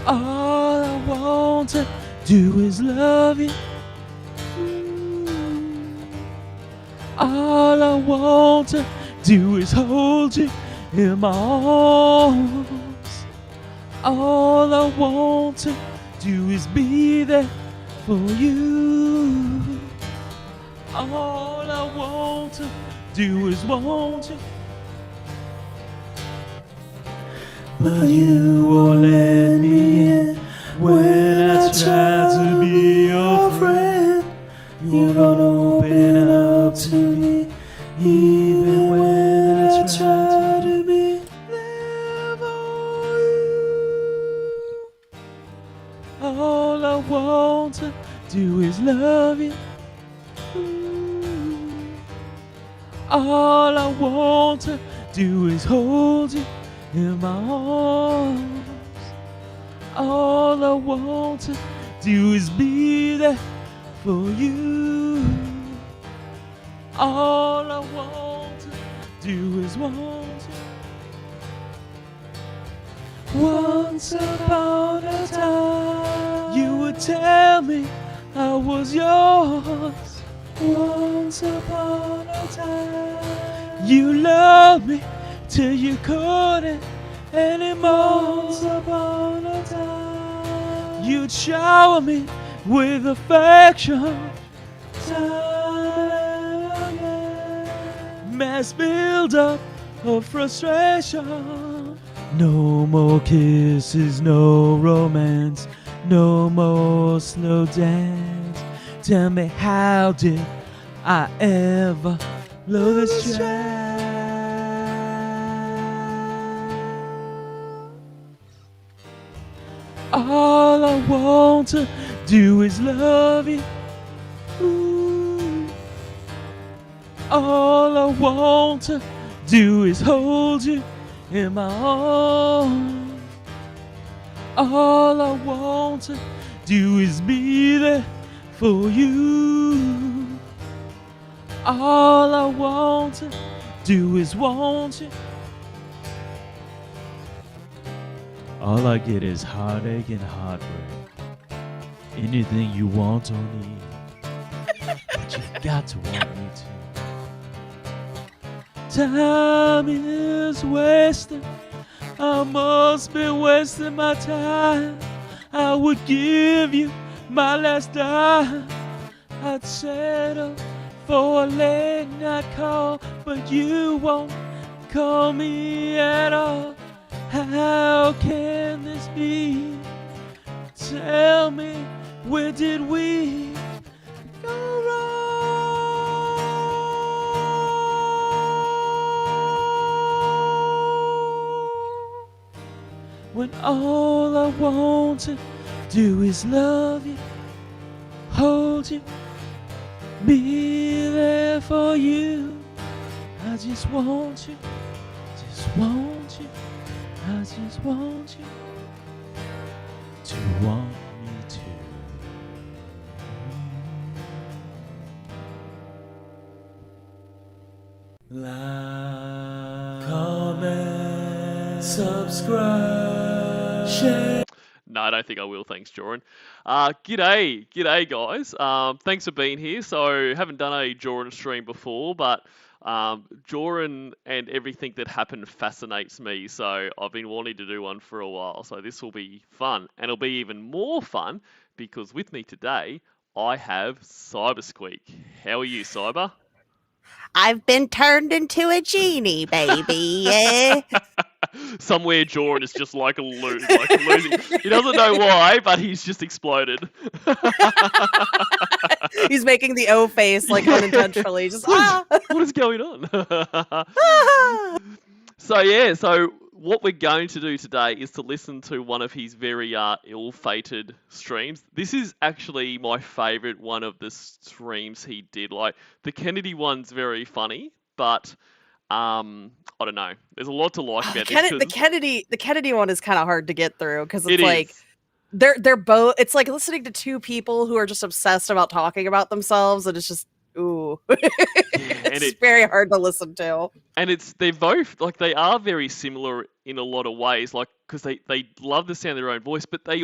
All I want to do is love you. All I want to do is hold you in my arms. All I want to do is be there for you. All I want to do is want you. But you won't let me in when I try to be your friend. You don't open up to me, even when I try to be there for you. All I want to do is love you. All I want to do is hold you in my arms. All I want to do is be there for you. All I want to do is want you. Once upon a time, you would tell me I was yours. Once upon a time, you loved me till you couldn't anymore. Once upon a time, you'd shower me with affection. Time again, mass build up of frustration. No more kisses, no romance, no more slow dance. Tell me, how did I ever lose this child? All I want to do is love you. Ooh. All I want to do is hold you in my arms. All I want to do is be there for you. All I want to do is want you. All I get is heartache and heartbreak. Anything you want or need, but you've got to want me to. Time is wasting. I must be wasting my time. I would give you my last dime. I'd settle for a late night call, but you won't call me at all. How can this be? Tell me, where did we go wrong? When all I want to do is love you, hold you, be there for you. I just want you, just want you. I just want you to want me too. Like, comment, subscribe, share. No, I don't think I will. Thanks, Jorrun. G'day, guys. Thanks for being here. So, haven't done a Jorrun stream before, but Jorrun and everything that happened fascinates me. So, I've been wanting to do one for a while. So, this will be fun, and it'll be even more fun because with me today I have Cybersqueak. How are you, Cyber? I've been turned into a genie, baby. Yeah. Somewhere Jorrun is just like losing. He doesn't know why, but he's just exploded. He's making the O face, like unintentionally. Just What is going on? So what we're going to do today is to listen to one of his very ill-fated streams. This is actually my favorite one of the streams he did. Like, the Kennedy one's very funny, but I don't know. There's a lot to like about this. The Kennedy one is kind of hard to get through because it's like is. they're both. It's like listening to two people who are just obsessed about talking about themselves, and it's just ooh, Yeah, it's very hard to listen to. and they're both like they are very similar in a lot of ways, like because they love the sound of their own voice, but they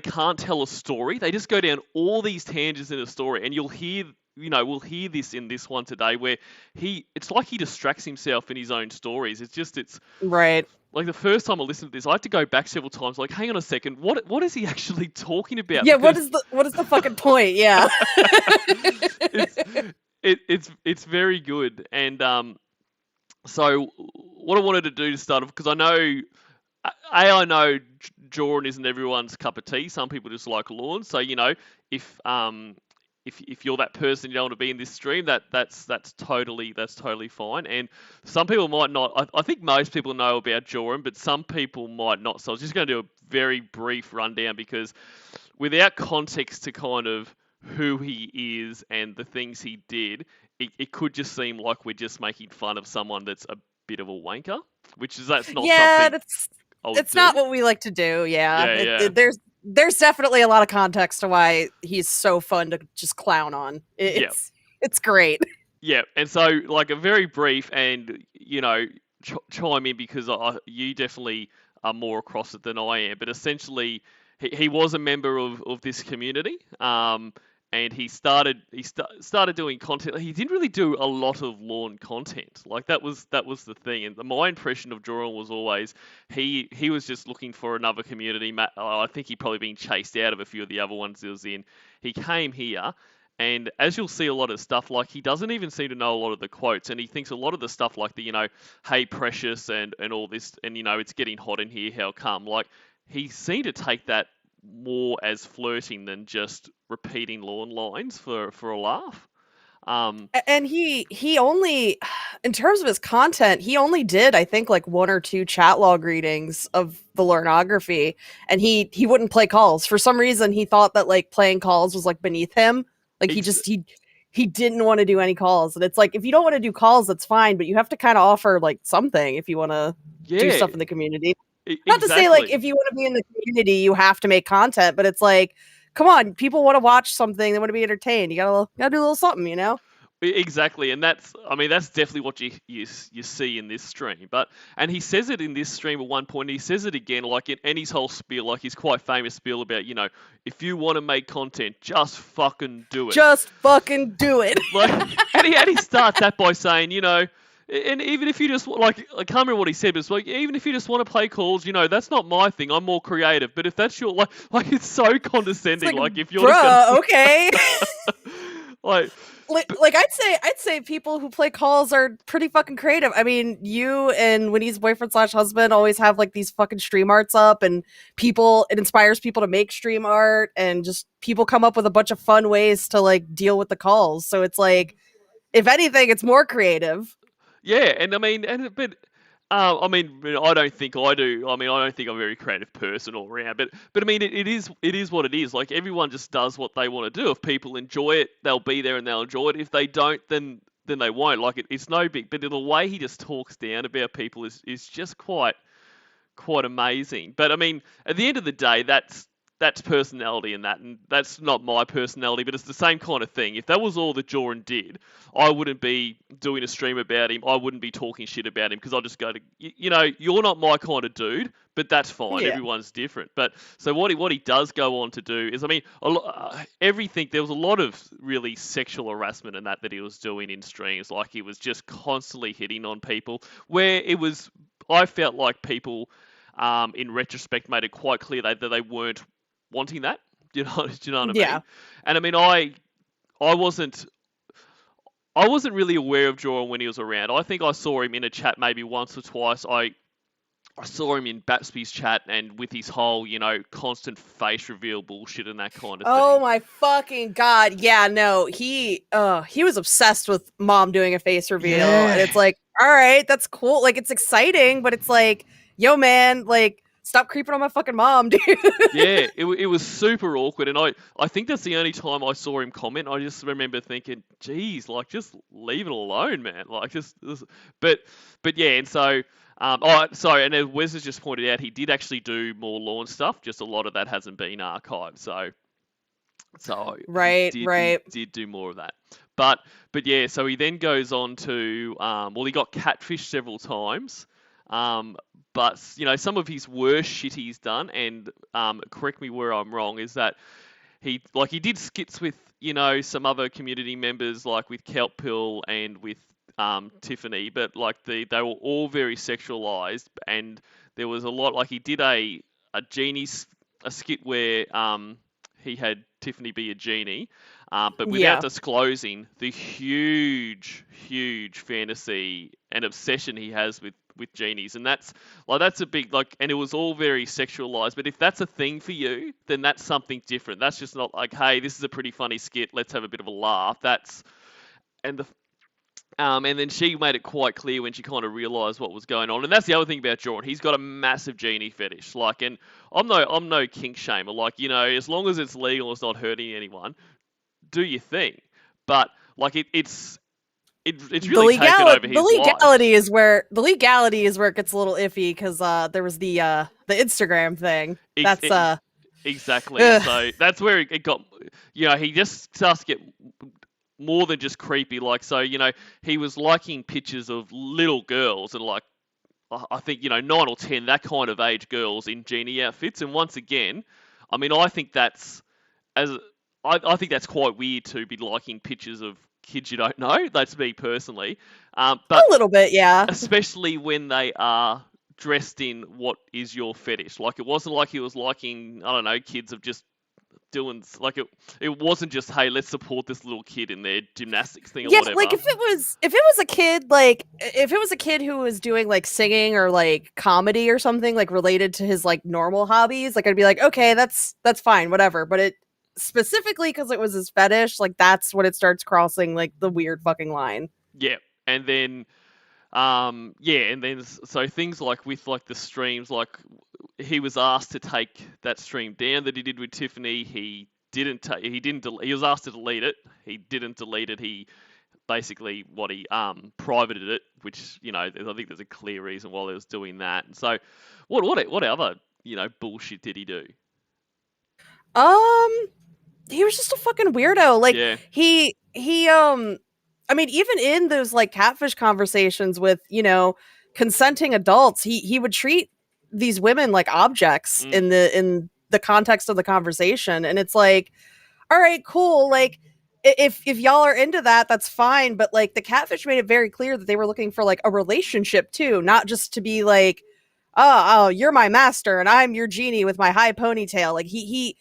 can't tell a story. They just go down all these tangents in a story, and you'll hear. We'll hear this in this one today, where it's like he distracts himself in his own stories. It's Right. like the first time I listened to this, I had to go back several times. Like, hang on a second, what is he actually talking about? Yeah. Because What is the fucking point? Yeah. it's it's very good. And so what I wanted to do to start off, because I know I know Jorrun isn't everyone's cup of tea. Some people just like lawns. So if if you're that person, you don't want to be in this stream, that's totally fine. And some people might not. I think most people know about Jorrun, but some people might not. So I was just going to do a very brief rundown, because without context to kind of who he is and the things he did, it could just seem like we're just making fun of someone that's a bit of a wanker, that's not Yeah, something I would it's do. not what we like to do. Yeah. Yeah. There's definitely a lot of context to why he's so fun to just clown on. Yeah. It's great. Yeah, and so like a very brief, and chime in, because you definitely are more across it than I am. But essentially, he was a member of this community, and he started doing content. He didn't really do a lot of lawn content. Like that was the thing. And my impression of Jorrun was always he was just looking for another community. I think he'd probably been chased out of a few of the other ones he was in. He came here. And as you'll see a lot of stuff, like he doesn't even seem to know a lot of the quotes, and he thinks a lot of the stuff like the, hey precious and all this, and it's getting hot in here, how come? Like he seemed to take that more as flirting than just repeating lawn lines for a laugh. And he only, in terms of his content, he only did, I think, like 1 or 2 chat log readings of the Learnography, and he wouldn't play calls. For some reason, he thought that like playing calls was like beneath him. Like he didn't want to do any calls. And it's like, if you don't want to do calls, that's fine, but you have to kind of offer like something if you want to do stuff in the community. Not to say like if you want to be in the community, you have to make content, but it's like, come on, people want to watch something, they want to be entertained. You gotta do a little something. Exactly, and that's definitely what you see in this stream. And he says it in this stream at one point. And he says it again, like in his whole spiel, like his quite famous spiel about if you want to make content, just fucking do it. Just fucking do it. Like, and he starts that by saying, and even if you just like, I can't remember what he said, but it's like, even if you just want to play calls, that's not my thing. I'm more creative. But if that's your like it's so condescending. It's like if you're bruh, okay. like I'd say people who play calls are pretty fucking creative. I mean, you and Winnie's boyfriend/husband always have like these fucking stream arts up, and it inspires people to make stream art, and just people come up with a bunch of fun ways to like deal with the calls. So it's like, if anything, it's more creative. Yeah, and I mean, I don't think I do. I mean, I don't think I'm a very creative person all around. But I mean, it is what it is. Like everyone just does what they want to do. If people enjoy it, they'll be there and they'll enjoy it. If they don't, then they won't. Like it's no big. But the way he just talks down about people is just quite amazing. But I mean, at the end of the day, that's personality, and that's not my personality, but it's the same kind of thing. If that was all that Jorrun did, I wouldn't be doing a stream about him. I wouldn't be talking shit about him, because I'll just go to, you're not my kind of dude, but that's fine. Yeah. Everyone's different. But so what he does go on to do is, I mean, everything, there was a lot of really sexual harassment and that he was doing in streams. Like he was just constantly hitting on people, where I felt like people, in retrospect, made it quite clear that they weren't wanting that. Do you know what I mean? Yeah. And I mean, I wasn't really aware of Jorrun when he was around. I think I saw him in a chat maybe once or twice. I saw him in Batsby's chat, and with his whole, constant face reveal bullshit and that kind of thing. Oh my fucking god. Yeah, no. He was obsessed with mom doing a face reveal. Yeah. And it's like, all right, that's cool. Like, it's exciting, but it's like, yo man, like, stop creeping on my fucking mom, dude. Yeah, it was super awkward, and I think that's the only time I saw him comment. I just remember thinking, geez, like, just leave it alone, man. Like, but yeah, and so, and as Wes has just pointed out, he did actually do more lawn stuff, just a lot of that hasn't been archived, so So he Right, did he right. did do more of that. But yeah, so he then goes on to well, he got catfished several times. Um, but some of his worst shit he's done, and correct me where I'm wrong, is that he did skits with some other community members, like with Kelp Pill and with Tiffany, but like they were all very sexualized, and there was a lot, like he did a a skit where he had Tiffany be a genie, but without Yeah. disclosing the huge fantasy and obsession he has with genies, and that's a big, like, and it was all very sexualized. But if that's a thing for you, then that's something different. That's just not like, hey, this is a pretty funny skit, let's have a bit of a laugh. That's and the and then she made it quite clear when she kind of realised what was going on. And that's the other thing about Jordan. He's got a massive genie fetish. Like, and I'm no kink shamer. Like, as long as it's legal and it's not hurting anyone, do your thing. But like, it's really taken over his life. The legality is where it gets a little iffy, because there was the Instagram thing. That's Exactly. ugh. So that's where it got. He just starts to get more than just creepy. Like, so he was liking pictures of little girls, and like, I think 9 or 10, that kind of age girls in genie outfits. And once again, I mean, I think that's as I think that's quite weird to be liking pictures of kids you don't know. That's me personally. A But little bit, yeah. especially when they are dressed in what is your fetish. Like, it wasn't like he was liking, I don't know, kids of just doing, like, it wasn't just, hey, let's support this little kid in their gymnastics thing or Yeah, whatever. like if it was a kid, like if it was a kid who was doing like singing or like comedy or something like related to his like normal hobbies, like I'd be like, okay, that's fine, whatever. But it specifically because it was his fetish, like that's when it starts crossing like the weird fucking line. Yeah, and then so things like with like the streams, like he was asked to take that stream down that he did with Tiffany. He didn't he was asked to delete it. He didn't delete it. He basically he privated it, which I think there's a clear reason why he was doing that. And so what other bullshit did he do? He was just a fucking weirdo. Like Yeah. he I mean, even in those like catfish conversations with, consenting adults, he would treat these women like objects in the context of the conversation. And it's like, all right, cool. Like if y'all are into that, that's fine. But like the catfish made it very clear that they were looking for like a relationship too, not just to be like, oh, you're my master and I'm your genie with my high ponytail. Like he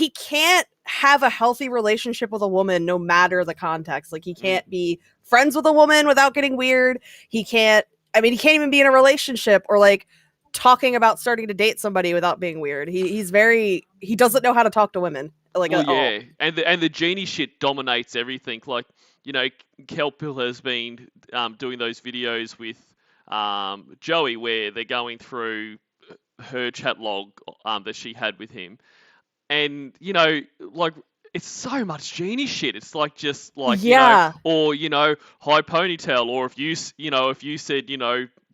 can't have a healthy relationship with a woman no matter the context. Like he can't be friends with a woman without getting weird. He can't even be in a relationship or like talking about starting to date somebody without being weird. He doesn't know how to talk to women like at all. And the genie shit dominates everything. Like, Kelpil has been doing those videos with Joey where they're going through her chat log that she had with him. And like, it's so much genie shit. It's like, just like, or high ponytail, or if you said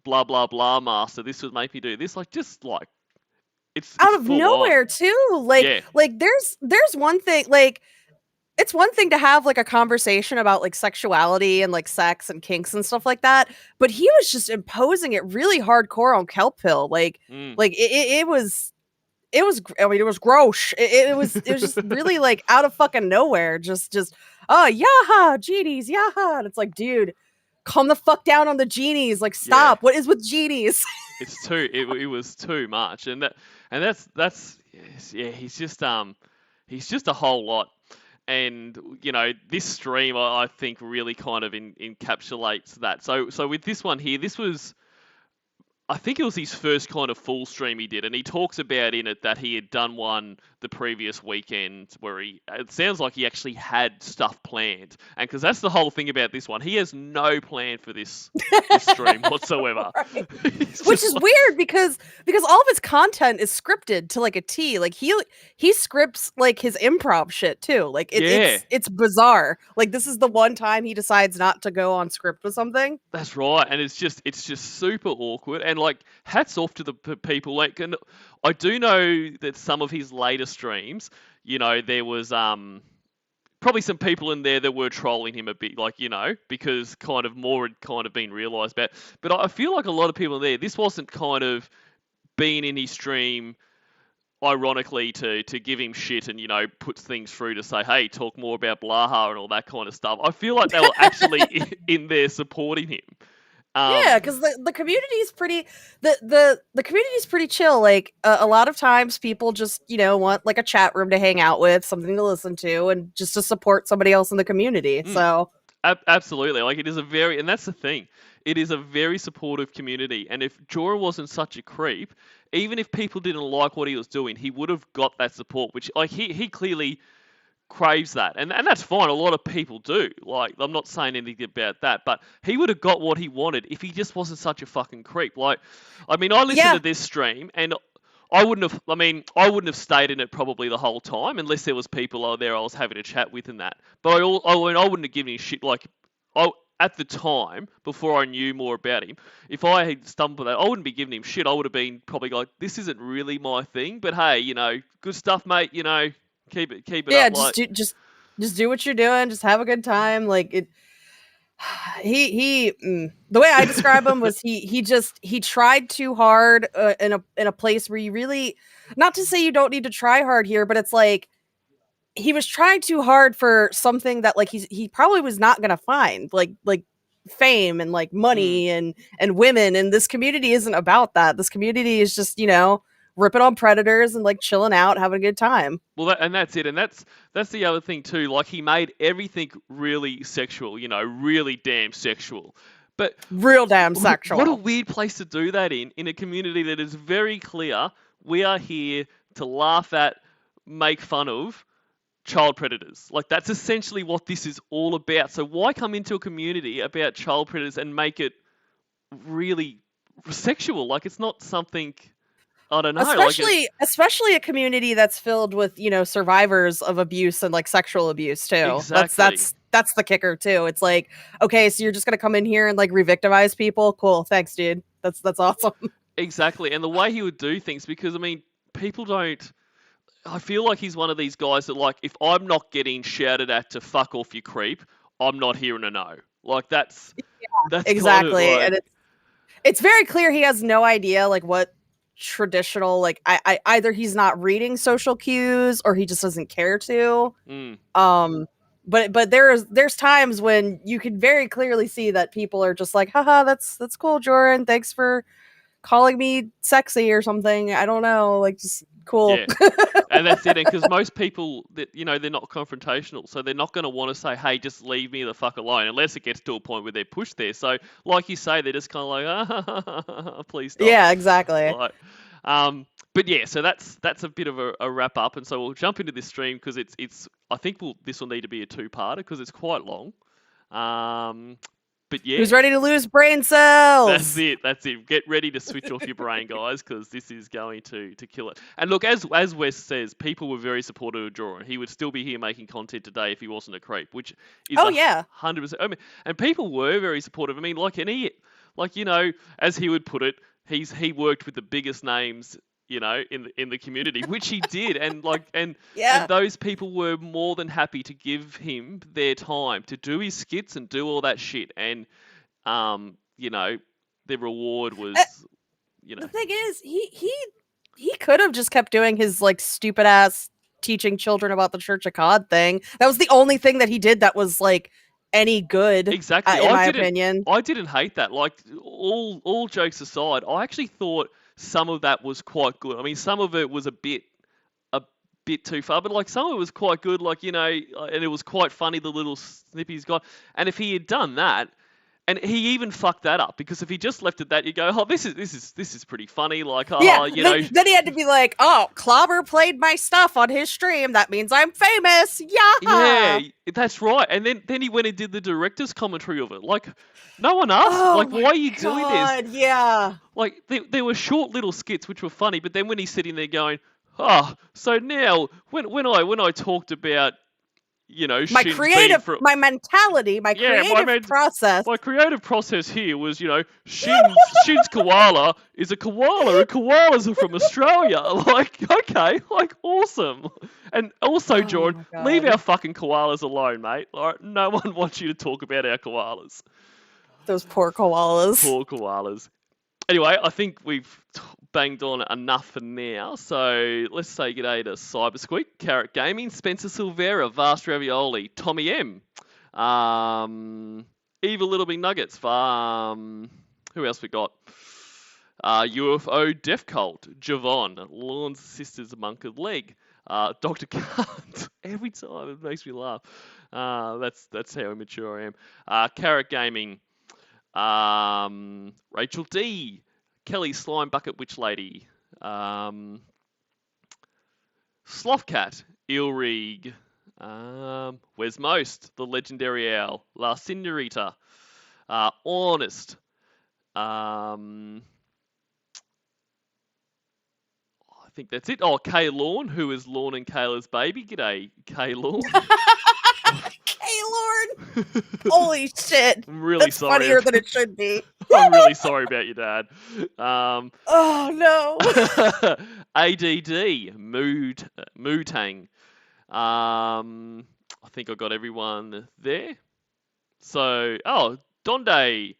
blah blah blah master, this would make me do this. Like, just like, it's out of full nowhere on. too. Like there's one thing, like it's one thing to have like a conversation about like sexuality and like sex and kinks and stuff like that, but he was just imposing it really hardcore on Kelpil. Like it was I mean, it was gross. It was just really like out of fucking nowhere. Just oh yeah, genies, yeah. And it's like, dude, calm the fuck down on the genies. Like, stop. Yeah. What is with genies? It's too. It was too much, and that's yeah. He's just a whole lot, and this stream I think really kind of encapsulates that. So with this one here, this was, I think it was his first kind of full stream he did, and he talks about in it that he had done one the previous weekend where it sounds like he actually had stuff planned, and because that's the whole thing about this one, he has no plan for this stream whatsoever. Right. Which is weird because all of his content is scripted to like a T. Like he scripts like his improv shit too. Like it's bizarre. Like this is the one time he decides not to go on script with something. That's right, and it's just super awkward, and like, hats off to the people. Like, and I do know that some of his later streams, there was probably some people in there that were trolling him a bit, because kind of more had kind of been realised about. But I feel like a lot of people in there, this wasn't kind of being in his stream ironically to give him shit and puts things through to say, hey, talk more about Blaha and all that kind of stuff. I feel like they were actually in there supporting him. Yeah, because the community is pretty the community is pretty chill. Like a lot of times, people just want like a chat room to hang out with, something to listen to, and just to support somebody else in the community. So absolutely, like it is and that's the thing. It is a very supportive community, and if Jorrun wasn't such a creep, even if people didn't like what he was doing, he would have got that support, which like he clearly craves that, and that's fine. A lot of people do. Like, I'm not saying anything about that, but he would have got what he wanted if he just wasn't such a fucking creep. Like, I mean, I listened to this stream, and I wouldn't have stayed in it probably the whole time unless there was people there I was having a chat with and that. But I wouldn't have given him shit. Like, at the time, before I knew more about him, if I had stumbled that, I wouldn't be giving him shit. I would have been probably like, this isn't really my thing, but hey, good stuff, mate. Keep it up. Yeah, just do what you're doing. Just have a good time. Like it. The way I describe him was he tried too hard in a place where you really, not to say you don't need to try hard here, but it's like he was trying too hard for something that like he probably was not gonna find, like fame and like money and women, and this community isn't about that. This community is just ripping on predators and like chilling out, having a good time. Well, that's it, and that's the other thing too. Like, he made everything really sexual, really damn sexual. But real damn sexual. What a weird place to do that in a community that is very clear. We are here to laugh at, make fun of child predators. Like, that's essentially what this is all about. So why come into a community about child predators and make it really sexual? Like, it's not something. I don't know. Especially a community that's filled with survivors of abuse and like sexual abuse too. Exactly. That's the kicker too. It's like, okay, so you're just gonna come in here and like re-victimize people? Cool, thanks, dude. That's awesome. Exactly, and the way he would do things, because I mean, people don't. I feel like he's one of these guys that, like, if I'm not getting shouted at to fuck off, you creep, I'm not hearing a no. Like, that's exactly, kind of like... and it's very clear he has no idea like what traditional, like I either he's not reading social cues or he just doesn't care to. But there's times when you can very clearly see that people are just like, haha, that's cool, Jorrun, thanks for calling me sexy or something. I don't know, like, just cool. Yeah. And that's it, because most people that they're not confrontational, so they're not going to want to say, hey, just leave me the fuck alone, unless it gets to a point where they're pushed there. So like you say, they're just kind of like, please stop. Yeah, exactly. Like, but yeah, so that's a bit of a wrap up, and so we'll jump into this stream because it's I think this will need to be a two-parter because it's quite long. But yeah, who's ready to lose brain cells? That's it. Get ready to switch off your brain, guys, because this is going to kill it. And look, as Wes says, people were very supportive of Jorrun. He would still be here making content today if he wasn't a creep, which is 100%. I mean, and people were very supportive. I mean, as he would put it, he worked with the biggest names, in the community, which he did, and those people were more than happy to give him their time to do his skits and do all that shit, and the reward was, The thing is, he could have just kept doing his like stupid ass teaching children about the Church of God thing. That was the only thing that he did that was like any good. Exactly, in my opinion. I didn't hate that. Like, all jokes aside, I actually thought some of that was quite good. I mean, some of it was a bit too far, but like some of it was quite good. Like, and it was quite funny, the little snip he's got. And if he had done that, and he even fucked that up, because if he just left it that, you go, oh, this is pretty funny. Like, oh, yeah, then he had to be like, oh, Clobber played my stuff on his stream. That means I'm famous. Yeah, that's right. And then he went and did the director's commentary of it. Like, no one asked. Why are you doing this? Yeah. Like, there were short little skits which were funny, but then when he's sitting there going, oh, so now when I talked about, you know, My Shin's creative, from... my mentality, my creative process. My creative process here was, you know, Shin's koala is a koala, and koalas are from Australia. Like, okay, like, awesome. And also, Jordan, my leave God. our fucking koalas alone, mate. All right, no one wants you to talk about our koalas. Those poor koalas. Poor koalas. Anyway, I think we've banged on enough for now, so let's say g'day to Cybersqueak, Carrot Gaming, Spencer Silvera, Vast Ravioli, Tommy M, Evil Little Big Nuggets, who else we got? UFO Deaf Cult, Javon, Lawns Sisters Monk of Leg, Dr. Cunt. Every time it makes me laugh. That's how immature I am. Carrot Gaming, Rachel D, Kelly Slime Bucket Witch Lady, Slothcat, Ilrig, Where's Most, The Legendary Owl, La Senorita, Honest, I think that's it. Oh, Kay Lawn, who is Lawn and Kayla's baby. G'day, Kay Lawn. Hey, Lord. Holy shit. I'm really That's sorry. funnier than it should be. I'm really sorry about your dad. Oh, no. ADD, Mootang. I think I got everyone there. So, Donde.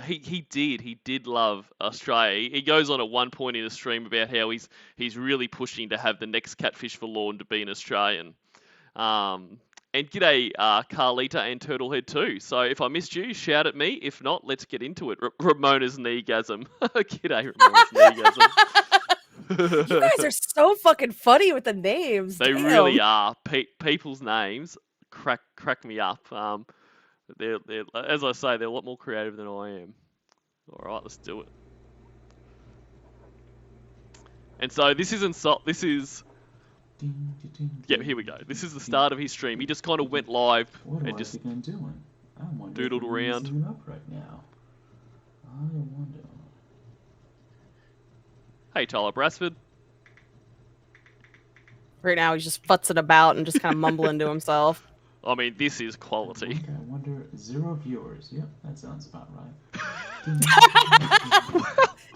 He did love Australia. He goes on at one point in a stream about how he's really pushing to have the next Catfish for Lawn to be an Australian. And g'day, Carlita and Turtlehead too. So if I missed you, shout at me. If not, let's get into it. Ramona's Kneegasm. G'day, Ramona's Kneegasm. You guys are so fucking funny with the names. They Damn. really are. People's names crack me up. They're as I say, they're a lot more creative than I am. All right, let's do it. And so this isn't this is. Yeah, here we go. This is the start of his stream. He just kind of went live and just doodled around. Up right now. I wonder. Hey, Tyler Brasford. Right now, he's just futzing about and just kind of mumbling to himself. I mean, this is quality. I wonder, 0 viewers. Yep, that sounds about right.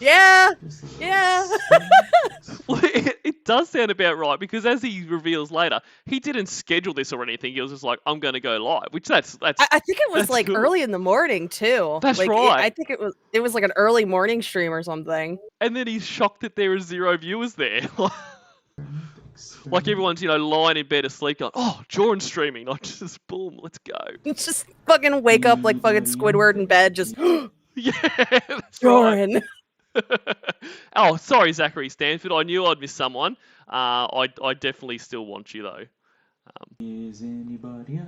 Yeah. Yeah. Well, it does sound about right, because as he reveals later, he didn't schedule this or anything. He was just like, I'm going to go live, which that's. I think it was like cool. early in the morning too. That's like, right. I think it was like an early morning stream or something. And then he's shocked that there are 0 viewers there. Like everyone's, lying in bed asleep going, oh, Jorrun's streaming. Like, just boom, let's go. Just fucking wake up like fucking Squidward in bed, just Yeah, that's Jorrun. right. Oh, sorry, Zachary Stanford. I knew I'd miss someone. I definitely still want you, though. Is anybody up?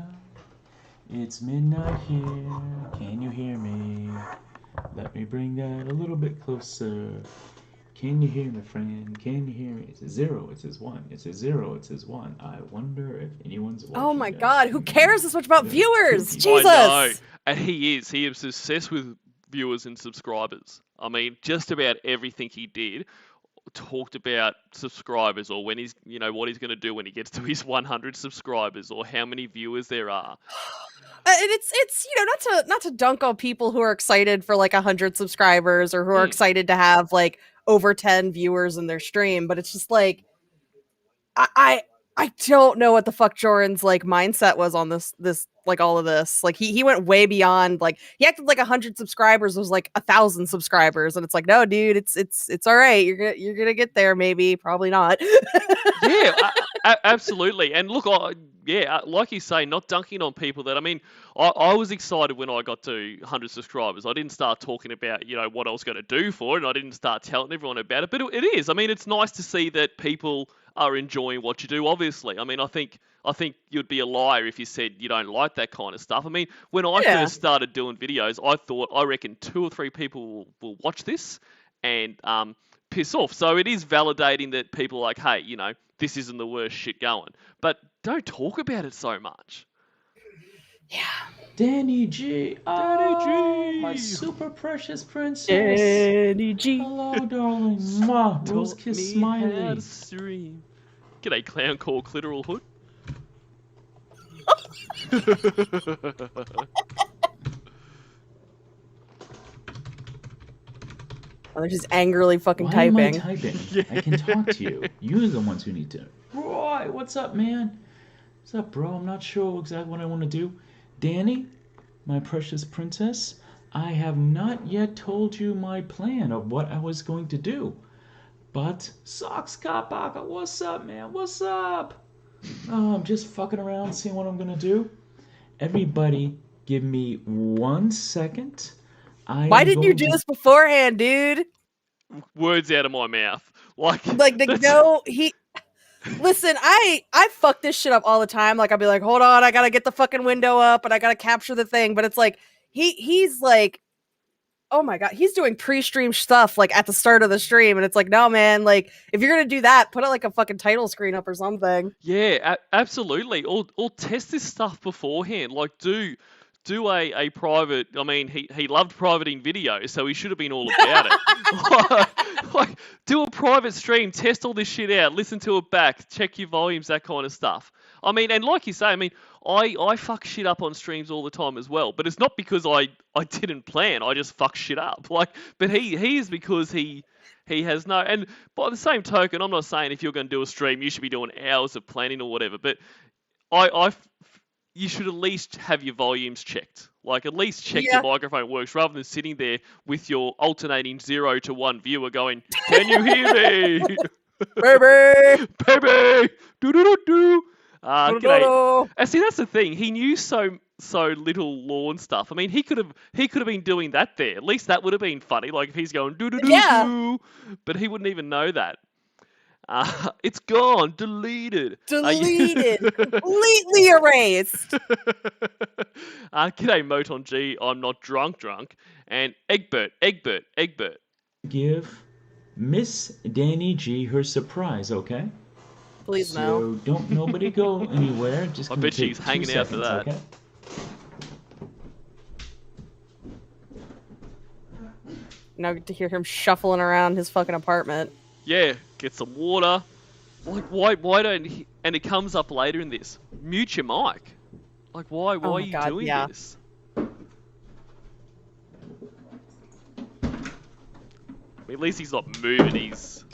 It's midnight here. Can you hear me? Let me bring that a little bit closer. Can you hear me, friend? Can you hear me? It says 0, it says 1, it says 0, it says 1. I wonder if anyone's watching. Oh my god, who cares this much about viewers? Jesus! I know. And he is obsessed with viewers and subscribers. I mean, just about everything he did talked about subscribers, or when he's, what he's going to do when he gets to his 100 subscribers, or how many viewers there are. And it's not to dunk on people who are excited for like 100 subscribers or who are excited to have like over 10 viewers in their stream, but it's just like I don't know what the fuck Jorrun's like mindset was on this like all of this. Like he went way beyond, like he acted like 100 subscribers was like 1,000 subscribers, and it's like, no, dude, it's all right. You're gonna get there, maybe, probably not. Yeah, absolutely. And look, like you say, not dunking on people that, I mean, I was excited when I got to 100 subscribers. I didn't start talking about, what I was going to do for it, and I didn't start telling everyone about it, but it is. I mean, it's nice to see that people are enjoying what you do, obviously. I mean, I think you'd be a liar if you said you don't like that kind of stuff. I mean, when I first started doing videos, I reckon 2 or 3 people will watch this and piss off. So it is validating that people are like, hey, this isn't the worst shit going. But don't talk about it so much. Yeah. Danny G. Danny G. My super precious princess. Danny G. Hello, darling. Mwah. Rose kiss smiley. G'day, clown called Clitoral Hood. Oh, they're just angrily fucking Why am I typing. typing? I can talk to you. You're the ones who need to. Roy, what's up, man? What's up, bro? I'm not sure exactly what I want to do. Danny, my precious princess, I have not yet told you my plan of what I was going to do. But, Socks Kapaka, what's up, man? What's up? Oh, I'm just fucking around, seeing what I'm going to do. Everybody, give me 1 second. Why didn't you do this beforehand, dude? Words out of my mouth. Like Listen, I fuck this shit up all the time. Like, I'll be like, hold on, I gotta get the fucking window up and I gotta capture the thing. But it's like, he's like, oh my god, he's doing pre-stream stuff like at the start of the stream. And it's like, no, man, like, if you're gonna do that, put like a fucking title screen up or something. Yeah, absolutely. Or test this stuff beforehand. Like, do a private. I mean, he loved privating videos, so he should have been all about it. like, do a private stream, test all this shit out, listen to it back, check your volumes, that kind of stuff. I mean, and like you say, I mean, I fuck shit up on streams all the time as well, but it's not because I didn't plan. I just fuck shit up. Like, but he is because he has no. And by the same token, I'm not saying if you're going to do a stream, you should be doing hours of planning or whatever, but you should at least have your volumes checked. Like, at least check your microphone works, rather than sitting there with your alternating 0 to 1 viewer going, "Can you hear me, Baby, baby? Do do do do." G'day. And see, that's the thing. He knew so little lawn stuff. I mean, he could have been doing that there. At least that would have been funny. Like, if he's going do do do do, but he wouldn't even know that. It's gone, deleted. Completely erased. G'day, Moton G. I'm not drunk. And Egbert. Give Miss Danny G her surprise, okay? Please so no. Don't nobody go anywhere. Just I bet she's hanging out for that. Okay? Now get to hear him shuffling around his fucking apartment. Yeah, get some water. Like, why don't he... And it comes up later in this. Mute your mic. Like, why are you doing this? I mean, at least he's not moving. He's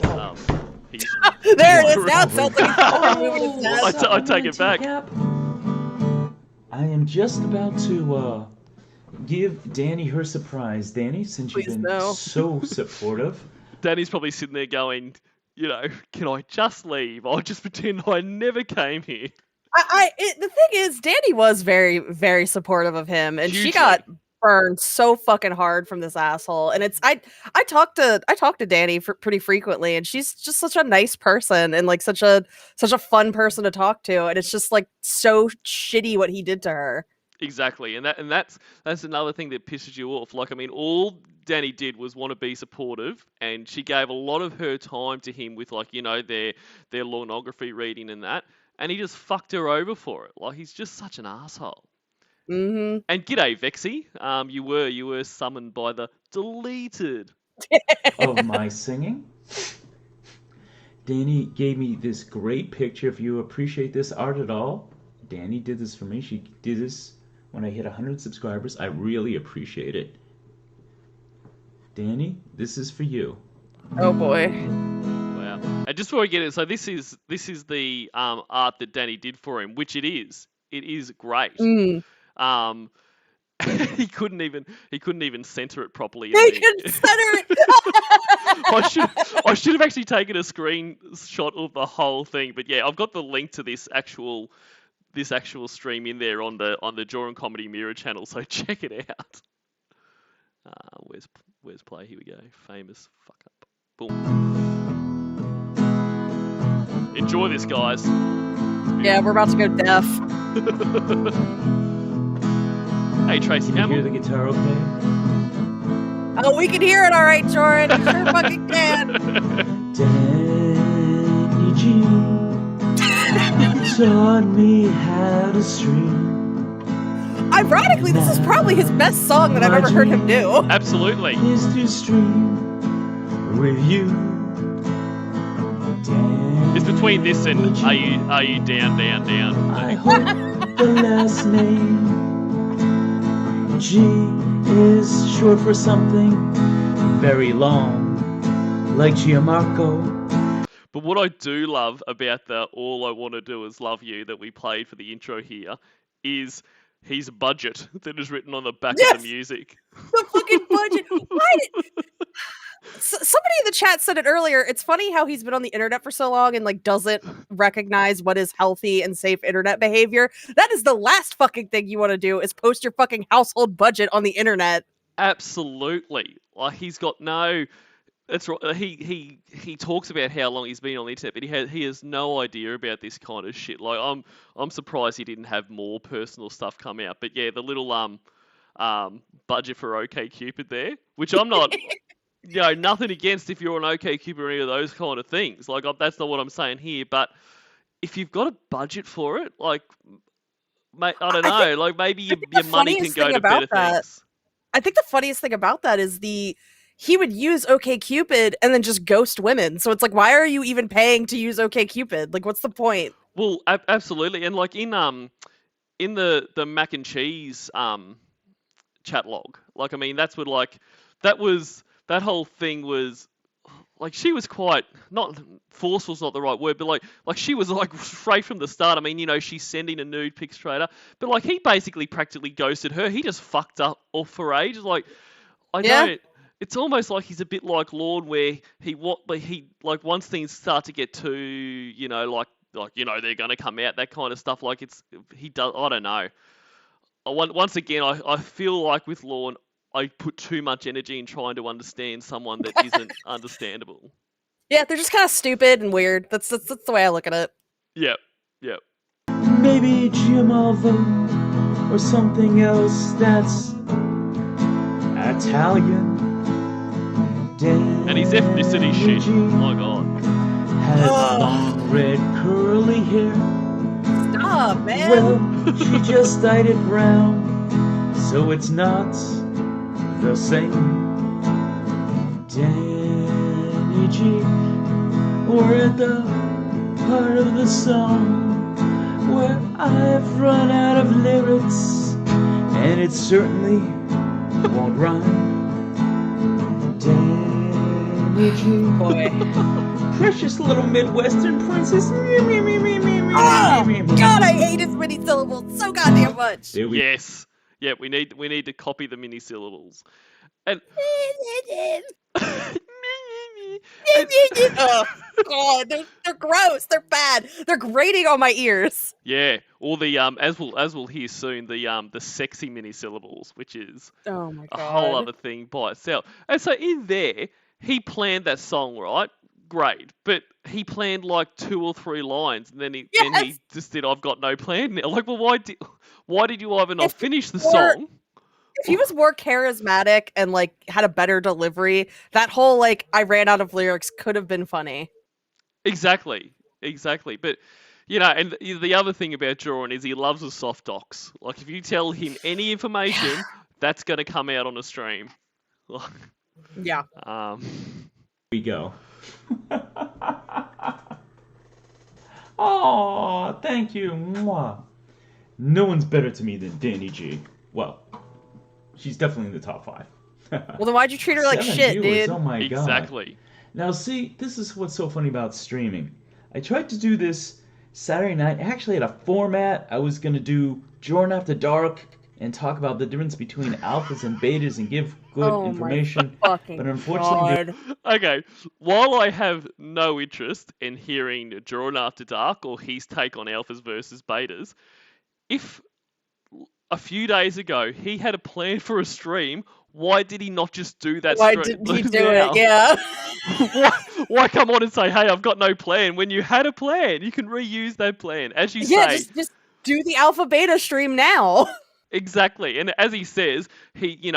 there it is. Now it sounds like he's moving his head. I take it back. I am just about to give Danny her surprise. Danny, since you've been so supportive. Danny's probably sitting there going, you know, can I just leave? I'll just pretend I never came here. The thing is, Danny was very, very supportive of him, and she got burned so fucking hard from this asshole. And it's I talk to Danny pretty frequently, and she's just such a nice person and like such a fun person to talk to. And it's just like so shitty what he did to her. Exactly, and that's another thing that pisses you off. Like, I mean, all Danny did was want to be supportive, and she gave a lot of her time to him with, like, you know, their pornography reading and that, and he just fucked her over for it. Like, he's just such an asshole. Mm-hmm. And g'day, Vexy. You were summoned by the deleted of my singing. Danny gave me this great picture. If you appreciate this art at all, Danny did this for me. She did this when I hit 100 subscribers. I really appreciate it. Danny, this is for you. Oh boy. Wow. And just before we get it, so this is the art that Danny did for him, which it is. It is great. Mm. He couldn't even center it properly. He couldn't center it. I should have actually taken a screenshot of the whole thing, but yeah, I've got the link to this actual stream in there on the Jorrun Comedy Mirror channel, so check it out. Where's play? Here we go. Famous fuck up. Boom. Enjoy this, guys. Yeah, we're about to go deaf. Hey, Tracy, can you hear the guitar okay? Oh, we can hear it all right, Jorrun. We sure fucking can. Danny G taught me how to stream. Ironically, this is probably his best song that I've ever heard him do. Absolutely. Is to stream with you, Danny. It's between this and Would you- are you down? I hope the last name G is short for something very long, like Gianmarco. But what I do love about the "All I Want to Do Is Love You" that we played for the intro here is his budget that is written on the back of the music. The fucking budget. Why somebody in the chat said it earlier. It's funny how he's been on the internet for so long and like doesn't recognize what is healthy and safe internet behavior. That is the last fucking thing you want to do is post your fucking household budget on the internet. Absolutely. Like he's got no. That's right. He talks about how long he's been on the internet, but he has no idea about this kind of shit. Like I'm surprised he didn't have more personal stuff come out. But yeah, the little budget for OkCupid there, which I'm not. Nothing against if you're on OkCupid or any of those kind of things. Like, that's not what I'm saying here. But if you've got a budget for it, like, mate, I don't know. Like, maybe your money can go to better things. I think the funniest thing about that is he would use OkCupid and then just ghost women. So it's like, why are you even paying to use OkCupid? Like, what's the point? Well, absolutely. And like in the mac and cheese chat log, like I mean, that's what like that whole thing was like she was quite not forceful's not the right word, but like she was like straight from the start. I mean, she's sending a nude pic straight up, but like he basically practically ghosted her. He just fucked up off for ages. Like I don't. It's almost like he's a bit like Lord, where he like once things start to get too they're gonna come out, that kind of stuff. Like he does. I don't know. Once again, I feel like with Lorne, I put too much energy in trying to understand someone that isn't understandable. Yeah, they're just kind of stupid and weird. That's the way I look at it. Yep. Maybe Giamalvo or something else that's Italian. And his ethnicity shit. Oh my god. Has long red curly hair. Stop, man. Well, she just dyed it brown, so it's not the same. Danny G, we're at the part of the song where I've run out of lyrics, and it certainly won't rhyme. Danny G, Boy. precious little Midwestern princess. God, I hate his many syllables so goddamn much. Yes. Yeah, we need to copy the mini syllables. And Oh, God, they're gross. They're bad. They're grating on my ears. yeah, or the as we'll hear soon, the sexy mini syllables, which is Oh my a God. whole other thing by itself. And so in there, he planned that song, right? Great, but he planned like 2 or 3 lines, and then he just did. I've got no plan now. Like, well, why did you either not finish the song? If he was more charismatic and like had a better delivery, that whole like I ran out of lyrics could have been funny. Exactly. But and the other thing about Jorrun is he loves the soft docs. Like, if you tell him any information, that's going to come out on a stream. Yeah. We go. Oh, thank you. Mwah. No one's better to me than Danny G. Well, she's definitely in the top 5. Well, then why'd you treat her like 7 shit, viewers, dude? Oh my god. Exactly. Now see, this is what's so funny about streaming. I tried to do this Saturday night. I actually had a format. I was going to do Jorrun After Dark and talk about the difference between alphas and betas and give good information. But unfortunately, Okay, while I have no interest in hearing Jorrun After Dark or his take on alphas versus betas, if a few days ago he had a plan for a stream, why did he not just do that Why stream? didn't he do it? Yeah. why come on and say, hey, I've got no plan? When you had a plan, you can reuse that plan. As you say, just do the alpha beta stream now. Exactly, and as he says, he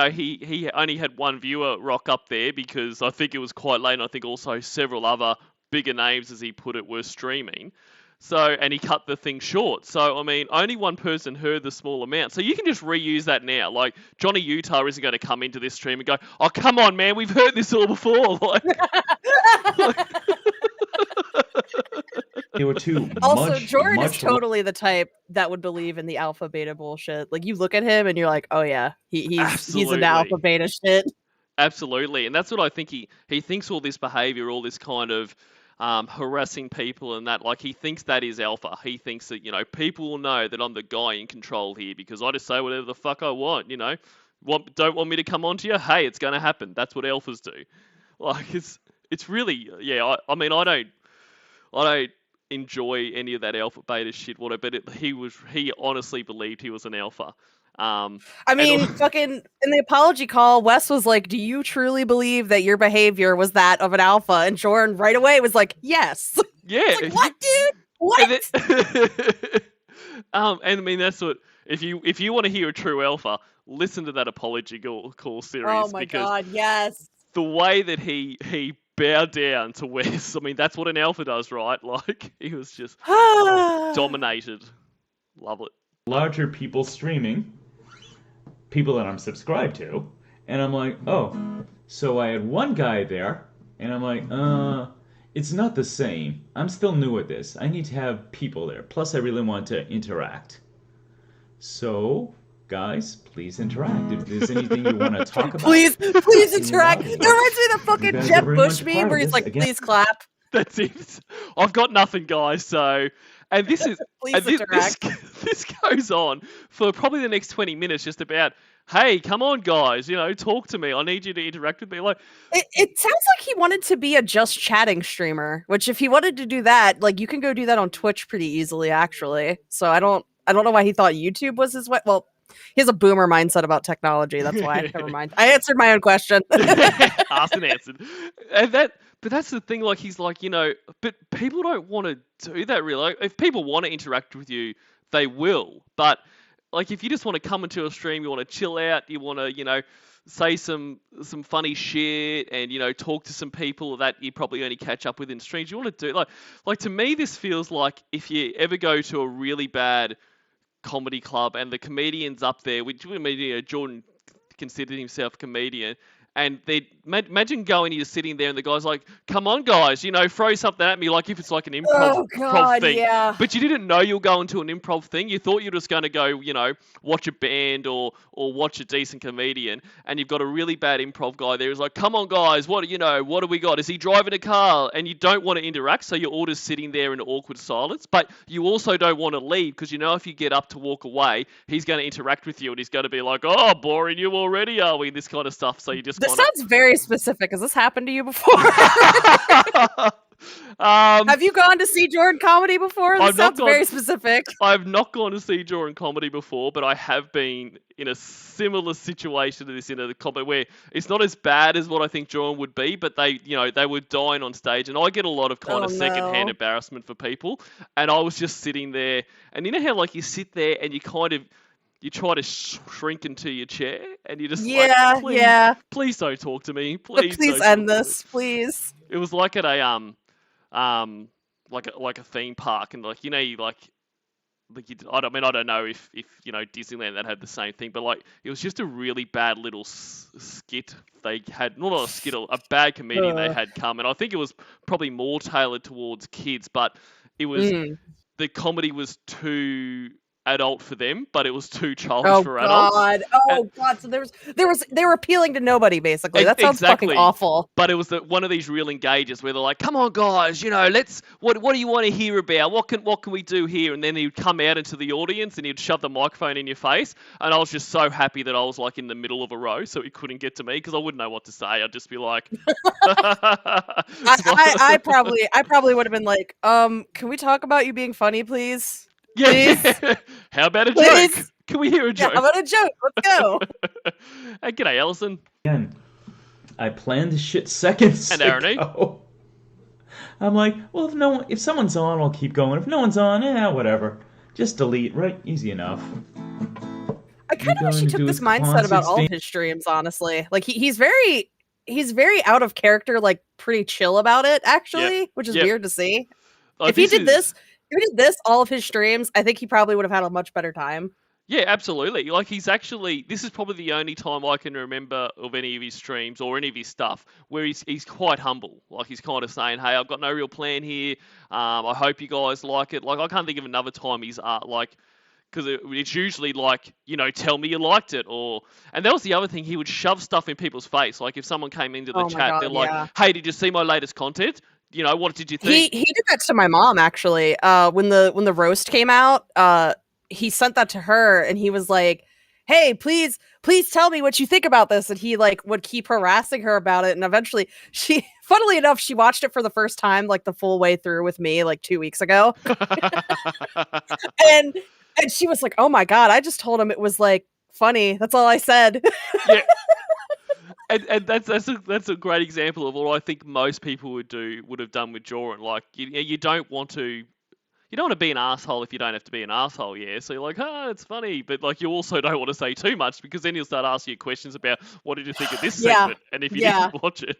only had one viewer rock up there because I think it was quite late, and I think also several other bigger names, as he put it, were streaming. So, and he cut the thing short. So, I mean, only one person heard the small amount. So you can just reuse that now. Like, Johnny Utah isn't going to come into this stream and go, oh, come on, man, we've heard this all before. Like They were two Also, much, Jorrun is much totally the type that would believe in the alpha beta bullshit. Like you look at him and you're like, oh yeah, he's into Absolutely. alpha beta shit. Absolutely, and that's what I think he thinks all this behavior, all this kind of harassing people and that, like he thinks that is alpha. He thinks that, people will know that I'm the guy in control here because I just say whatever the fuck I want, don't want me to come on to you? Hey, it's going to happen. That's what alphas do. Like, it's really, yeah, I mean, I don't enjoy any of that alpha beta shit, whatever, but he honestly believed he was an alpha. I mean, fucking in the apology call, Wes was like, "Do you truly believe that your behavior was that of an alpha?" And Jorrun right away was like, "Yes." Yeah. It's like, what, dude? What? And I mean, that's what if you want to hear a true alpha, listen to that apology call series. Oh my because god, yes. the way that he bowed down to Wes, I mean, that's what an alpha does, right? Like he was just dominated. Love it. larger people streaming, people that I'm subscribed to, and I'm like, oh, so I had one guy there, and I'm like, it's not the same. I'm still new at this. I need to have people there. Plus, I really want to interact. So, guys, please interact. If there's anything you want to talk about, please interact. That reminds me of the You fucking guys are Jeb very Bush much meme part where of he's this. like, Again- "Please clap." That's it. I've got nothing, guys. So, and this is Please and interact. this goes on for probably the next 20 minutes, just about, hey, come on, guys, talk to me. I need you to interact with me. Like, It sounds like he wanted to be a just chatting streamer, which if he wanted to do that, like you can go do that on Twitch pretty easily, actually. So I don't know why he thought YouTube was his way. Well, he has a boomer mindset about technology. That's why. Never mind. I answered my own question. asked and answered. But that's the thing. Like, he's like, but people don't want to do that really. Like, if people want to interact with you, they will. But like, if you just want to come into a stream, you want to chill out, you want to, say some funny shit and talk to some people that you probably only catch up with in streams. You want to do like to me, this feels like if you ever go to a really bad comedy club and the comedian's up there, which Jordan considered himself a comedian, and they imagine going, you're sitting there, and the guy's like, "Come on, guys, throw something at me," like if it's like an improv thing. Yeah. But you didn't know you were going to an improv thing. You thought you were just going to go, watch a band or watch a decent comedian, and you've got a really bad improv guy there who's like, "Come on, guys, what do we got? Is he driving a car?" And you don't want to interact, so you're all just sitting there in awkward silence. But you also don't want to leave because if you get up to walk away, he's going to interact with you, and he's going to be like, "Oh, boring you already, are we?" This kind of stuff. So you just This sounds very specific. Has this happened to you before? Have you gone to see Jorrun comedy before? This sounds very specific. I've not gone to see Jorrun comedy before, but I have been in a similar situation to this in a comedy where it's not as bad as what I think Jorrun would be, but they were dying on stage, and I get a lot of kind of secondhand embarrassment for people, and I was just sitting there, and how like you sit there and you try to shrink into your chair, and you just please don't talk to me. Please end this, please. It was like at a like a theme park, and like I don't know if Disneyland that had the same thing, but like it was just a really bad little skit they had, not a skit, a bad comedian they had come, and I think it was probably more tailored towards kids, but it was the comedy was too adult for them, but it was too childish for adults. God! So they were appealing to nobody basically. That sounds fucking awful. But it was one of these real engages where they're like, "Come on, guys, let's what do you want to hear about? What can we do here?" And then he'd come out into the audience and he'd shove the microphone in your face. And I was just so happy that I was like in the middle of a row, so he couldn't get to me because I wouldn't know what to say. I'd just be like, I probably would have been like, can we talk about you being funny, please? Yeah. How about a joke? Can we hear a joke? How about a joke? Let's go. Hey, g'day, Ellison. Again, I planned this shit seconds and Aaron ago. I'm like, well, if someone's on, I'll keep going. If no one's on, whatever. Just delete, right? Easy enough. I kind of wish he took this mindset about all of his streams, honestly. Like he's very out of character, like pretty chill about it, actually, which is weird to see. If he did this all of his streams, I think he probably would have had a much better time. Yeah, absolutely. Like he's actually, this is probably the only time I can remember of any of his streams or any of his stuff where he's quite humble. Like he's kind of saying, "Hey, I've got no real plan here. I hope you guys like it." Like I can't think of another time he's like, because it's usually like, tell me you liked it, or and that was the other thing. He would shove stuff in people's face. Like if someone came into the Oh my chat, they're god, like, yeah. "Hey, did you see my latest content? What did you He think?" did that to my mom actually. When the roast came out, he sent that to her and he was like, "Hey, please tell me what you think about this." And he like would keep harassing her about it, and eventually she funnily enough, she watched it for the first time like the full way through with me like 2 weeks ago. And she was like, "Oh my god, I just told him it was like funny. That's all I said." Yeah. And that's a great example of what I think most people would have done with Jorrun. Like you don't want to be an asshole if you don't have to be an asshole, yeah. So you're like, it's funny, but like you also don't want to say too much because then he'll start asking you questions about what did you think of this Yeah. segment, and if you Yeah. didn't watch it,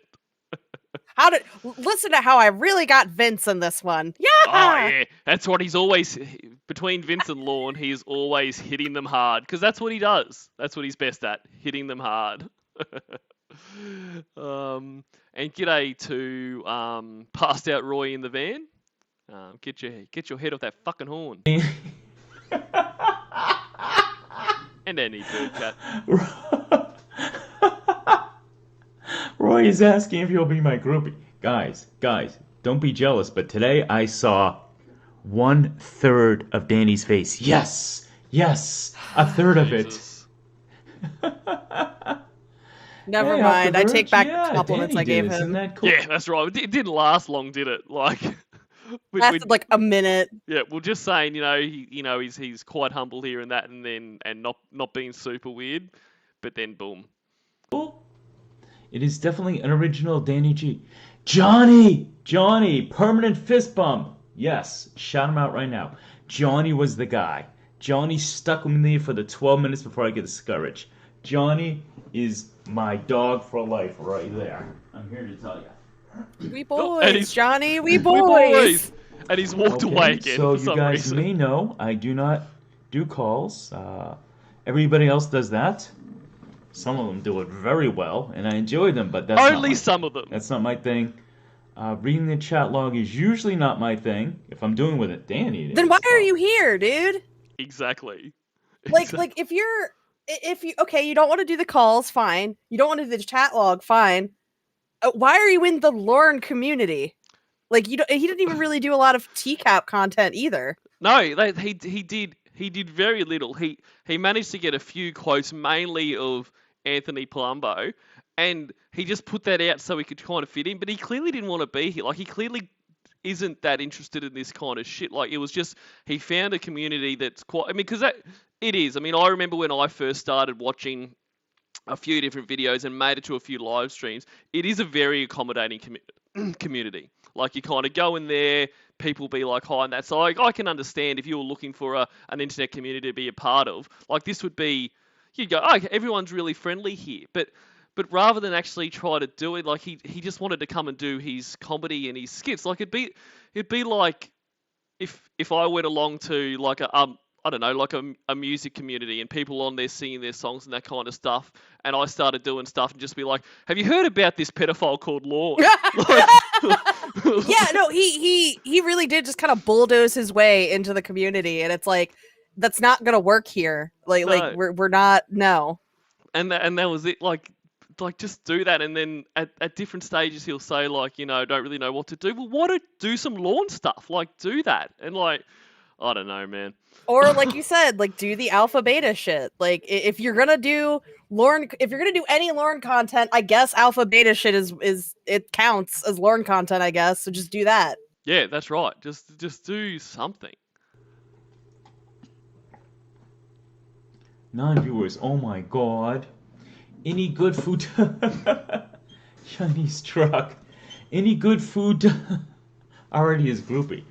Listen to how I really got Vince in this one. Yeah. oh yeah, that's what he's always between Vince and Lorne. He is always hitting them hard because that's what he does. That's what he's best at, hitting them hard. And g'day to passed out Roy in the van. Get your head off that fucking horn. And any bird cat. Roy is asking if he'll be my groupie. Guys, don't be jealous, but today I saw 1/3 of Danny's face. Yes, a third of it. Never Hey, mind. I Afterbirds, take back yeah, the compliments Danny I gave did. him. Isn't that cool? Yeah, that's right. It didn't last long, did it? Like, Lasted like a minute. yeah, we're just saying, he's quite humble here and that, and not being super weird, but then boom. Cool. It is definitely an original Danny G. Johnny, permanent fist bump. Yes, shout him out right now. Johnny was the guy. Johnny stuck with me for the 12 minutes before I get discouraged. Johnny is my dog for life right there. I'm here to tell you. We Oh, boys, Johnny, we boys. And he's walked away again so for you some guys reason. may know I do not do calls. Everybody else does that. Some of them do it very well, and I enjoy them, but that's Only some of them. That's not my thing. Reading the chat log is usually not my thing. If I'm doing with it, Danny. Then why are you here, dude? Exactly. Like if you okay, you don't want to do the calls, fine. You don't want to do the chat log, fine. Why are you in the Lorne community? Like he didn't even really do a lot of TCAP content either. No, he did very little. He managed to get a few quotes, mainly of Anthony Palumbo, and he just put that out so he could kind of fit in. But he clearly didn't want to be here. Like he clearly isn't that interested in this kind of shit. Like it was just he found a community that's quite. I mean, because it is. I mean, I remember when I first started watching a few different videos and made it to a few live streams. It is a very accommodating community. Like you kind of go in there, people be like hi and that. So I can understand if you were looking for an internet community to be a part of. Like this would be, you go, oh, everyone's really friendly here. But rather than actually try to do it, like he just wanted to come and do his comedy and his skits. Like it'd be like if I went along to like I don't know, like a music community and people on there singing their songs and that kind of stuff, and I started doing stuff and just be like, have you heard about this pedophile called Lorne? Yeah, no, he really did just kind of bulldoze his way into the community, and it's like that's not gonna work here. Like we're not, no. And that was it. Like just do that, and then at different stages he'll say like, don't really know what to do. Well, why don't do some Lorne stuff? Like do that, and like I don't know, man. Or like you said, like do the alpha beta shit. Like if you're gonna do Lorne, if you're gonna do any Lorne content, I guess alpha beta shit is it counts as Lorne content, I guess. So just do that. Yeah, that's right. Just do something. 9 viewers. Oh my god. Any good food? Chinese truck. Any good food? Already is groupie.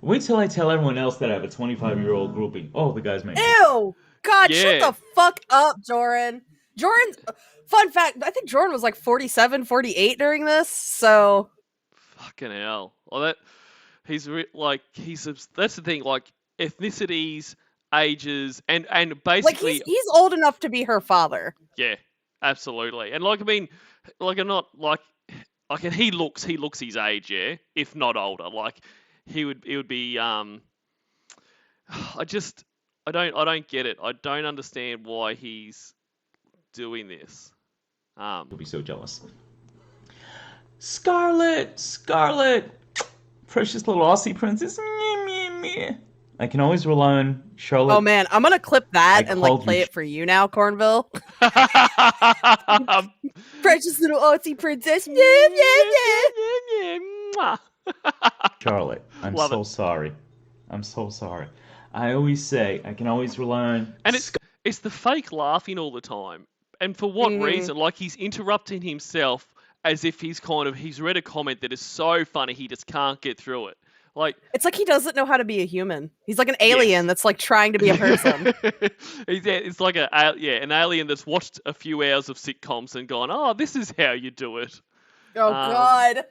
Wait till I tell everyone else that I have a 25-year-old groupie. Oh, the guy's making. Ew! God, Yeah. shut the fuck up, Jorrun. Fun fact, I think Jorrun was like 47, 48 during this, so... Fucking hell. Well, that's the thing, like, ethnicities ages, and Like basically, he's old enough to be her father. yeah, absolutely. And like, I mean, like, I'm not like, and he looks his age, yeah, if not older. Like, it would be, I don't get it. I don't understand why he's doing this. You'll be so jealous. Scarlet, precious little Aussie princess. Meh, meh, meh. I can always rely on Charlotte. Oh man, I'm gonna clip that I and like called play you it for you now, Cornville. Precious little Aussie princess. Charlotte, I'm Love so sorry. I'm so sorry. I always say I can always rely on. And it's the fake laughing all the time. And for what reason? Like, he's interrupting himself as if he's read a comment that is so funny he just can't get through it. Like, It's like he doesn't know how to be a human. He's like an alien that's like trying to be a person. it's like an alien that's watched a few hours of sitcoms and gone, oh, this is how you do it. Oh God.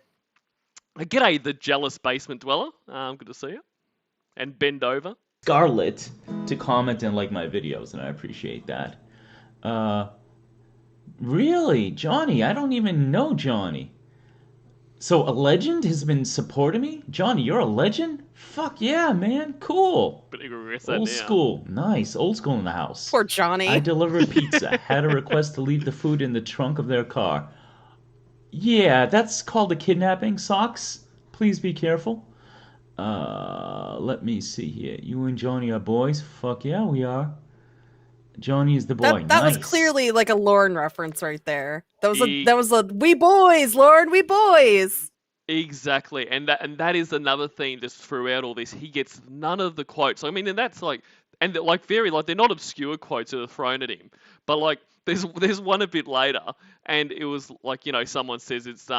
G'day, the jealous basement dweller. Good to see you. And bend over. Scarlet to comment and like my videos, and I appreciate that. Really, Johnny? I don't even know Johnny. So a legend has been supporting me? Johnny, you're a legend? Fuck yeah, man. Cool. But you regret that Old now. school. Nice. Old school in the house. Poor Johnny. I delivered pizza. Had a request to leave the food in the trunk of their car. Yeah, that's called a kidnapping. Socks, please be careful. Let me see here. You and Johnny are boys? Fuck yeah, we are. Johnny is the boy. That Nice. was clearly like a Lauren reference right there. That was a we boys, Lauren, we boys. Exactly, and that is another theme that's throughout all this. He gets none of the quotes. I mean, and that's like, and like they're not obscure quotes that are thrown at him, but like there's one a bit later, and it was like, someone says it's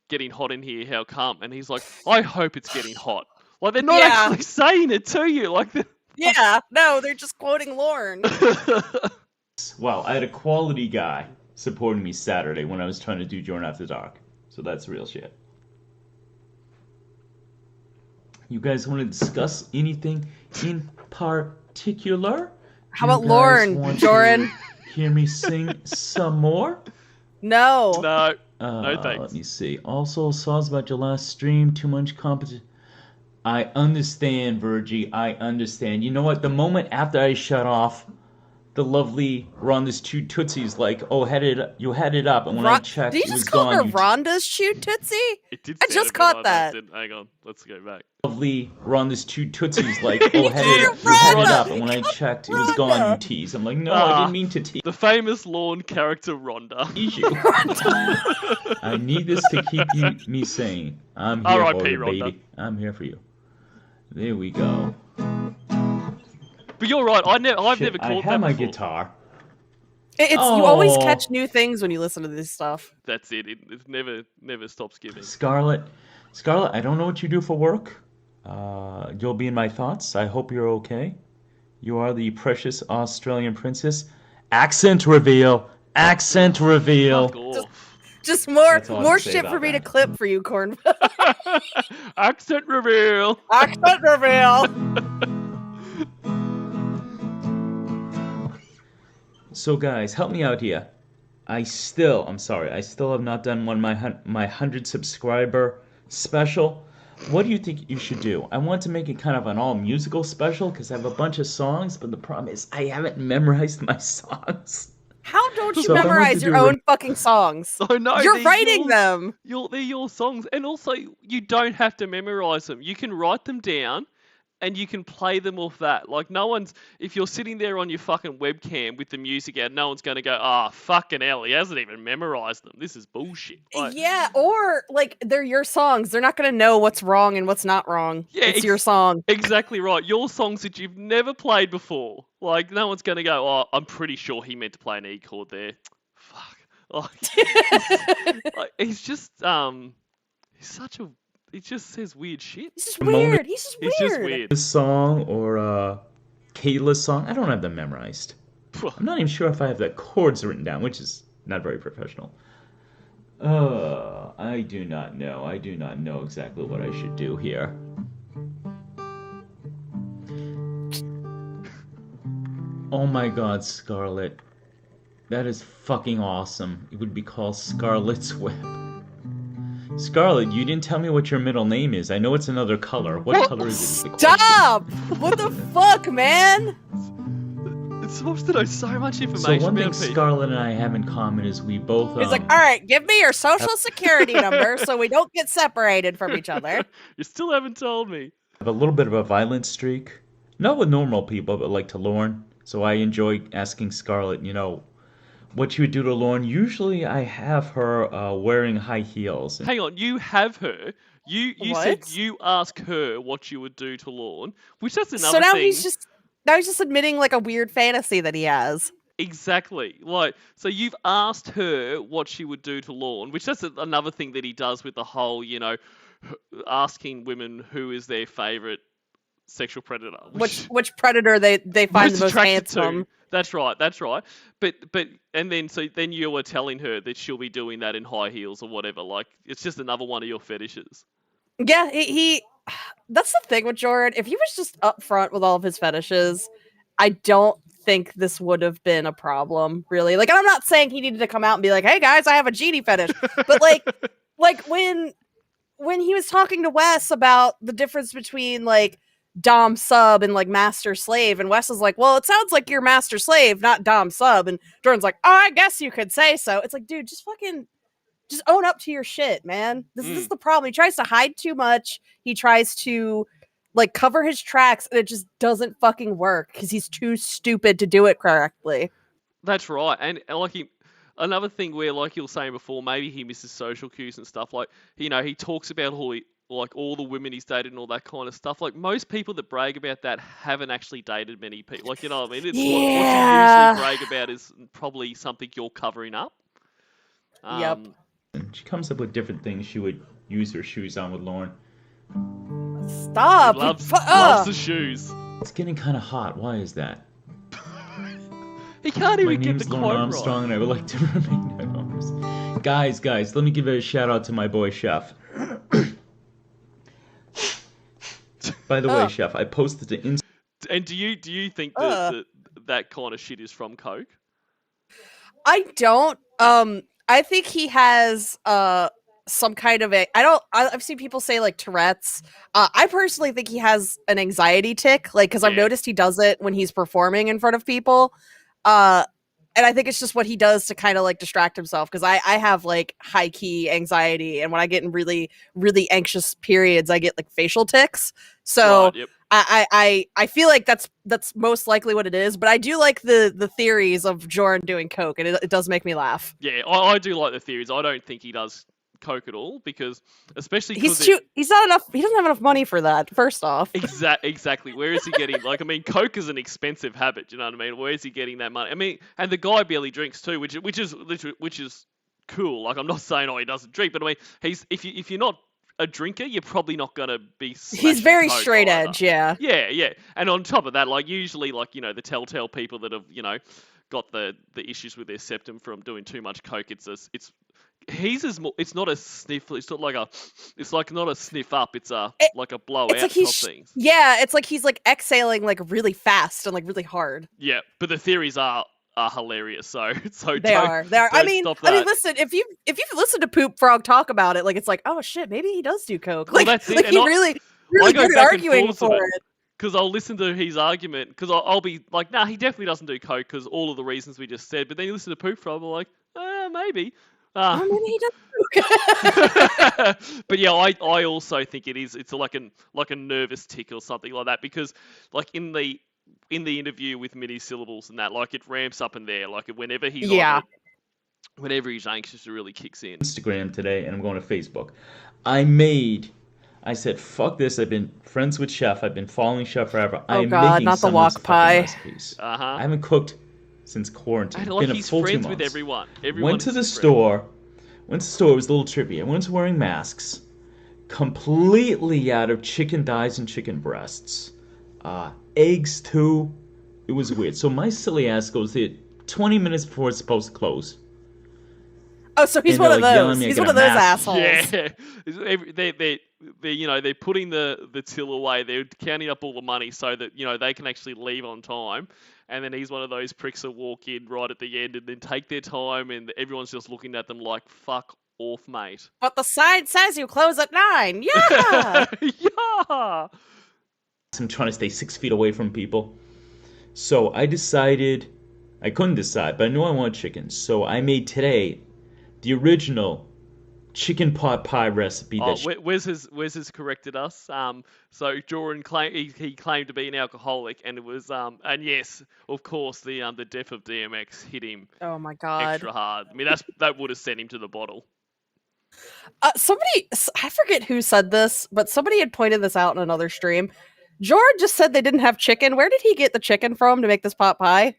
getting hot in here. How come? And he's like, I hope it's getting hot. Like, they're not actually saying it to you. Like, yeah, no, they're just quoting Lauren. Wow, I had a quality guy supporting me Saturday when I was trying to do Jorrun After Dark. So that's real shit. You guys want to discuss anything in particular? How about Lauren, Jorrun? Hear me sing some more? No. No thanks. Let me see. Also, songs about your last stream, too much competition. I understand, Virgie. I understand. You know what? The moment after I shut off, the lovely Rhonda's Chewed Tootsie's like, oh, you had it up. And when I checked, did it you was just call gone. her Rhonda's Chewed Tootsie? It did I sound just a bit caught like that. Hang on, let's go back. Lovely Rhonda's Chewed Tootsie's like, oh, you had it up. And when I checked, it was gone, you tease. I'm like, no, I didn't mean to tease. The famous Lorne character Rhonda. I need this to keep me sane. I'm here for you, baby. I'm here for you. There we go. But you're right. I've never caught that before. I have my guitar. You always catch new things when you listen to this stuff. That's it. It never stops giving. Scarlet, I don't know what you do for work. You'll be in my thoughts. I hope you're okay. You are the precious Australian princess. Accent reveal. Accent reveal. Just more shit for me to clip for you, Cornville. Accent reveal. Accent reveal. So guys, help me out here. I still have not done my 100 subscriber special. What do you think you should do? I want to make it kind of an all musical special because I have a bunch of songs, but the problem is I haven't memorized my songs. How don't you memorize your own fucking songs? I know. You're writing them. They're your songs. And also, you don't have to memorize them. You can write them down and you can play them off that. Like, if you're sitting there on your fucking webcam with the music out, no one's going to go, fucking hell, he hasn't even memorized them. This is bullshit. Like, yeah, or, like, they're your songs. They're not going to know what's wrong and what's not wrong. Yeah, it's your song. Exactly right. Your songs that you've never played before. Like, no one's going to go, I'm pretty sure he meant to play an E chord there. Fuck. Like, he's just, he's such a... He just says weird shit. He's just weird. He's just weird. This song or Kayla's song, I don't have them memorized. I'm not even sure if I have the chords written down, which is not very professional. I do not know. I do not know exactly what I should do here. Oh my God, Scarlet. That is fucking awesome. It would be called Scarlet's Web. Scarlet, you didn't tell me what your middle name is. I know it's another color. What color is it? Is the question. Stop! What the fuck, man? It's supposed to know so much So information one thing about people. Scarlet and I have in common is we both. He's like, all right, give me your social security number so we don't get separated from each other. You still haven't told me. have a little bit of a violent streak. Not with normal people, but like to Lauren. So I enjoy asking Scarlet, what she would do to Lauren. Usually I have her wearing high heels. Hang on, you have her. You What? said you ask her what you would do to Lorne, which that's another So now thing. he's just admitting like a weird fantasy that he has. Exactly. Like, so you've asked her what she would do to Lorne, which that's another thing that he does with the whole, asking women who is their favorite sexual predator. Which predator they find the most attracted to. handsome. That's right. But and then you were telling her that she'll be doing that in high heels or whatever. Like, it's just another one of your fetishes. Yeah, he that's the thing with Jorrun. If he was just upfront with all of his fetishes, I don't think this would have been a problem, really. Like, I'm not saying he needed to come out and be like, "Hey guys, I have a genie fetish," but like when he was talking to Wes about the difference between like Dom sub and like master slave, and Wes is like, "Well, it sounds like you're master slave, not Dom sub," and Jordan's like, "Oh, I guess you could say so." It's like, dude, just own up to your shit, man. This is the problem. He tries to hide too much. He tries to like cover his tracks, and it just doesn't fucking work because he's too stupid to do it correctly. That's right. And like another thing where, like you were saying before, maybe he misses social cues and stuff. Like, he talks about all the women he's dated and all that kind of stuff. Like, most people that brag about that haven't actually dated many people. Like, you know what I mean? It's what you usually brag about is probably something you're covering up. Yep. She comes up with different things she would use her shoes on with Lauren. Stop. He loves the shoes. It's getting kind of hot. Why is that? He can't even My get the name's quote Lauren right. Armstrong, and I would like to remain anonymous. Guys, let me give a shout out to my boy Chef. By the way, Chef, I posted the And do you think that kind of shit is from Coke? I don't. I think he has some kind of I've seen people say like Tourette's. I personally think he has an anxiety tick, like, because I've noticed he does it when he's performing in front of people. And I think it's just what he does to kind of like distract himself, because I have like high key anxiety, and when I get in really, really anxious periods, I get like facial tics. So Right, yep. I feel like that's most likely what it is, but I do like the theories of Jorrun doing coke, and it does make me laugh. Yeah, I do like the theories. I don't think he does Coke at all, because especially He's not enough. He doesn't have enough money for that. First off, exactly. Where is he getting? Like, I mean, Coke is an expensive habit. You know what I mean? Where is he getting that money? I mean, and the guy barely drinks too, which is cool. Like, I'm not saying he doesn't drink, but I mean, if you're not a drinker, you're probably not gonna be. He's very Coke straight either. edge. Yeah. Yeah. And on top of that, like, usually, like, the telltale people that have got the issues with their septum from doing too much Coke, it's not a sniff. It's not like it's like not a sniff up. It's like a blowout It's like type thing. Yeah, it's like he's like exhaling like really fast and like really hard. Yeah, but the theories are hilarious. So they are. I mean, listen, if you've listened to Poop Frog talk about it, like, it's like, oh shit, maybe he does do coke. Like, that's it. like, And he really good at arguing for it. Because I'll listen to his argument, because I'll be like, nah, he definitely doesn't do coke, because all of the reasons we just said. But then you listen to Poop Frog, I'm like, maybe. Maybe he does. But yeah, I also think it's like a nervous tick or something like that, because like in the interview with mini syllables and that, like, it ramps up in there, like whenever he's whenever he's anxious, it really kicks in. Instagram today, and I'm going to Facebook. I said, fuck this. I've been friends with Chef. I've been following Chef forever. Oh God, not the wok pie. I haven't cooked since quarantine. And, like, been he's a full friends 2 with months. everyone. Went to the store. It was a little trippy. Everyone's wearing masks. Completely out of chicken thighs and chicken breasts. Eggs too. It was weird. So my silly ass goes there 20 minutes before it's supposed to close. Oh, so he's one of those. He's one of those assholes. Yeah, they're putting the till away. They're counting up all the money so that they can actually leave on time. And then he's one of those pricks that walk in right at the end and then take their time, and everyone's just looking at them like, "Fuck off, mate." But the sign says you close at 9. Yeah. Yeah. I'm trying to stay 6 feet away from people. So I decided, I couldn't decide, but I knew I wanted chicken. So I made today the original chicken pot pie recipe. Wes has corrected us. So Jorrun he claimed to be an alcoholic, and it was and yes, of course, the death of DMX hit him Oh my god. extra hard. I mean, that would have sent him to the bottle. I forget who said this, but somebody had pointed this out in another stream. Jorrun just said they didn't have chicken. Where did he get the chicken from to make this pot pie?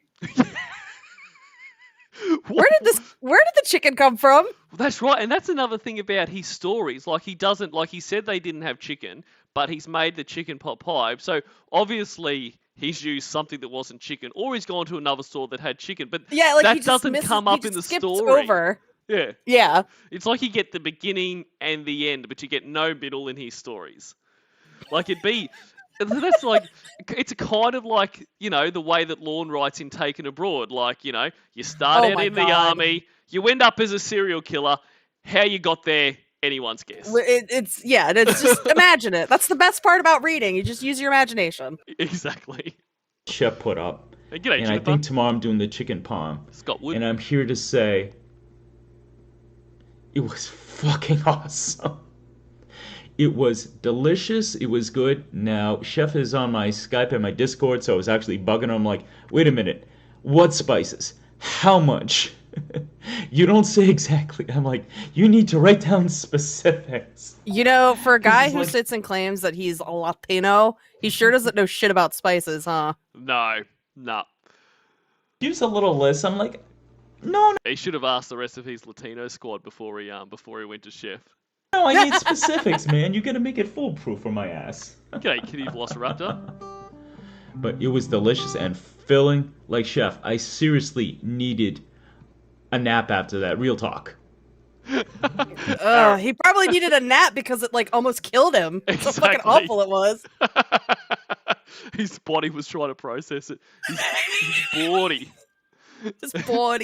Where did the chicken come from? That's right, and that's another thing about his stories. Like, he doesn't, like, he said they didn't have chicken, but he's made the chicken pot pie. So obviously he's used something that wasn't chicken, or he's gone to another store that had chicken. But yeah, like, that doesn't come up in the story. Over. Yeah. Yeah. It's like you get the beginning and the end, but you get no middle in his stories. Like, that's like, it's kind of like, the way that Lorne writes in Taken Abroad. Like, you start out in the army, you end up as a serial killer. How you got there, anyone's guess. It's just imagine it. That's the best part about reading. You just use your imagination. Exactly. Chef put up. Hey, g'day, and I think tomorrow I'm doing the chicken palm. Scott Wood. And I'm here to say, it was fucking awesome. It was delicious. It was good. Now, Chef is on my Skype and my Discord, so I was actually bugging him like, wait a minute, what spices? How much? You don't say exactly. I'm like, you need to write down specifics. For a guy who sits and claims that he's a Latino, he sure doesn't know shit about spices, huh? No. Use a little list. I'm like, no. He should have asked the rest of his Latino squad before he went to Chef. No, I need specifics, man. You gotta make it foolproof for my ass. G'day, Kitty Velociraptor. But it was delicious and filling. Like, Chef, I seriously needed a nap after that. Real talk. He probably needed a nap because it, almost killed him. Exactly. So fucking awful it was. His body was trying to process it. His body.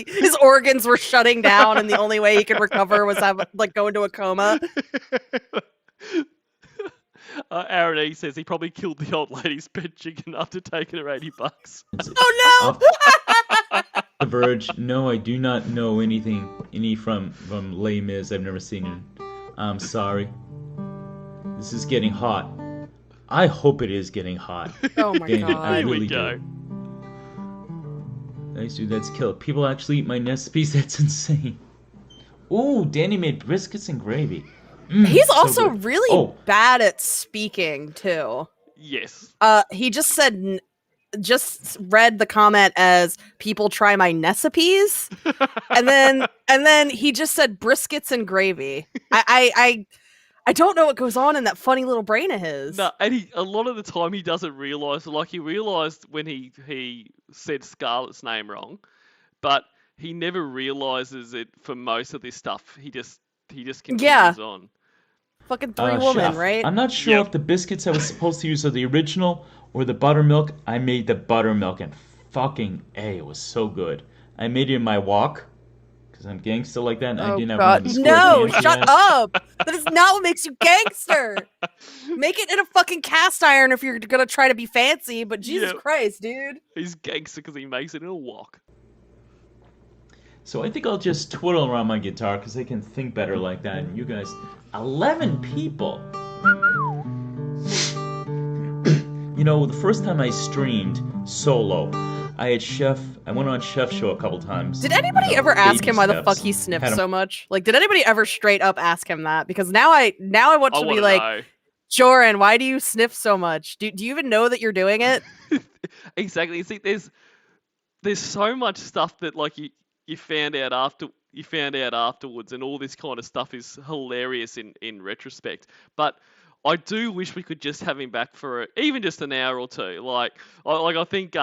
His organs were shutting down, and the only way he could recover was go into a coma. Aaron E says he probably killed the old lady's pet chicken after taking her $80. Oh no! The Verge. No, I do not know any from Les Mis. I've never seen it. I'm sorry. This is getting hot. I hope it is getting hot. Oh my god! Here we go. Nice, dude. That's killer. People actually eat my recipes. That's insane. Ooh, Danny made briskets and gravy. He's also really bad at speaking too. Yes. He just read the comment as "people try my recipes," and then he just said briskets and gravy. I don't know what goes on in that funny little brain of his. No, and a lot of the time he doesn't realise. Like, he realised when he said Scarlett's name wrong, but he never realises it for most of this stuff. He just continues on. Fucking three woman, Chef, right? I'm not sure if the biscuits I was supposed to use are the original or the buttermilk. I made the buttermilk, and fucking A, it was so good. I made it in my wok. Because I'm gangster like that, and I didn't have one of the square No, pans shut yet. up! That is not what makes you gangster! Make it in a fucking cast iron if you're gonna try to be fancy, but Jesus Christ, dude. He's gangster because he makes it in a wok. So I think I'll just twiddle around my guitar because I can think better like that. And you guys, 11 people. The first time I streamed solo, I went on Chef's show a couple times. Did anybody ever ask him why the fuck he sniffed so much? Like, did anybody ever straight up ask him that? Because now I want to be like, know. Jorrun, why do you sniff so much? Do you even know that you're doing it? Exactly. See, there's so much stuff that you found out afterwards, and all this kind of stuff is hilarious in retrospect. But I do wish we could just have him back for even just an hour or two. I think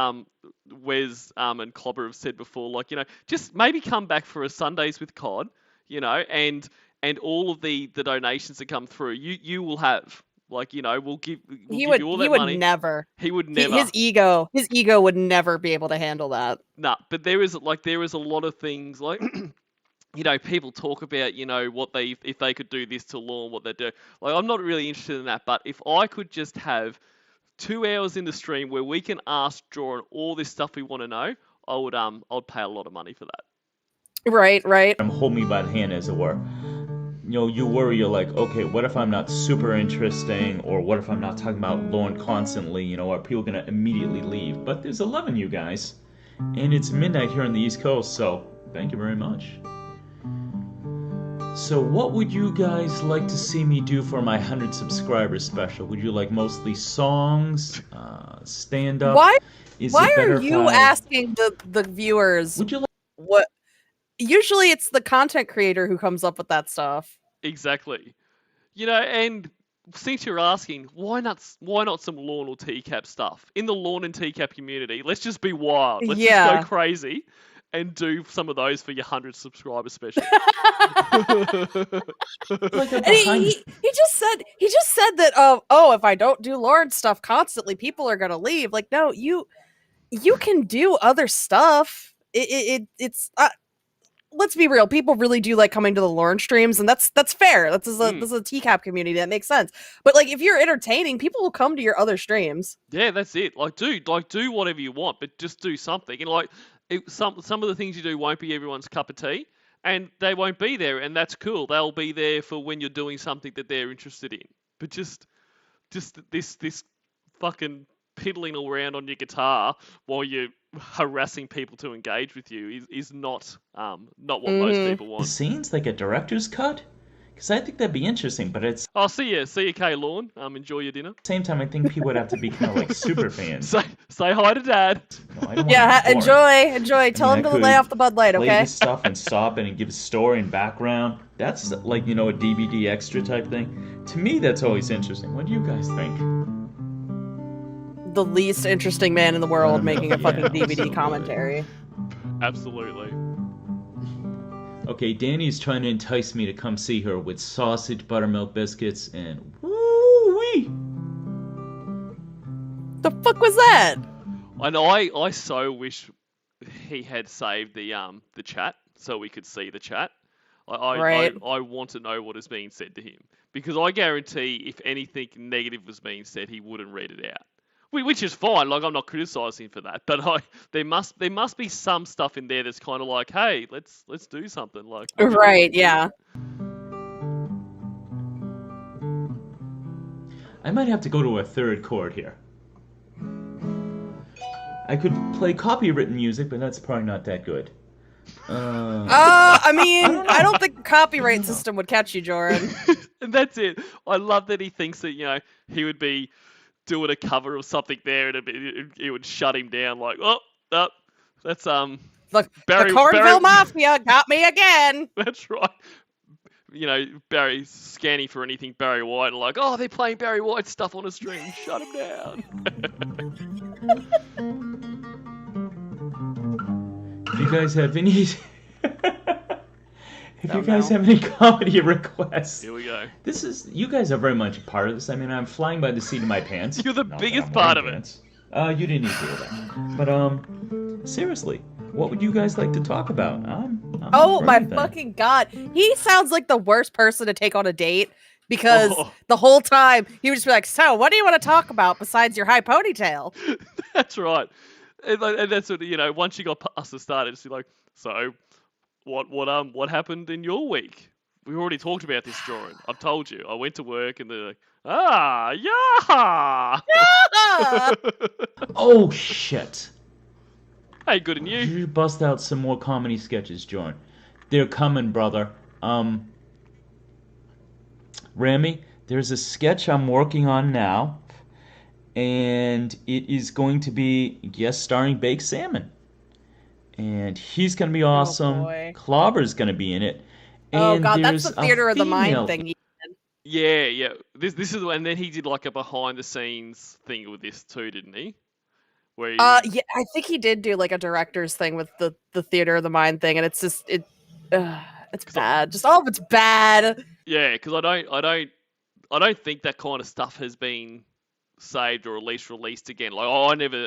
Wes and Clobber have said before, just maybe come back for a Sundays with COD, and and all of the donations that come through, you will have. Like, we'll give He you all that would money. never. He would never. His ego would never be able to handle that. Nah, but there is a lot of things like people talk about what if they could do this to law and what they do. Like, I'm not really interested in that, but if I could just have 2 hours in the stream where we can ask Jorrun all this stuff we want to know, I'd pay a lot of money for that. Right. Hold me by the hand, as it were. You worry, you're like, okay, what if I'm not super interesting, or what if I'm not talking about Lorne constantly, are people gonna immediately leave? But there's 11 you guys, and it's midnight here on the East Coast, so thank you very much. So what would you guys like to see me do for my 100 subscribers special? Would you like mostly songs, stand-up? Why Why are you asking the viewers? Would you like... What? Usually it's the content creator who comes up with that stuff. Exactly. And since you're asking, why not some lawn or TCAP stuff? In the lawn and TCAP community, let's just be wild. Let's just go crazy and do some of those for your 100 subscriber special. And he just said that if I don't do Lauren stuff constantly, people are gonna leave. Like, no, you can do other stuff. It's let's be real. People really do like coming to the Lauren streams, and that's fair. This is a TCAP community, that makes sense. But like, if you're entertaining, people will come to your other streams. Yeah, that's it. Like, do whatever you want, but just do something. And some of the things you do won't be everyone's cup of tea, and they won't be there, and that's cool. They'll be there for when you're doing something that they're interested in. But just this fucking piddling around on your guitar while you're harassing people to engage with you is not what most people want. The scenes like a director's cut? Because I think that'd be interesting, but it's... Oh, see you, Kay Lorne. Enjoy your dinner. Same time, I think people would have to be kind of like super fans. Say hi to Dad. No, I don't enjoy. Tell him to lay off the Bud Light, okay? Play this stuff and stop it and give a story and background. That's like, a DVD extra type thing. To me, that's always interesting. What do you guys think? The least interesting man in the world making a fucking DVD commentary. Absolutely. Okay, Danny's trying to entice me to come see her with sausage, buttermilk biscuits, and woo-wee! The fuck was that? And I so wish he had saved the chat so we could see the chat. I want to know what is being said to him, because I guarantee if anything negative was being said, he wouldn't read it out. Which is fine. Like, I'm not criticizing for that, but there must be some stuff in there that's kind of like, hey, let's do something. Like, right, yeah. I might have to go to a third chord here. I could play copywritten music, but that's probably not that good. I mean, I don't think the copyright system would catch you, Jorrun. And that's it. I love that he thinks that, he would be doing a cover of something there, and it would shut him down. Like, that's Look, Barry, the Cornville Mafia got me again. That's right. Barry scanning for anything Barry White, and like, they're playing Barry White stuff on a stream. Shut him down. If you guys have any... If you guys have any comedy requests, here we go. You guys are very much a part of this. I mean, I'm flying by the seat of my pants. You're the biggest part of it. You didn't need to hear that. But seriously, what would you guys like to talk about? I'm my fucking god, he sounds like the worst person to take on a date, because the whole time he would just be like, "So, what do you want to talk about besides your high ponytail?" That's right, and that's what once you got past the start, it's like, so. What happened in your week? We already talked about this, Jorrun. I've told you. I went to work and they're like, yeah. Oh shit. Hey, good and you? You should bust out some more comedy sketches, Jorrun. They're coming, brother. Remy, there's a sketch I'm working on now, and it is going to be guest starring Baked Salmon. And he's going to be awesome. Clobber's going to be in it. And god, that's the theater of the mind thing. Yeah. This is, and then he did like a behind the scenes thing with this too, didn't he? Where yeah, I think he did do like a director's thing with the theater of the mind thing, and it's just It's bad. Just all of it's bad. Yeah, because I don't think that kind of stuff has been saved or at least released again. Like,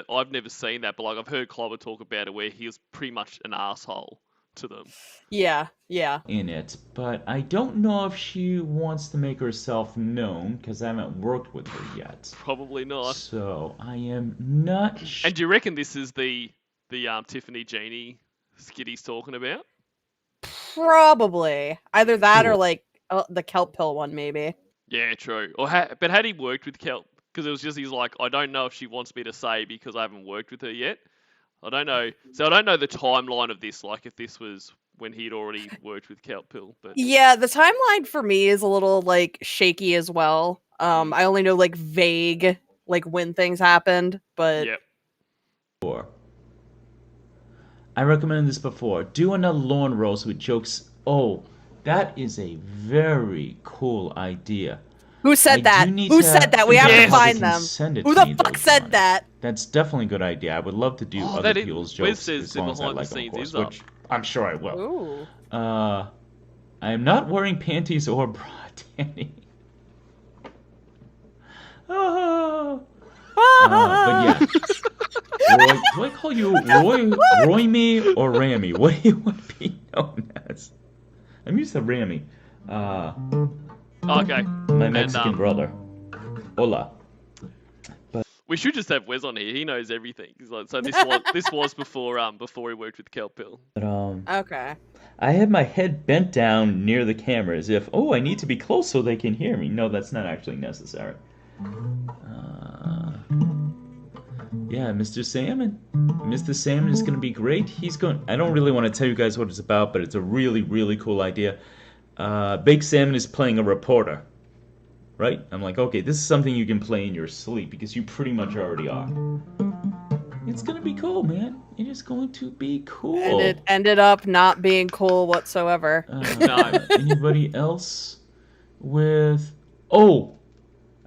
I've never seen that, but like I've heard Clobber talk about it where he was pretty much an asshole to them. Yeah. In it, but I don't know if she wants to make herself known because I haven't worked with her yet. Probably not. So I am not sure. And do you reckon this is the Tiffany Genie skit he's talking about? Probably. Either that or Cool. like the kelp pill one, maybe. Yeah, true. But had he worked with Kelp? Because it was just he's like, I don't know if she wants me to say because I haven't worked with her yet. I don't know. So I don't know the timeline of this. Like if this was when he'd already worked with Kelp Pill, but Yeah, the timeline for me is a little like shaky as well. I only know like vague like when things happened, but yep. I recommended this before. Do another lawn roast with jokes. Oh, that is a very cool idea. Who said that? Who said that? We have to find them. Who the fuck said that? That's definitely a good idea. I would love to do other people's jokes as long as I like them, of course, which I'm sure I will. Ooh. I am not wearing panties or bra, Danny. But yeah. Roy, do I call you Roy me, or Rammy? What do you want to be known as? I'm used to Rammy. Okay. My Mexican brother. Hola. We should just have Wes on here. He knows everything. Like, so this was before he worked with Kelp Pill. But, Okay. I had my head bent down near the camera as if, I need to be close so they can hear me. No, that's not actually necessary. Yeah, Mr. Salmon. Mr. Salmon is going to be great. I don't really want to tell you guys what it's about, but it's a really, really cool idea. Big Salmon is playing a reporter. Right? I'm like, okay, this is something you can play in your sleep because you pretty much already are. It's going to be cool, man. It is going to be cool. And it ended up not being cool whatsoever. No. Anybody else with... Oh!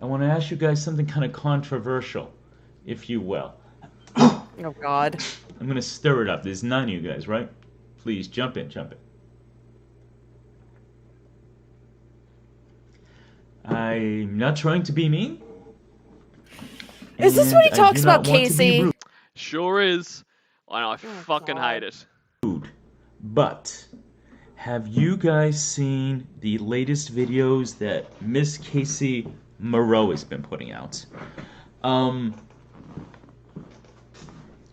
I want to ask you guys something kind of controversial, if you will. Oh, God. I'm going to stir it up. There's 9 of you guys, right? Please, jump in. I'm not trying to be mean. Is this what he talks about, Casey? Sure is. I fucking hate it. But have you guys seen the latest videos that Miss Casey Moreau has been putting out?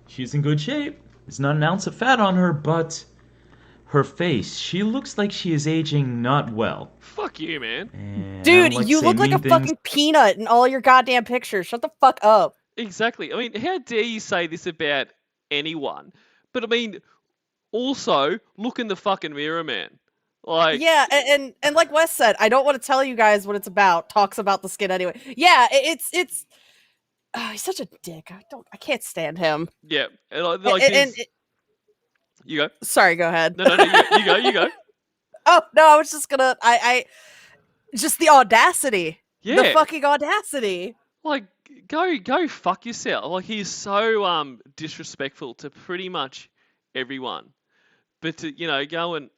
She's in good shape. There's not an ounce of fat on her, but her face, she looks like she is aging not well. Fuck you, man. And dude, you look like a fucking peanut in all your goddamn pictures. Shut the fuck up. Exactly. I mean, how dare you say this about anyone? But I mean, also, look in the fucking mirror, man. Like, yeah, and like Wes said, I don't want to tell you guys what it's about. Talks about the skin anyway. Yeah, it's he's such a dick. I can't stand him. Yeah, you go. Sorry, go ahead. No, you go. Oh no, I was just gonna. I just the audacity. Yeah, the fucking audacity. Like, go fuck yourself. Like, he's so disrespectful to pretty much everyone. But to go and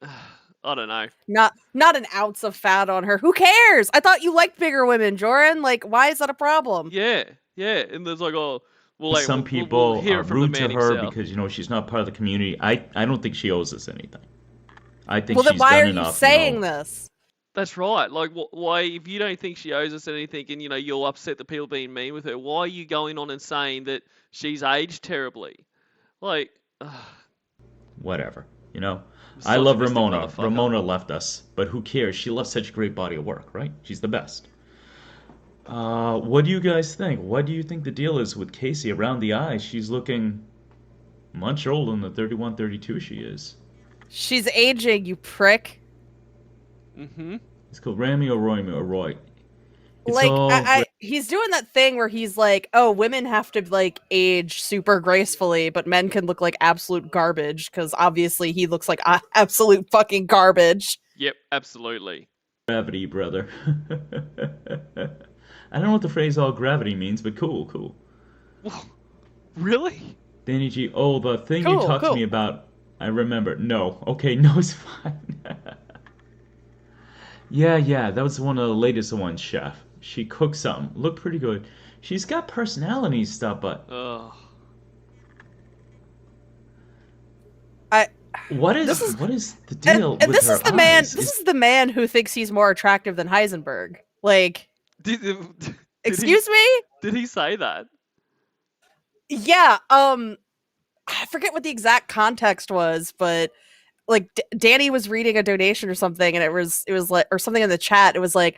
I don't know. Not an ounce of fat on her. Who cares? I thought you liked bigger women, Jorrun. Like, why is that a problem? Yeah. And there's like, some people hear are from the rude to man her himself. because she's not part of the community. I don't think she owes us anything. I think Well, then she's why done are enough, you saying this? That's right. Like, why, if you don't think she owes us anything and, you're upset that people being mean with her, why are you going on and saying that she's aged terribly? Like, whatever, I love Ramona. motherfucker. Ramona left us, but who cares? She left such a great body of work, right? She's the best. What do you guys think? What do you think the deal is with Casey around the eyes? She's looking much older than the 31, 32 she is. She's aging, you prick. Mm-hmm. It's called Rami or Roy. It's Like, he's doing that thing where he's like, oh, women have to, like, age super gracefully, but men can look like absolute garbage, because obviously he looks like absolute fucking garbage. Yep, absolutely. Gravity, brother. I don't know what the phrase all gravity means, but cool. Really? Danny G, the thing you talked to me about, I remember. No. Okay, no, it's fine. Yeah, that was one of the latest ones, Chef. She cooked something. Looked pretty good. She's got personality stuff, but Ugh. I what this is is the and, deal and with this her is the man. eyes? This is the man who thinks he's more attractive than Heisenberg. Like, Did, excuse me? Did he say that? Yeah. I forget what the exact context was, but like Danny was reading a donation or something, and it was like, or something in the chat. It was like,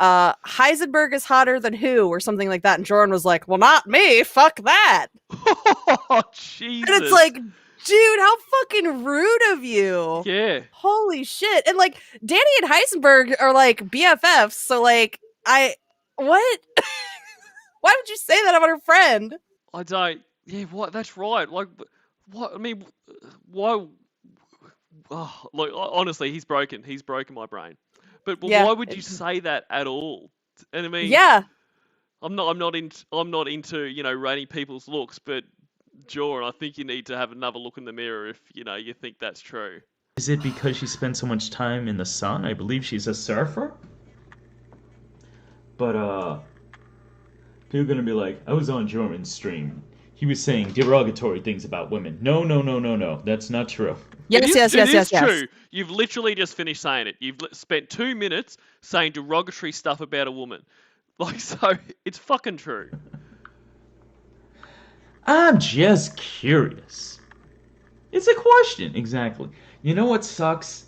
Heisenberg is hotter than who, or something like that. And Jorrun was like, well, not me. Fuck that. Oh, Jesus. And it's like, dude, how fucking rude of you. Yeah. Holy shit. And like, Danny and Heisenberg are like BFFs. So like, what? Why would you say that about her friend? I don't. Yeah, what? That's right. Like, what? I mean, why? Oh, look, honestly, he's broken. He's broken my brain. But Yeah. why would you say that at all? And I mean, Yeah. I'm not into rating people's looks, but Jorrun, I think you need to have another look in the mirror if you think that's true. Is it because she spends so much time in the sun? I believe she's a surfer. But people are gonna be like, I was on Jorrun's stream. He was saying derogatory things about women. No. That's not true. Yes, It is yes. true. You've literally just finished saying it. You've spent 2 minutes saying derogatory stuff about a woman. Like, so, it's fucking true. I'm just curious. It's a question, exactly. You know what sucks?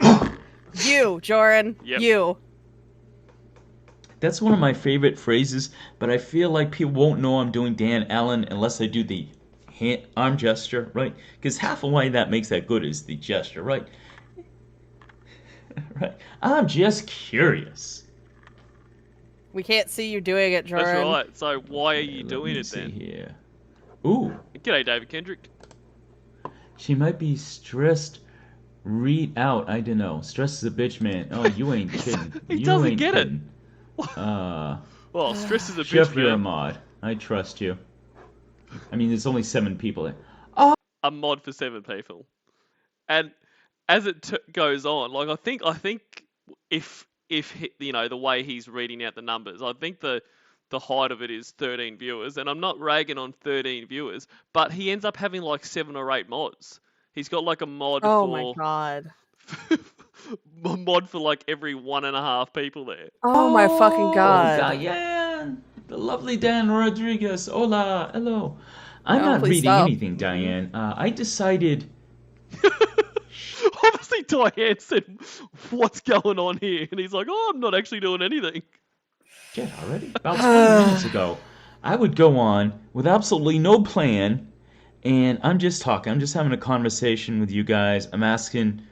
You, Jorrun. Yep. You. That's one of my favorite phrases, but I feel like people won't know I'm doing Dan Allen unless I do the arm gesture, right? Because half of why that makes that good is the gesture, right? Right. I'm just curious. We can't see you doing it, Jorrun. That's right. So why are you Let doing me it see then? here. Ooh, G'day, David Kendrick. she might be stressed. Read out. I don't know. Stress is a bitch, man. Oh, you ain't kidding. He You doesn't ain't get it. kidding. Well, stress is a Chef, bitch, you're a man. mod. I trust you. I mean, there's only 7 people there. A mod for 7 people. And as it goes on, like I think if the way he's reading out the numbers, I think the height of it is 13 viewers, and I'm not ragging on 13 viewers, but he ends up having like 7 or 8 mods. He's got like a mod Oh for my god. a mod for like every 1.5 people there. Oh my fucking god. Diane! The lovely Diane Rodriguez. Hola, hello. I'm Oh, not please reading stop. anything, Diane. I decided... Obviously, Diane said, "What's going on here?" And he's like, "Oh, I'm not actually doing anything." Shit, already? About 20 minutes ago, I would go on with absolutely no plan, and I'm just talking. I'm just having a conversation with you guys. I'm asking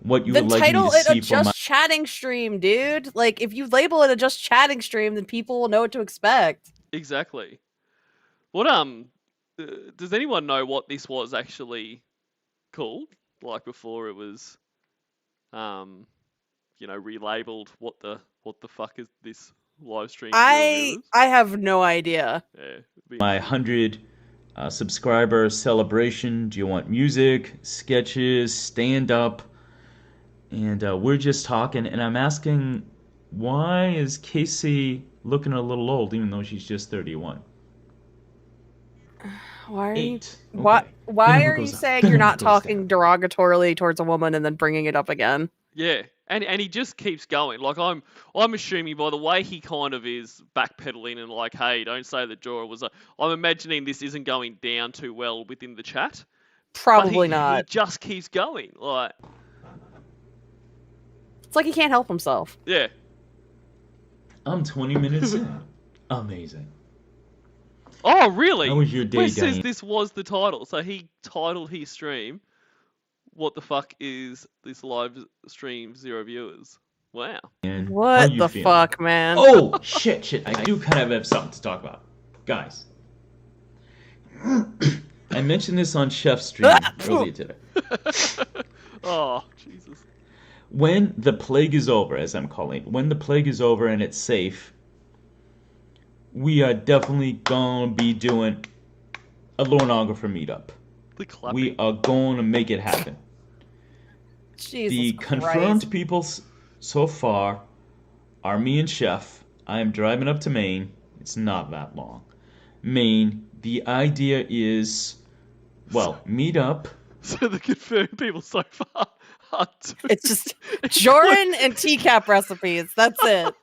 what you Then would like me title to it see a for just my... chatting stream, dude. Like, if you label it a just chatting stream, then people will know what to expect. Exactly. What does anyone know what this was actually called? Like before it was, relabeled. What the fuck is this live stream? I have no idea. Yeah. My 100 subscriber celebration. Do you want music, sketches, stand-up? And we're just talking, and I'm asking, why is Casey looking a little old, even though she's just 31? Why are you? 8. Why Okay. The Why number are you goes up. saying The you're number not goes talking down. derogatorily towards a woman and then bringing it up again? Yeah, and he just keeps going. Like I'm assuming by the way he kind of is backpedaling and like, hey, don't say that Jorah was I'm imagining this isn't going down too well within the chat. Probably But he not. just keeps going. Like, It's like he can't help himself. yeah. I'm 20 minutes in. Amazing. Oh, really? How was your day, Where it says Diane? this was the title. So he titled his stream, "What the fuck is this live stream 0 viewers?" Wow. And how What you the feeling? fuck, man? Oh, shit. I do kind of have something to talk about. Guys. I mentioned this on Chef's stream earlier today. Oh, Jesus. When the plague is over, as I'm calling it, when the plague is over and it's safe, we are definitely going to be doing a Lornographer meetup. The clapping. We are going to make it happen. Jesus The Christ. confirmed people... so far are me and Chef. I am driving up to Maine. It's not that long. Maine, the idea is, well, meet up. So the confirmed people so far are two. It's just Jorrun and teacup recipes. That's it.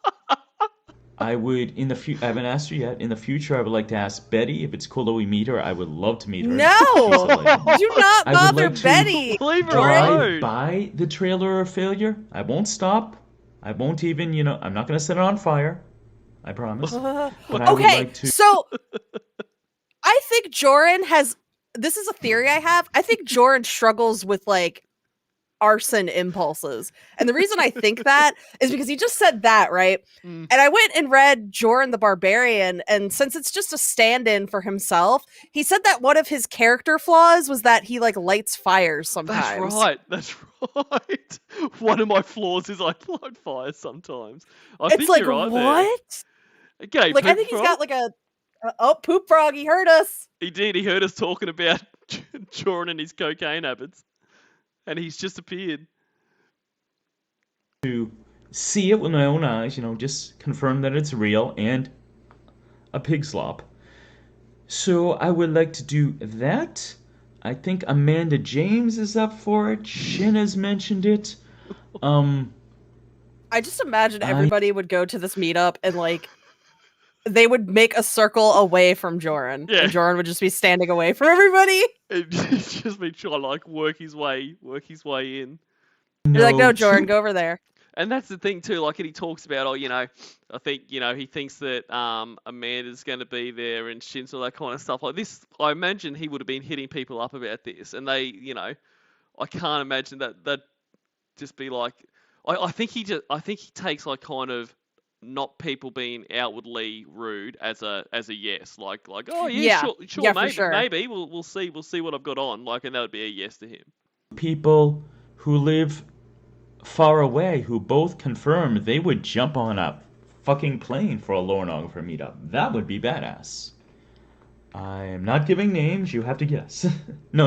I would, in the future, I haven't asked her yet. In the future, I would like to ask Betty if it's cool that we meet her. I would love to meet her. No! Do not I would bother like to- Betty. Leave her Jorrun. alone. Drive by the trailer of failure. I won't stop. I won't even, I'm not going to set it on fire. I promise. But I would Okay, like to. so I think Jorrun has. This is a theory I have. I think Jorrun struggles with like arson impulses, and the reason I think that is because he just said that, right? Mm. And I went and read Jorrun the Barbarian, and since it's just a stand-in for himself, he said that one of his character flaws was that he like lights fires sometimes. That's right. One of my flaws is I light fires sometimes. I It's think like you're right what? there. Okay, Like I think he's got like a oh poop frog. He heard us. He did. He heard us talking about Jorrun and his cocaine habits, and he's just appeared. To see it with my own eyes, just confirm that it's real and a pig slop. So I would like to do that. I think Amanda James is up for it. Shin has mentioned it. I just imagine everybody would go to this meetup and like they would make a circle away from Jorrun. Yeah. And Jorrun would just be standing away from everybody. He's just been trying to like work his way in. You're like, no, No, Jorrun, go over there. And that's the thing too, like, and he talks about, I think, he thinks that Amanda's going to be there and Shin's all that kind of stuff. Like this, I imagine he would have been hitting people up about this, and they, I can't imagine that just be like, I think he takes like kind of not people being outwardly rude as a yes, like oh yeah, sure, yeah, for maybe, sure. maybe we'll see what I've got on, like, and that would be a yes to him. people who live far away who both confirmed they would jump on a fucking plane for a Lornographer meetup. That would be badass. I am not giving names. You have to guess. No.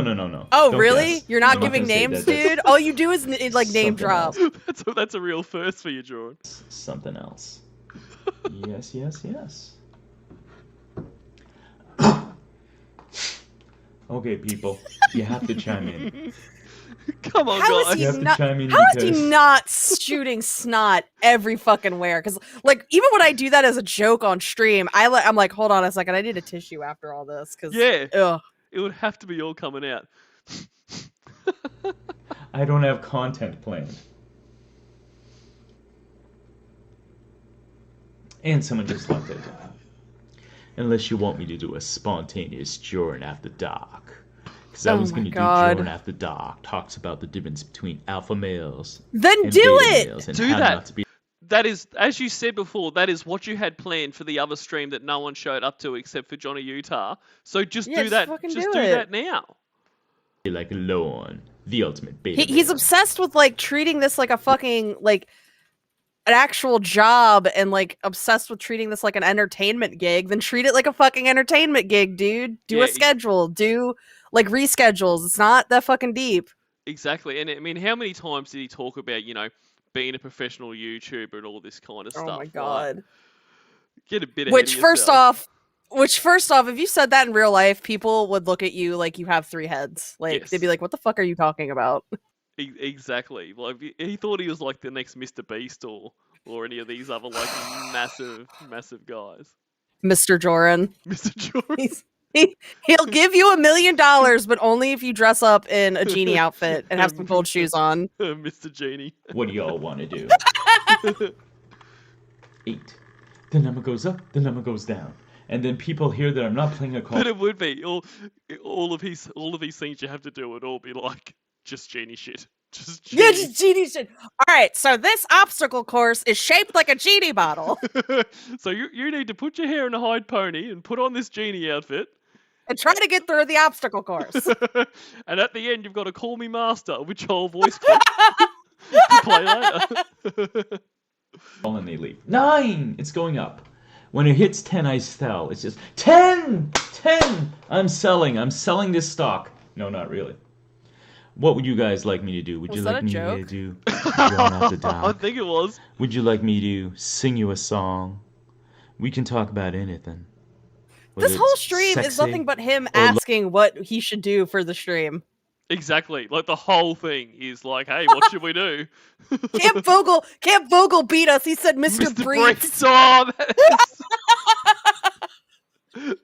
Oh, Don't really? guess. You're not I'm giving gonna say names, that. dude? All you do is like name Something drop. else. That's a real first for you, Jorrun. Something else. Yes. Okay, people, you have to chime in. Come on, How guys. is You have he to not? chime in How is because he not shooting snot every fucking where? Because like even when I do that as a joke on stream, I'm like, hold on a second, I need a tissue after all this. Because Yeah, it would have to be all coming out. I don't have content planned. And someone just left it. Unless you want me to do a spontaneous Jorrun After Dark. Because I Oh was my going to do God. Jorrun After Dark. Talks about the difference between alpha males then and do beta it. males and Do how that. not to be. That is, as you said before, that is what you had planned for the other stream that no one showed up to except for Johnny Utah. So just Yeah, do just that. fucking Just do do it. that now. Like Lorne, the ultimate beta He's male. obsessed with like treating this like a fucking like an actual job and like obsessed with treating this like an entertainment gig. Then treat it like a fucking entertainment gig, dude. Do Yeah, a schedule. Do like reschedules. It's not that fucking deep. Exactly. And I mean, how many times did he talk about, being a professional YouTuber and all this kind of stuff? Oh my Like, god. get a bit ahead Which of first yourself. off, if you said that in real life, people would look at you like you have three heads. Like they'd be Yes. like, "What the fuck are you talking about?" Exactly. Like, he thought he was like the next Mr. Beast or any of these other like massive guys. Mr. Jorrun. Mr. Jorrun. He'll give you $1 million, but only if you dress up in a genie outfit and have some gold shoes on. Mr. Genie. What do y'all want to do? 8. The number goes up, the number goes down. And then people hear that I'm not playing a call. But it would be all of these things you have to do would all be like just genie shit. Just genie. Yeah, just genie shit. All right, so this obstacle course is shaped like a genie bottle, So you need to put your hair in a hide pony and put on this genie outfit. and try to get through the obstacle course. And at the end you've got to call me master, which I'll voice clip to play later. And they leave. 9! It's going up. When it hits 10, I sell. It's just 10! 10! I'm selling this stock. No, not really. What would you guys like me to do? Would Was you that like a me joke? to do Drown Out the I Dark? think it was. Would you like me to sing you a song? We can talk about anything. This Whether whole it's stream is sexy nothing but him or asking what he should do for the stream. Exactly. Like the whole thing is like, hey, what should we do? Camp Vogel beat us. He said Mr. Mr. Breeds. Breeds. Oh,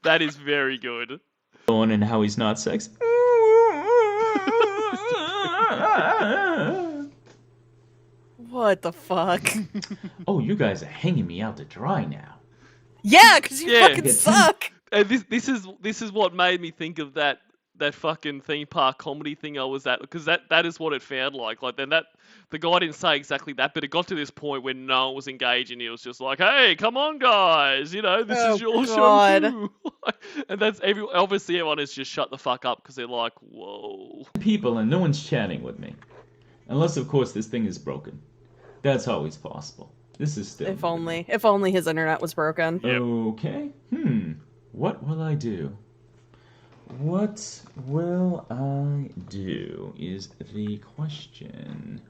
that is very good. on and how he's not sexy. What the fuck? Oh, you guys are hanging me out to dry now. Yeah, because you Yeah. fucking suck. And this is what made me think of that fucking theme park comedy thing I was at, because that is what it felt like. Like then the guy didn't say exactly that, but it got to this point where no one was engaging. He was just like, "Hey, come on, guys, you know this is your God. show too." And that's obviously everyone has just shut the fuck up because they're like, "Whoa." People and no one's chatting with me. Unless, of course, this thing is broken. That's always possible. This is still... If only his internet was broken. Yep. Okay. What will I do? What will I do is the question.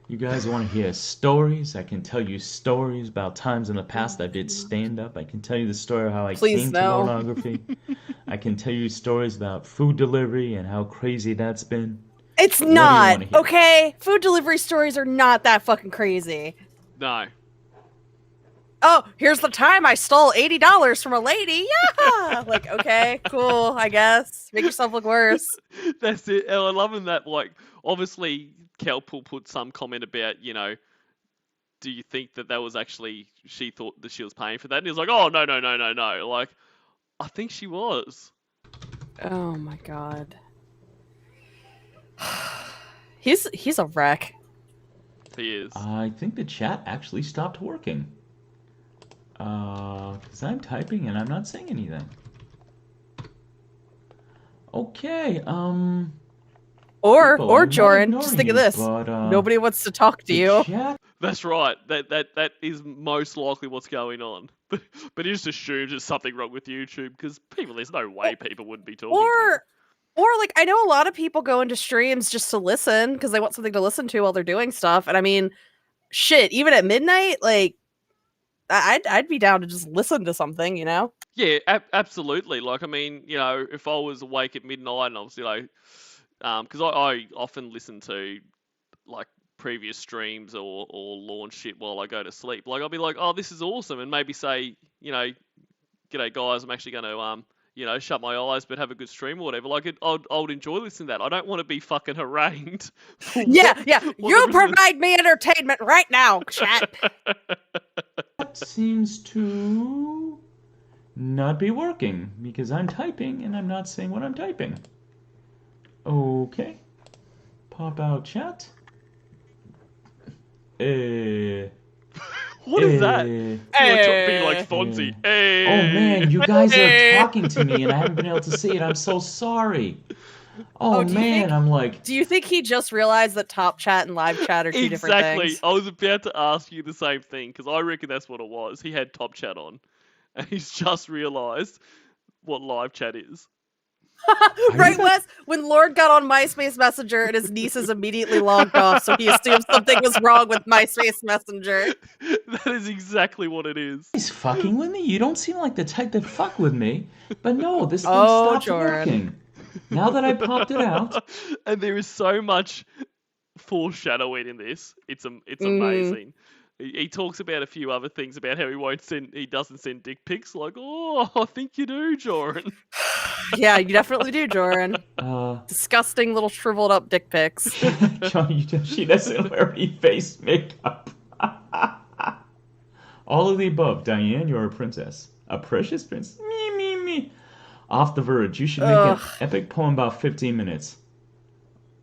You guys want to hear stories? I can tell you stories about times in the past I did stand-up. I can tell you the story of how I Please came no. to pornography. I can tell you stories about food delivery and how crazy that's been. It's What do you not, wanna hear? okay? Food delivery stories are not that fucking crazy. No. Oh, here's the time I stole $80 from a lady. Yeah! Like, okay, cool, I guess. Make yourself look worse. That's it. And I love him that, like, obviously Kelpul put some comment about, you know, do you think that was actually, she thought that she was paying for that? And he was like, oh, no. Like, I think she was. Oh my god. He's a wreck. He is. I think the chat actually stopped working. Because I'm typing and I'm not saying anything. Okay, Or people, I'm not Jorrun, ignoring just think of you, this. but, Nobody wants to talk to the you. chat That's right. That is most likely what's going on. But he just assumes there's something wrong with YouTube because there's no way people wouldn't be talking to him. Or like I know a lot of people go into streams just to listen because they want something to listen to while they're doing stuff. And I mean, shit, even at midnight, like I'd be down to just listen to something, you know? Yeah, absolutely. Like, I mean, you know, if I was awake at midnight and I was, you know, because I often listen to like previous streams or launch shit while I go to sleep. Like, I'll be like, oh, this is awesome, and maybe say, you know, g'day guys, I'm actually going to you know, shut my eyes but have a good stream or whatever. Like, I would enjoy listening to that. I don't want to be fucking harangued. Yeah. You whatever's provide me entertainment right now, chat. seems to not be working because I'm typing and I'm not saying what I'm typing. Okay. Pop out chat. What is that? Eh. Be like Fonzie. Hey. Oh man, you guys are talking to me and I haven't been able to see it. I'm so sorry. Oh, do you man, think- I'm like, Do you think he just realized that top chat and live chat are two different Exactly. things? I was about to ask you the same thing because I reckon that's what it was. He had top chat on, and he's just realised what live chat is. Right, Wes? When Lord got on MySpace Messenger and his nieces immediately logged off, so he assumed something was wrong with MySpace Messenger. That is exactly what it is. he's fucking with me? You don't seem like the type that fuck with me. But no, this thing Oh, stopped Jorrun. working. Now that I popped it out, And there is so much foreshadowing in this. It's amazing. He talks about a few other things about how he doesn't send dick pics. Like, oh, I think you do, Jorrun. Yeah, you definitely do, Jorrun. Disgusting little shriveled up dick pics. Johnny, she doesn't wear any face makeup. All of the above, Diane, you're a princess. A precious prince. Me. Off the verge. You should make an epic poem about 15 minutes.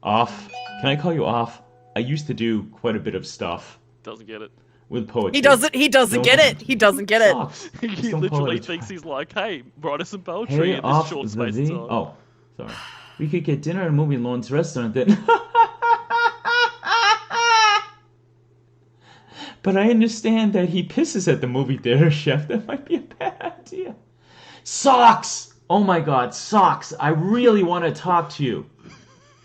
Off. Can I call you off? I used to do quite a bit of stuff Doesn't get it. with poetry. He doesn't No get thanks. it. He doesn't get it. Sucks. He Just don't literally poetry. thinks he's like, hey, write us some poetry Hey, in this off short the space V. of time. Oh, sorry. We could get dinner at a movie in Lawrence restaurant then. But I understand that he pisses at the movie theater, chef. That might be a bad idea. Socks! Oh my God, Socks, I really want to talk to you.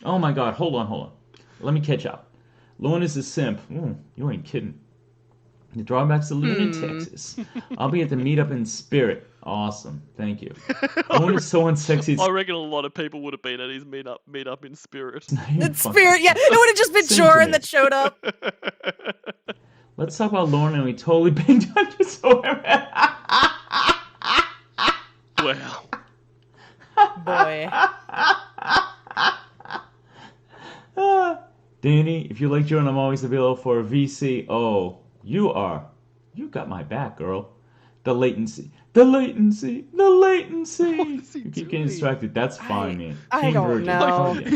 Oh my God, hold on. Let me catch up. Lauren is a simp. You ain't kidding. The drawbacks of living in Texas. I'll be at the meetup in spirit. Awesome, thank you. Lauren is so unsexy. I reckon a lot of people would have been at his meetup in spirit. In spirit, yeah. It would have just been Sing to Jorrun me. that showed up. Let's talk about Lauren and we totally banged on this Wow. Boy. Danny, if you like Jordan, I'm always available for a VC. Oh, you got my back, girl. The latency. What's he You keep getting doing? distracted. That's fine, man. I Team don't Virgin. know. Fuck yeah.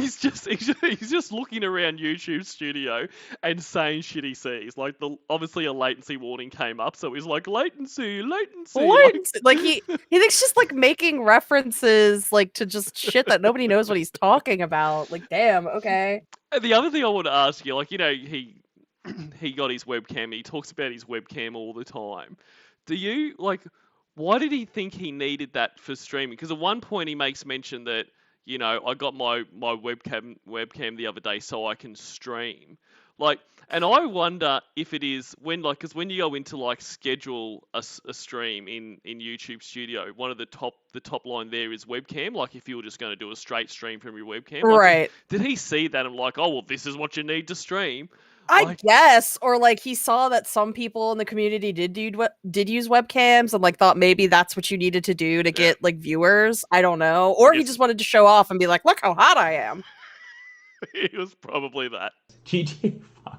He's just looking around YouTube studio and saying shit he sees. Like obviously a latency warning came up, so he's like latency. What? Like he thinks just like making references like to just shit that nobody knows what he's talking about. Like, damn, okay. And the other thing I want to ask you, like, he he got his webcam. He talks about his webcam all the time. Do you like? Why did he think he needed that for streaming? Because at one point he makes mention that, I got my webcam the other day so I can stream. Like, and I wonder if it is because when you go into like schedule a stream in YouTube Studio, one of the top line there is webcam. Like if you were just going to do a straight stream from your webcam, like, Right. Did he see that and like, oh well, this is what you need to stream? I guess, or like he saw that some people in the community did use webcams and like thought maybe that's what you needed to do to get like viewers. I don't know, or he just wanted to show off and be like, "Look how hot I am." It was probably that. GTA 5.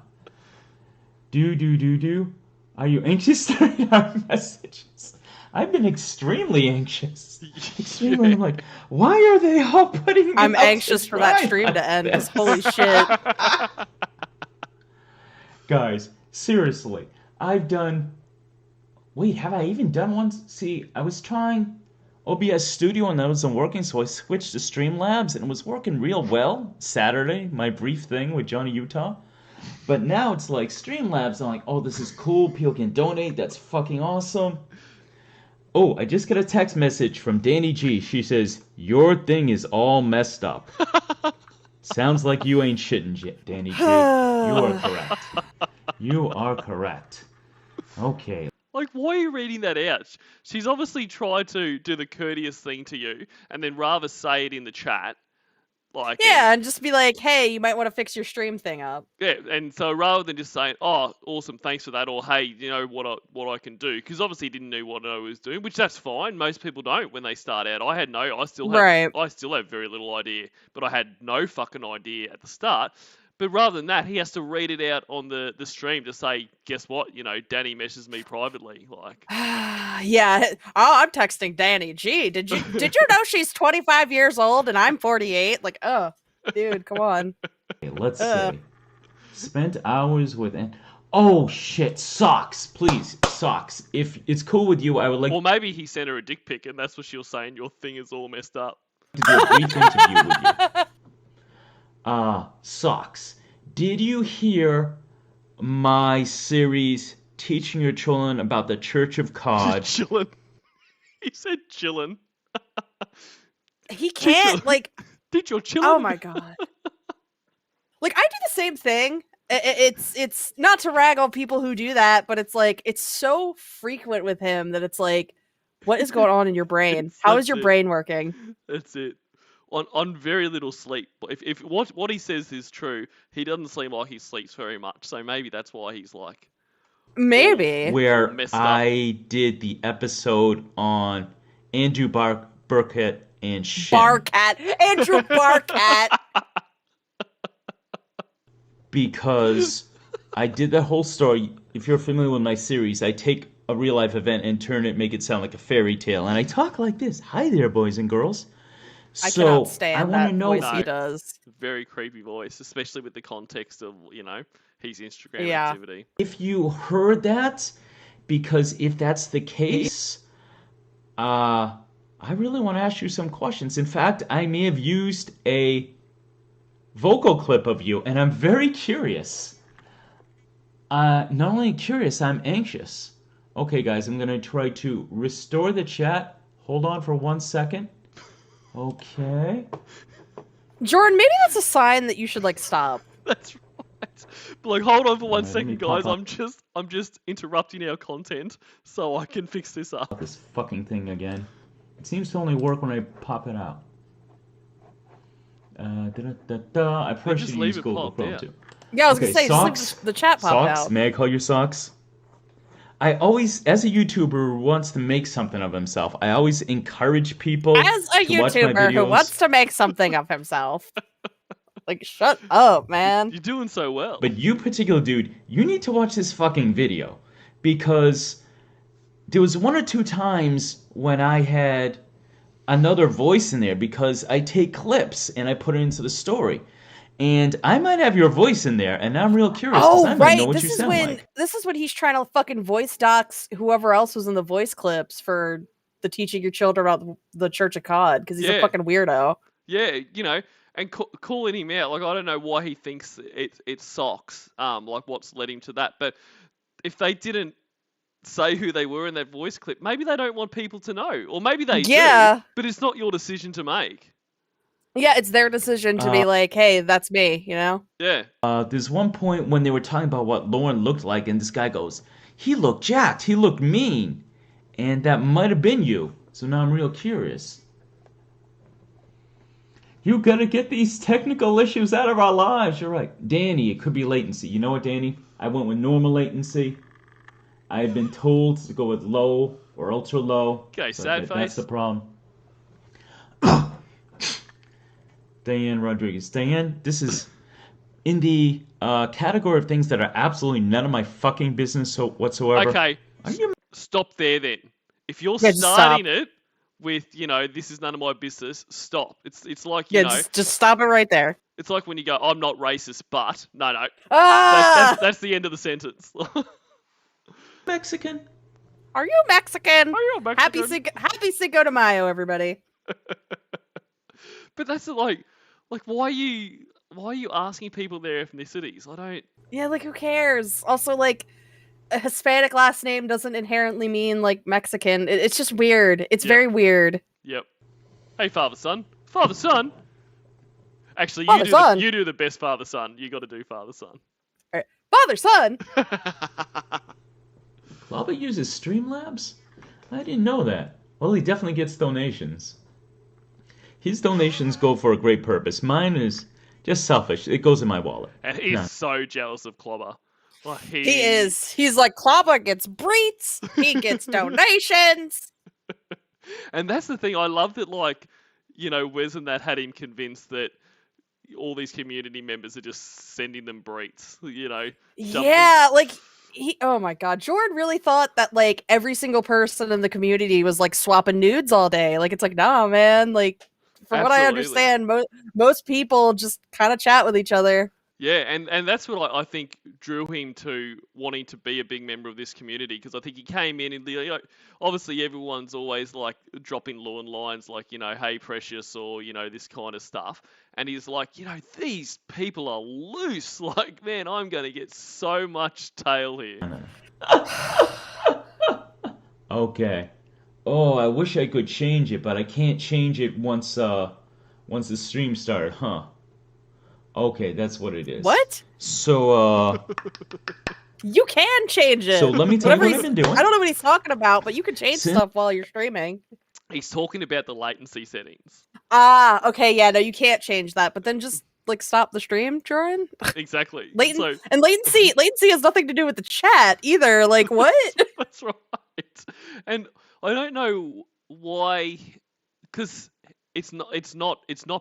Do. Are you anxious to read our messages? I've been extremely anxious. Extremely. I'm like, why are they all putting me I'm up to anxious for that try stream like to end because this? holy shit. Guys, seriously, I've done... Wait, have I even done one? See, I was trying OBS Studio and that wasn't working, so I switched to Streamlabs and it was working real well. Saturday, my brief thing with Johnny Utah. But now it's like Streamlabs, I'm like, oh, this is cool, people can donate, that's fucking awesome. Oh, I just got a text message from Danny G. She says, your thing is all messed up. Sounds like you ain't shitting, Danny G. You are correct. You are correct. Okay. Like, why are you reading that out? She's obviously tried to do the courteous thing to you, and then rather say it in the chat. Like, Yeah, and just be like, "Hey, you might want to fix your stream thing up." yeah, and so rather than just saying, "Oh, awesome, thanks for that," or "Hey, you know what I can do," because obviously he didn't know what I was doing, which that's fine. Most people don't when they start out. I still have very little idea, but I had no fucking idea at the start. But rather than that, he has to read it out on the stream to say, "Guess what? Danny messages me privately." Like, Yeah. Oh, I'm texting Danny. Gee, did you know she's 25 years old and I'm 48? Like, oh, dude, come on. Okay, let's see. Spent hours with... Oh, shit. Socks. Please, Socks. If it's cool with you, I would like or maybe he sent her a dick pic, and that's what she was saying. Your thing is all messed up. to do a brief interview with you. Socks. Did you hear my series teaching your children about the Church of God? Chillin'. He said chillin'. He can't, like... Did your chillin'? Oh my god. Like, I do the same thing. It's not to rag on people who do that, but it's like, it's so frequent with him that it's like, what is going on in your brain? How is your brain working? That's it. On very little sleep. If what he says is true, he doesn't seem like he sleeps very much. So maybe that's why he's like Maybe. Where messed up. I did the episode on Andrew Burkett and Shin. Barcat. Andrew Barcat. Because I did that whole story. If you're familiar with my series, I take a real life event and make it sound like a fairy tale. And I talk like this. Hi there, boys and girls. I So cannot I stand want that to know voice he does. Very creepy voice, especially with the context of his Instagram Yeah. activity. if you heard that, because if that's the case, I really want to ask you some questions. In fact, I may have used a vocal clip of you, and I'm very curious. Not only curious, I'm anxious. Okay, guys, I'm going to try to restore the chat. Hold on for 1 second. Okay. Jordan, maybe that's a sign that you should like stop. That's right. But like, hold on for one Alright, let me second, guys. pop I'm just interrupting our content so I can fix this up. this fucking thing again. It seems to only work when I pop it out. I probably just should leave use it Google popped Chrome out. too. Yeah, I was Okay, gonna say, socks. just leave the chat pop Socks. out. May I call you socks? I always, as a YouTuber who wants to make something of himself, I always encourage people As a to watch my YouTuber who videos. wants to make something of himself. Like, shut up, man. You're doing so well. But you particular dude, you need to watch this fucking video. Because there was 1 or 2 times when I had another voice in there because I take clips and I put it into the story. And I might have your voice in there, and I'm real curious because I might know what you sound like. This is when he's trying to fucking voice dox whoever else was in the voice clips for the teaching your children about the Church of COD because he's a fucking weirdo. Yeah, you know, and calling him out, like, I don't know why he thinks it's socks, like what's led him to that. But if they didn't say who they were in that voice clip, maybe they don't want people to know, or maybe they do, but it's not your decision to make. Yeah, it's their decision to be like, hey, that's me, you know? Yeah. There's one point when they were talking about what Lauren looked like, and this guy goes, he looked jacked, he looked mean. And that might have been you. So now I'm real curious. You gotta get these technical issues out of our lives. You're right. Danny, it could be latency. You know what, Danny? I went with normal latency. I had been told to go with low or ultra low. Okay, sad face. That's the problem. Diane Rodriguez. Diane, this is in the category of things that are absolutely none of my fucking business whatsoever. Okay, you... stop there then. If you're Yeah, starting it with, you know, this is none of my business, stop. It's like, you know... Just stop it right there. It's like when you go, I'm not racist, but... No. Ah! That's the end of the sentence. Mexican? Are you Mexican? Are you Mexican? Happy Cinco de Mayo, everybody. But that's like why are you asking people their ethnicities? I don't. Yeah, like who cares? Also, like a Hispanic last name doesn't inherently mean like Mexican. It's just weird. It's very weird. Yep. Hey, father son. Actually, you do the best father son. You got to do father son. All right. Father son. Lava uses Streamlabs? I didn't know that. Well, he definitely gets donations. His donations go for a great purpose. Mine is just selfish. It goes in my wallet. And he's so jealous of Clobber. Like, he is. He's like, Clobber gets breeds. He gets donations. And that's the thing. I love that, like, you know, Wes and that had him convinced that all these community members are just sending them breeds, you know. Yeah, like... oh my god, Jordan really thought that like every single person in the community was like swapping nudes all day. Like it's like, nah, man. Like from what I understand, most people just kind of chat with each other. Yeah, and that's what I think drew him to wanting to be a big member of this community, because I think he came in and, you know, obviously everyone's always like dropping Lauren lines like, you know, hey precious, or, you know, this kind of stuff. And he's like, you know, these people are loose. Like, man, I'm going to get so much tail here. Okay. Oh, I wish I could change it, but I can't change it once the stream started, huh? Okay, that's what it is. What? So, you can change it. So let me tell you what I've been doing. I don't know what he's talking about, but you can change stuff while you're streaming. He's talking about the latency settings. Ah, okay, yeah, no, you can't change that, but then just, like, stop the stream, Jorrun? Exactly. Latency has nothing to do with the chat, either, like, what? That's right. And I don't know why, because... It's not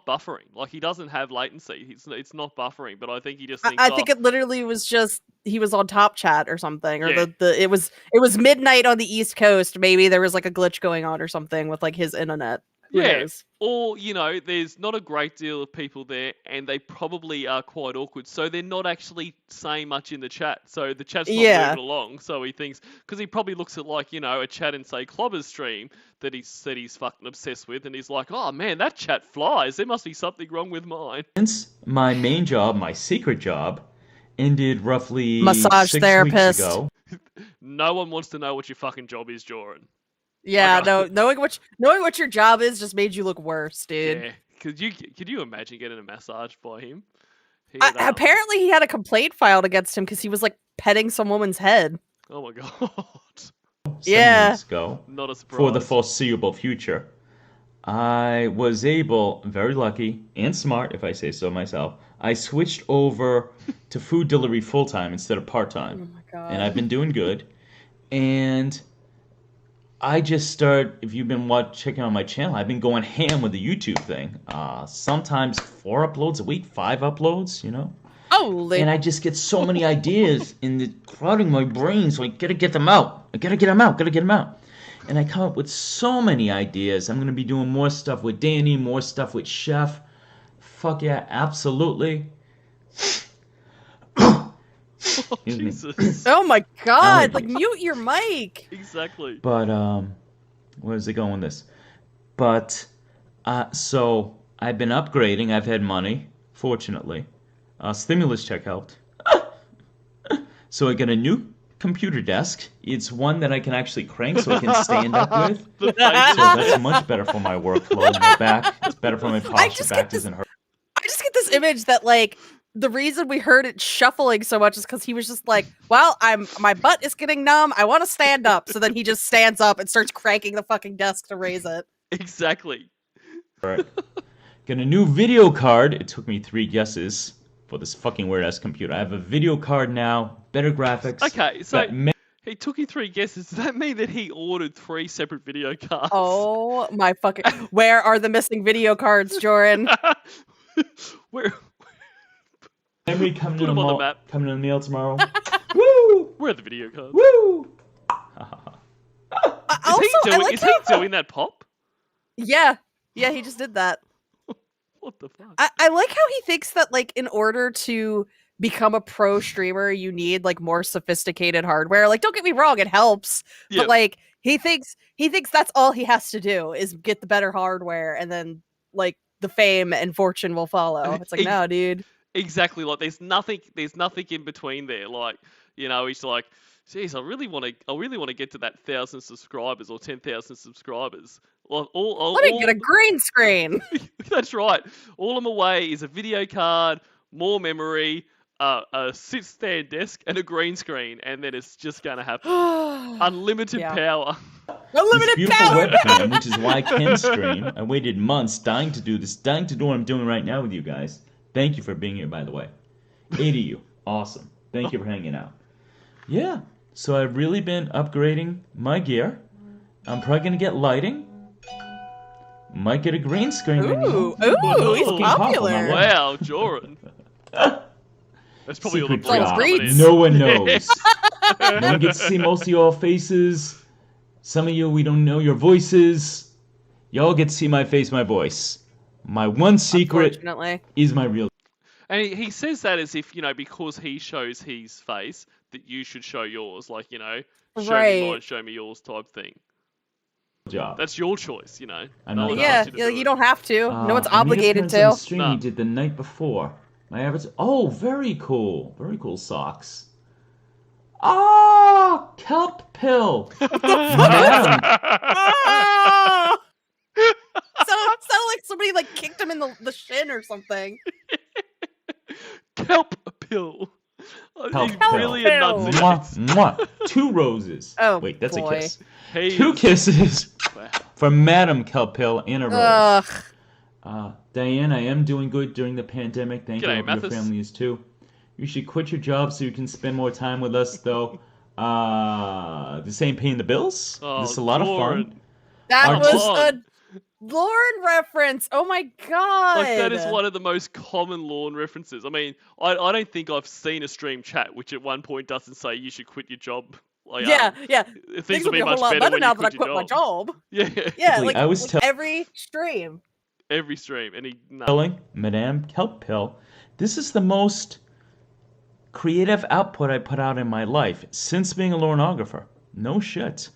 buffering. Like, he doesn't have latency. It's not buffering. But I think he just thinks. I think it literally was just he was on Top Chat or something, or yeah. it was midnight on the East Coast. Maybe there was like a glitch going on or something with like his internet. Who knows? Or, you know, there's not a great deal of people there, and they probably are quite awkward, so they're not actually saying much in the chat. So the chat's not moving along. So he thinks, because he probably looks at, like, you know, a chat in, say, Clobber's stream that he's fucking obsessed with, and he's like, oh man, that chat flies. There must be something wrong with mine. Since my main job, my secret job, ended roughly massage 6 therapist. weeks ago. No one wants to know what your fucking job is, Jorrun. Yeah, Like, no, knowing what your job is just made you look worse, dude. yeah. Could you imagine getting a massage by him? He had, Apparently, he had a complaint filed against him because he was like petting some woman's head. oh my god. 7 Yeah. weeks ago, Not a surprise. for the foreseeable future, I was able, very lucky and smart, if I say so myself, I switched over to food delivery full-time instead of Oh part-time. my god. And I've been doing good. And I just started, if you've been checking out my channel, I've been going ham with the YouTube thing. Sometimes 4 uploads a week, 5 uploads, you know? Holy. And I just get so many ideas crowding my brain, so I gotta get them out. I gotta get them out. And I come up with so many ideas. I'm gonna be doing more stuff with Danny, more stuff with Chef. Fuck yeah, absolutely. Oh, Jesus. Oh my god! Allergies. Like mute your mic. Exactly. But where is it going with this? But so I've been upgrading. I've had money, fortunately. Stimulus check helped. So I got a new computer desk. It's one that I can actually crank, so I can stand up with. So that's much better for my workload. My back. It's better for my posture. Back doesn't hurt. I just get this image that like the reason we heard it shuffling so much is because he was just like, "Well, my butt is getting numb. I want to stand up." So then he just stands up and starts cranking the fucking desk to raise it. Exactly. All right. Got a new video card. It took me 3 guesses for this fucking weird ass computer. I have a video card now. Better graphics. Okay, so got he took you 3 guesses. Does that mean that he ordered 3 separate video cards? Oh my fucking! Where are the missing video cards, Jorrun? Where memory coming Put in them on the the map. Coming in the mail tomorrow. Woo! are the video cards? Woo! Is he doing that pop? Yeah, he just did that. What the fuck? I like how he thinks that like in order to become a pro streamer, you need like more sophisticated hardware. Like, don't get me wrong, it helps, Yeah. but like he thinks that's all he has to do is get the better hardware, and then like the fame and fortune will follow. It's like, no, dude. Exactly. Like, there's nothing in between there. Like, you know, he's like, geez, I really want to get to that 1,000 subscribers or 10,000 subscribers. Well, Let me get a green screen. That's right. All I'm away is a video card, more memory, a sit-stand desk, and a green screen, and then it's just gonna happen. Unlimited Yeah. power. This Unlimited beautiful power. webcam, which is why I can stream. I waited months dying to do this, dying to do what I'm doing right now with you guys. Thank you for being here, by the way. 8 of you. Awesome. Thank you for hanging out. Yeah. So I've really been upgrading my gear. I'm probably going to get lighting. Might get a green screen. Ooh, he's Fucking popular. Wow, Jorrun. That's probably all the Secret breeds job. coming in. No one knows. No one gets to see most of your faces. Some of you, we don't know your voices. Y'all get to see my face, my voice. My one secret Unfortunately. is my real. And he says that as if, you know, because he shows his face, that you should show yours. Like, you know, show me Right. mine, show me yours type thing. job. That's your choice, you know. I'm No not one allowed Yeah, asks you to do you it. don't have to. No one's I made obligated appearance on to. the stream No. he did the night before. My average. Oh, very cool. Very cool socks. Ah, kelp pill. Madam, Ah! Sounded like somebody like kicked him in the shin or something. Kelp pill. Kelp He's pill. really a Pill. nuts. mwah, mwah. 2 roses. Oh, Wait, that's boy. a kiss. He 2 is- kisses Wow. from Madam Kelp Pill and a rose. Ugh. Diane, I am doing good during the pandemic. Thank you. G'day, I hope your Mathis. family is too. You should quit your job so you can spend more time with us, though. This ain't paying the bills. Oh, This is a lot of Lauren. fun. That Our was Lord. a Lauren reference. Oh my god. Like, that is one of the most common Lawn references. I mean, I don't think I've seen a stream chat which at one point doesn't say you should quit your job. Like, Yeah. things will will be a much whole lot better better when now you that I quit quit your my job. Yeah, Yeah, Like, like, I was like every stream. every stream. And he, no. Telling Madame Kelp Pill, this is the most creative output I put out in my life since being a lornographer. No shit.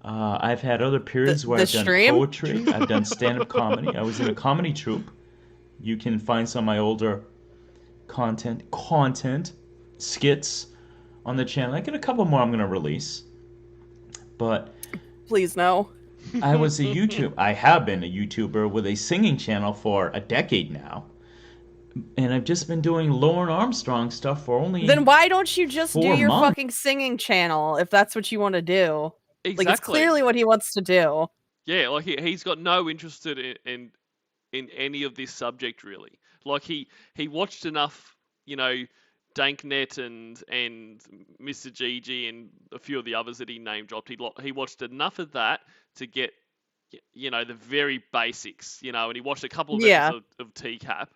I've had other periods where the I've done stream? poetry. I've done stand-up comedy. I was in a comedy troupe. You can find some of my older content, skits on the channel. I got a couple more I'm going to release. But Please no. I was a YouTube. I have been a YouTuber with a singing channel for a decade now, and I've just been doing Lauren Armstrong stuff for only. Then why don't you just do 4 your months. fucking singing channel if that's what you want to do? Exactly. Like, it's clearly what he wants to do. Yeah, like he's got no interest in any of this subject really. Like he watched enough, Danknet and Mr. Gigi and a few of the others that he name dropped. He watched enough of that to get, the very basics, and he watched a couple of episodes of TCAP,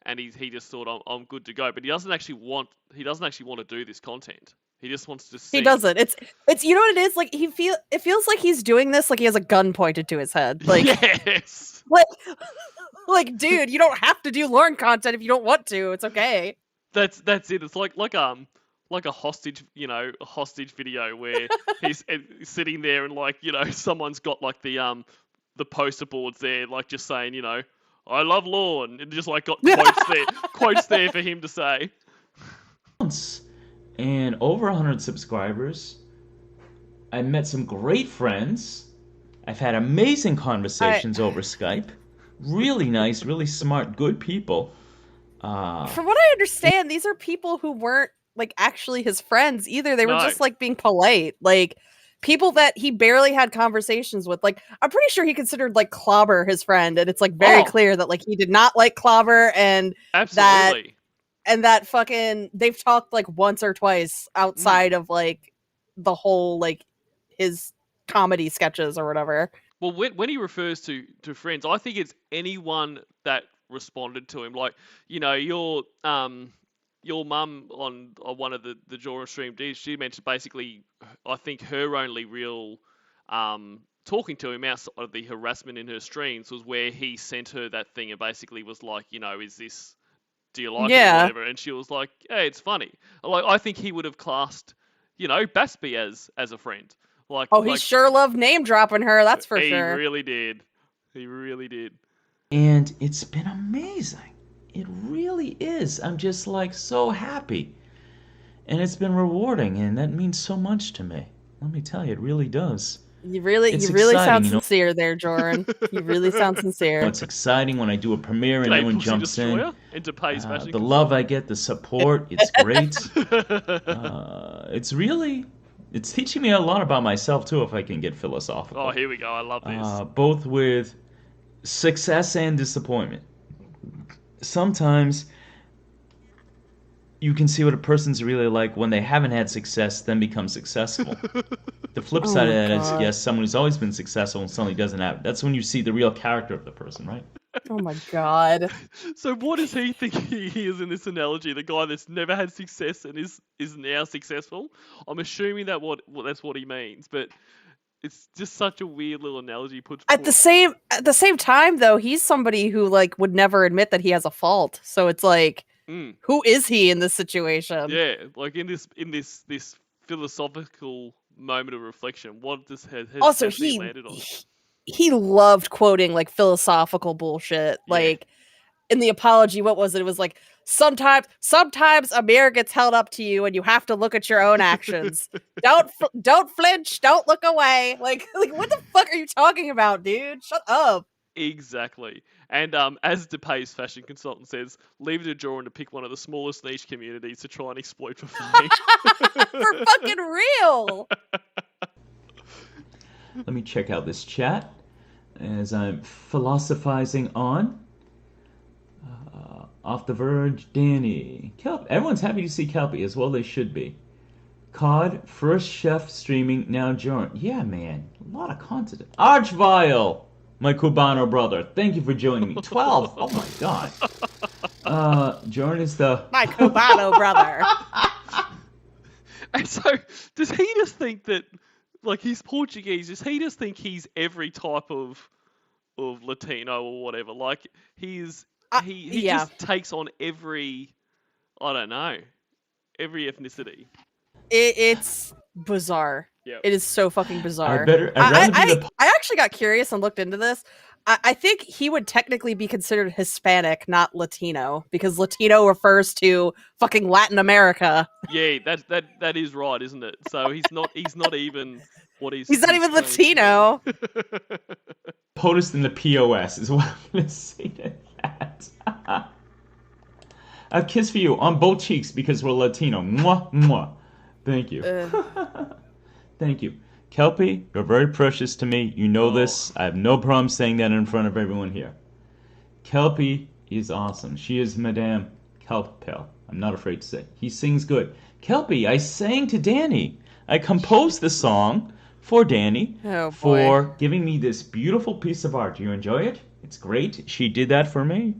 and he just thought I'm good to go. But he doesn't actually want to do this content. He just wants to sing. He doesn't. It's you know what it is? Like it feels like he's doing this like he has a gun pointed to his head. Like yes. Like dude, you don't have to do Lauren content if you don't want to. It's okay. That's it. It's like a hostage, a hostage video where he's sitting there and someone's got like the poster boards there, like just saying, I love Lauren, and just like got quotes there for him to say. And over 100 subscribers. I met some great friends. I've had amazing conversations over Skype. Really nice, really smart, good people. From what I understand, these are people who weren't like actually his friends either. They were just like being polite, like people that he barely had conversations with. Like I'm pretty sure he considered like Clobber his friend, and it's like very clear that like he did not like Clobber, and absolutely. that fucking they've talked like once or twice outside of like the whole like his comedy sketches or whatever. Well, when he refers to friends, I think it's anyone that responded to him. Like, your mum on one of the Jorrun stream, she mentioned basically, I think her only real talking to him outside of the harassment in her streams was where he sent her that thing and basically was like, is this, do you like it or whatever? And she was like, hey, it's funny. Like, I think he would have classed, Baspy as a friend. He sure loved name dropping her, that's for sure. He really did. He really did. And it's been amazing. It really is. I'm just like so happy. And it's been rewarding, and that means so much to me. Let me tell you, it really does. You really sound sincere there, Jorrun. You really sound sincere. It's exciting when I do a premiere and everyone jumps in. The love I get, the support, it's great. It's teaching me a lot about myself too, if I can get philosophical. Oh, here we go. I love this. Both with success and disappointment. Sometimes you can see what a person's really like when they haven't had success, then become successful. The flip side of that is, yes, someone who's always been successful and suddenly doesn't have it. That's when you see the real character of the person, right? Oh my god. So what does he think he is in this analogy? The guy that's never had success and is now successful? I'm assuming that's what he means, but it's just such a weird little analogy. At the same time, though, he's somebody who like would never admit that he has a fault. So it's like, who is he in this situation? Yeah, like in this philosophical moment of reflection, what has he landed on? He loved quoting like philosophical bullshit. Yeah. Like in the apology, what was it? It was like sometimes a mirror gets held up to you and you have to look at your own actions. Don't flinch, don't look away. Like what the fuck are you talking about, dude? Shut up. Exactly. And as DePay's fashion consultant says, leave it to Jorrun to pick one of the smallest niche communities to try and exploit for fame. For fucking real. Let me check out this chat as I'm philosophizing on. Off the Verge, Danny. Kelp. Everyone's happy to see Kelpie, as well they should be. COD, first chef streaming, now Jorrun. Yeah, man. A lot of content. Archvile, my Cubano brother. Thank you for joining me. 12. Oh my god. Jorrun is my Cubano brother. And so, does he just think that, like, he's Portuguese, does he just think he's every type of Latino or whatever? Like, he just takes on every ethnicity. It's bizarre. Yep. It is so fucking bizarre. I actually got curious and looked into this. I think he would technically be considered Hispanic, not Latino, because Latino refers to fucking Latin America. Yeah, that is right, isn't it? So he's not even What is He's not his even strange Latino. name? POTUS in the POS is what I'm going to say to that. I have kiss for you on both cheeks because we're Latino. Mwah, mwah. Thank you. Thank you. Kelpie, you're very precious to me. You know this. I have no problem saying that in front of everyone here. Kelpie is awesome. She is Madame Kelpie. I'm not afraid to say. He sings good. Kelpie, I sang to Danny. I composed the song for Danny for giving me this beautiful piece of art. Do you enjoy it? It's great. She did that for me.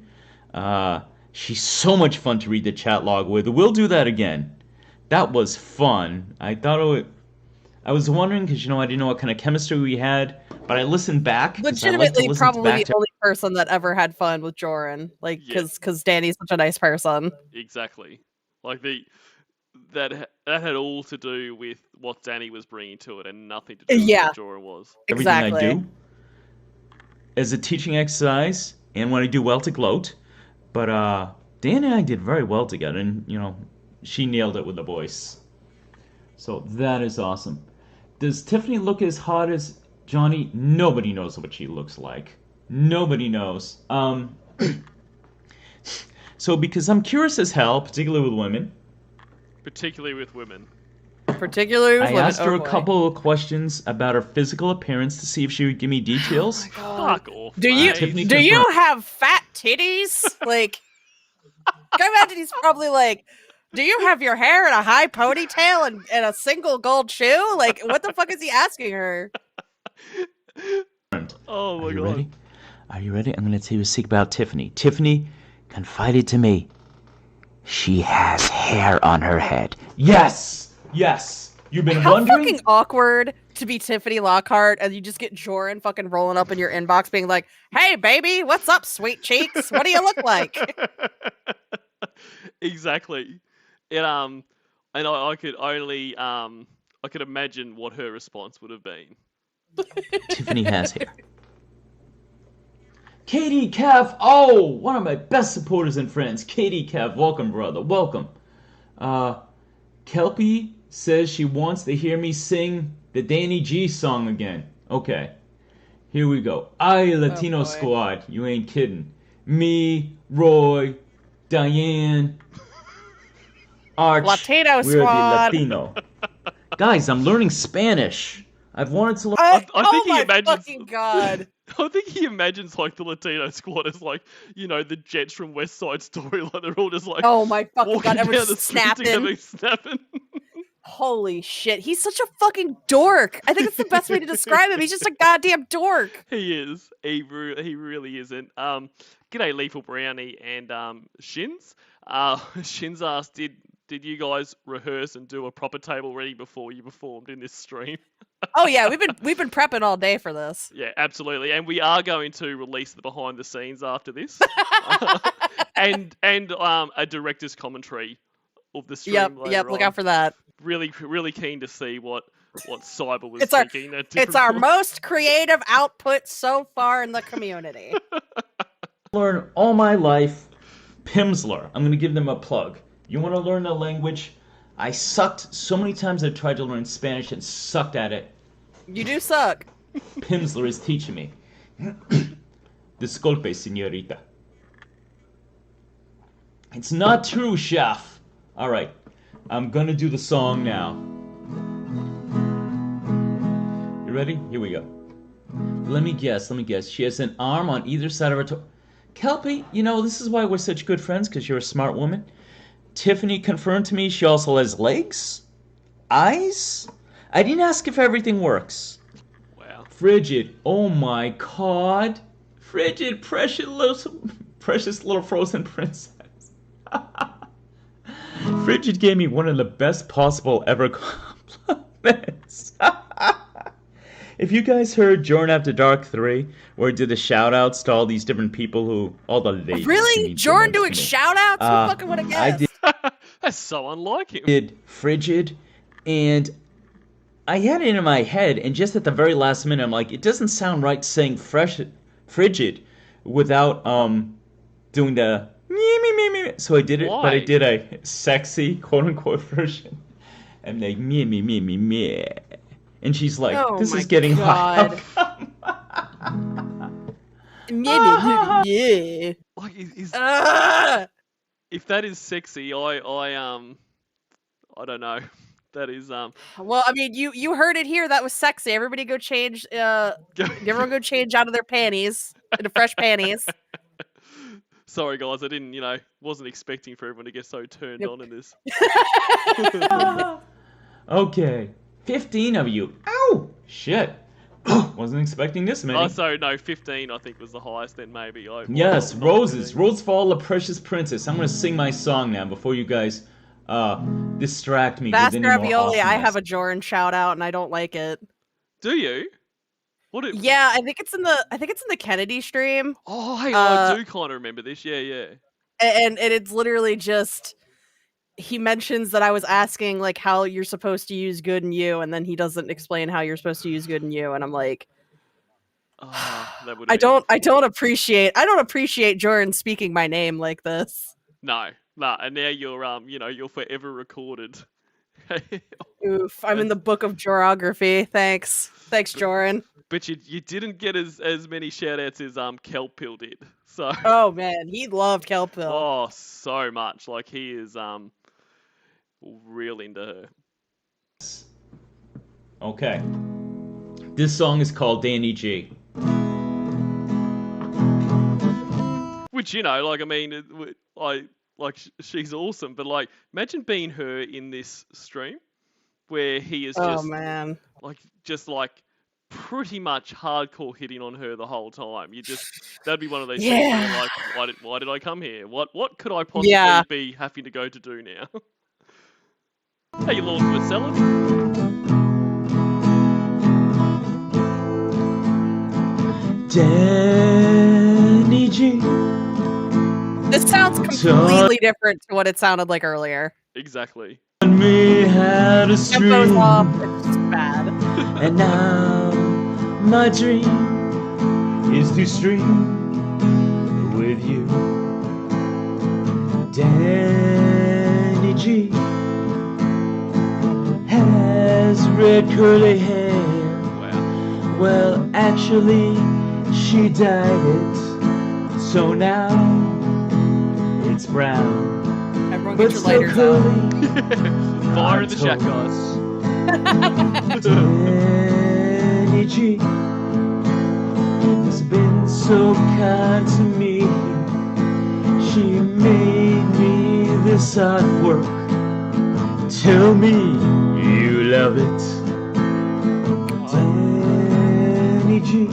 She's so much fun to read the chat log with. We'll do that again. That was fun. I was wondering because I didn't know what kind of chemistry we had, but I listened back. Legitimately, probably the only person that ever had fun with Jorrun, like because Danny's such a nice person. Exactly, like that had all to do with what Danny was bringing to it, and nothing to do with what Jorrun was. Exactly. Everything I do as a teaching exercise, and when I do well to gloat. But Danny and I did very well together, and she nailed it with the voice. So that is awesome. Does Tiffany look as hot as Johnny? Nobody knows what she looks like. Nobody knows. So because I'm curious as hell, particularly with women. I asked her a couple of questions about her physical appearance to see if she would give me details. Fuck off. Do you have fat titties? Like, can you imagine he's probably like, do you have your hair in a high ponytail and a single gold shoe? Like, what the fuck is he asking her? Oh my God. Ready? Are you ready? I'm going to tell you a secret about Tiffany. Tiffany confided to me. She has hair on her head. Yes! Yes! You've been wondering? How fucking awkward to be Tiffany Lockhart and you just get Jorrun fucking rolling up in your inbox being like, hey, baby, what's up, sweet cheeks? What do you look like? Exactly. And I could only I could imagine what her response would have been. Tiffany has hair. Katie Kev, oh, one of my best supporters and friends. Katie Kev, welcome, brother, welcome. Kelpie says she wants to hear me sing the Danny G song again. Okay, here we go. Latino Squad, you ain't kidding. Me, Roy, Diane, Arch, Latino we're Squad. the Latino. Guys, I'm learning Spanish. I've wanted to learn. I think he imagines. Fucking God. I think he imagines like the Latino Squad as like the Jets from West Side Story. Like they're all just like oh my fucking walking God, down everyone's the street together, snapping. Holy shit, he's such a fucking dork. I think it's the best way to describe him. He's just a goddamn dork. He is. He really isn't. G'day, Lethal Brownie and Shins. Shins asked, did you guys rehearse and do a proper table ready before you performed in this stream? Oh yeah, we've been prepping all day for this. Yeah, absolutely, and we are going to release the behind the scenes after this, and a director's commentary of the stream. Yep. Look out for that. Really keen to see what Cyber was It's thinking. It's our most creative output so far in the community. Learn all my life Pimsleur. I'm going to give them a plug. You want to learn a language? I sucked so many times I tried to learn Spanish and sucked at it. You do suck. Pimsleur is teaching me. Disculpe, señorita. It's not true, chef. All right, I'm gonna do the song now. You ready? Here we go. Let me guess. She has an arm on either side of her toe. Kelpie, this is why we're such good friends, because you're a smart woman. Tiffany confirmed to me she also has legs? Eyes? I didn't ask if everything works. Wow. Frigid. Oh my God. Frigid, precious little frozen princess. Frigid gave me one of the best possible ever compliments. If you guys heard Jorrun After Dark 3, where it did the shout-outs to all these different people all the ladies. Really? Jorrun doing shout-outs? Who fucking would have guessed? That's so unlike him. Did Frigid, and I had it in my head, and just at the very last minute, I'm like, it doesn't sound right saying Frigid without doing the me. So I did it, Why? but I did a sexy quote-unquote version. I'm like, me. And she's like, Oh this my is getting God. hot. Yeah. Like, Ah! if that is sexy, I don't know. That is Well, I mean, you heard it here. That was sexy. Everybody go change. Everyone go change out of their panties into fresh panties. Sorry guys, I didn't, wasn't expecting for everyone to get so turned Yep. on in this. Okay, 15 of you. Ow! Shit. Wasn't expecting this many. Oh, so no, 15 I think was the highest then maybe. Yes, not roses. 15. Rose for all the precious princess. I'm gonna sing my song now before you guys distract me with Fast any more ravioli. I have awesomeness. a Jorrun shout out, and I don't like it. Do you? What it? Yeah, I think it's in the Kennedy stream. Oh, hey, I Uh, do kind of remember this. Yeah. and it's literally just he mentions that I was asking like how you're supposed to use good and you, and then he doesn't explain how you're supposed to use good and you, and I'm like, That would. I don't appreciate Jorrun speaking my name like this. No, and now you're forever recorded. Oof, I'm in the book of geography. Thanks, Jorrun. But you didn't get as many shout outs as Kelpill did. So Oh man, he loved Kelpill. oh, so much. Like he is real into her. Okay. This song is called Danny G. Which like I mean, she's awesome. But like, imagine being her in this stream, where he is Oh just man. like pretty much hardcore hitting on her the whole time. That'd be one of those things Yeah. where you're like, why did I come here? What could I possibly Yeah. be having to go to do now? Hey, Lord Marcellus. Danny G. This sounds completely different to what it sounded like earlier. Exactly. Me had a Tempo's stream, off. It's just bad. and now my dream is to stream with you. Danny G has red curly hair. Wow. Well, actually, she dyed it, so now it's brown. Everyone But get your still lighters out. curly. Fire in the chat, told. guys. Danny G has been so kind to me. She made me this artwork. Tell me you love it. Danny G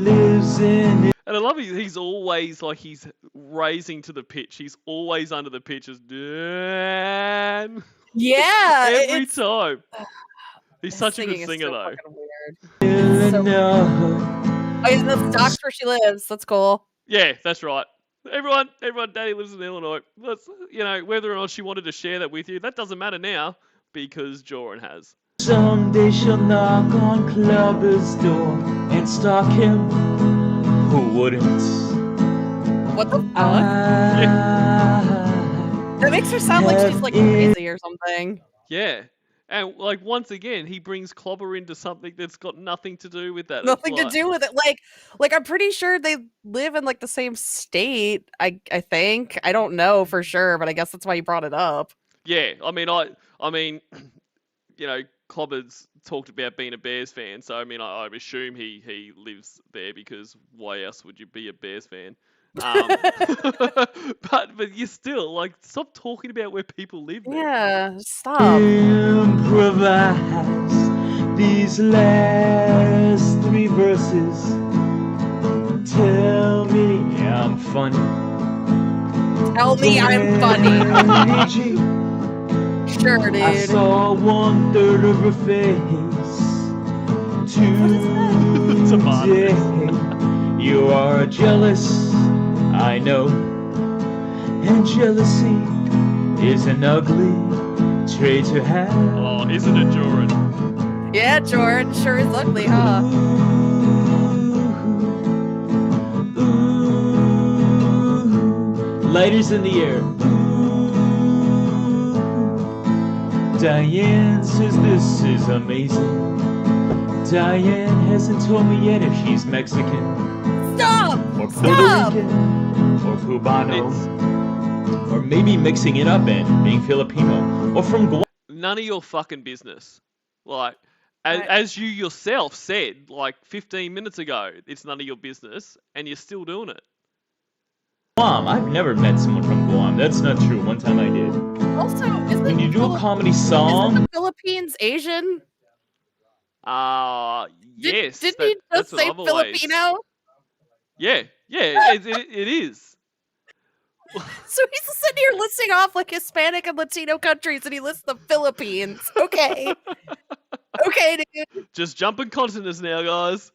lives in. And I love he's always like he's raising to the pitch. He's always under the pitch as Dan. Yeah, Every it's time. He's his such a good singing is singer so though. fucking weird. So weird. Oh, yeah, that's Doc's where she lives. That's cool. Yeah, that's right. Everyone, Daddy lives in Illinois. Let's, whether or not she wanted to share that with you, that doesn't matter now because Jorrun has. Someday she'll knock on Clubber's door and stalk him. Who wouldn't? What the fuck? That makes her sound like she's like crazy or something. Yeah. And like once again, he brings Clobber into something that's got nothing to do with that. It's Nothing to like- do with it. Like I'm pretty sure they live in like the same state. I think. I don't know for sure, but I guess that's why you brought it up. Yeah, I mean, Clobber's talked about being a Bears fan, so I mean, I assume he lives there because why else would you be a Bears fan? But you still like stop talking about where people live. There. Yeah, stop. Improvise these last three verses. Tell me I'm funny. Tell me I'm funny. G. Sure, I dude. saw 1/3 of her face today. You are jealous, I know, and jealousy is an ugly trait to have. Oh, isn't it, Jorrun? Yeah, Jorrun sure is ugly, huh? Lighters in the air. Diane says this is amazing. Diane hasn't told me yet if she's Mexican. Stop! Or Puerto Stop! Rican. Or Cubano. It's Or maybe mixing it up and being Filipino. Or from Guam. none of your fucking business. Like, Right. as you yourself said, like 15 minutes ago, it's none of your business, and you're still doing it. Guam. I've never met someone from Guam. That's not true. One time I did. Also, isn't When you do a comedy isn't song, the Philippines Asian? Yes. Didn't that- he that's just what say I've always- Filipino? Yeah, it is. So he's sitting here listing off like Hispanic and Latino countries, and he lists the Philippines. Okay. Okay, dude. Just jumping continents now, guys.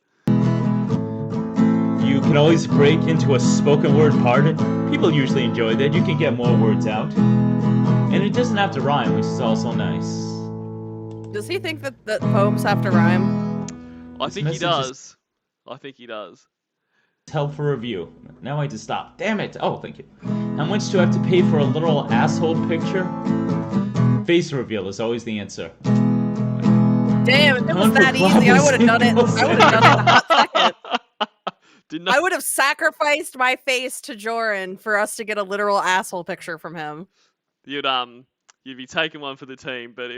you can always break into a spoken word pardon. People usually enjoy that. You can get more words out. And it doesn't have to rhyme, which is also nice. Does he think that poems have to rhyme? I This think he message is- does. I think he does. Help for review. Now I had to stop. Damn it. Oh, thank you. How much do I have to pay for a literal asshole picture? Face reveal is always the answer. Damn, if it was Time for that easy, I would have done it. closing. I would have done it in a hot second. Didn't I would have sacrificed my face to Jorrun for us to get a literal asshole picture from him. you'd be taking one for the team, but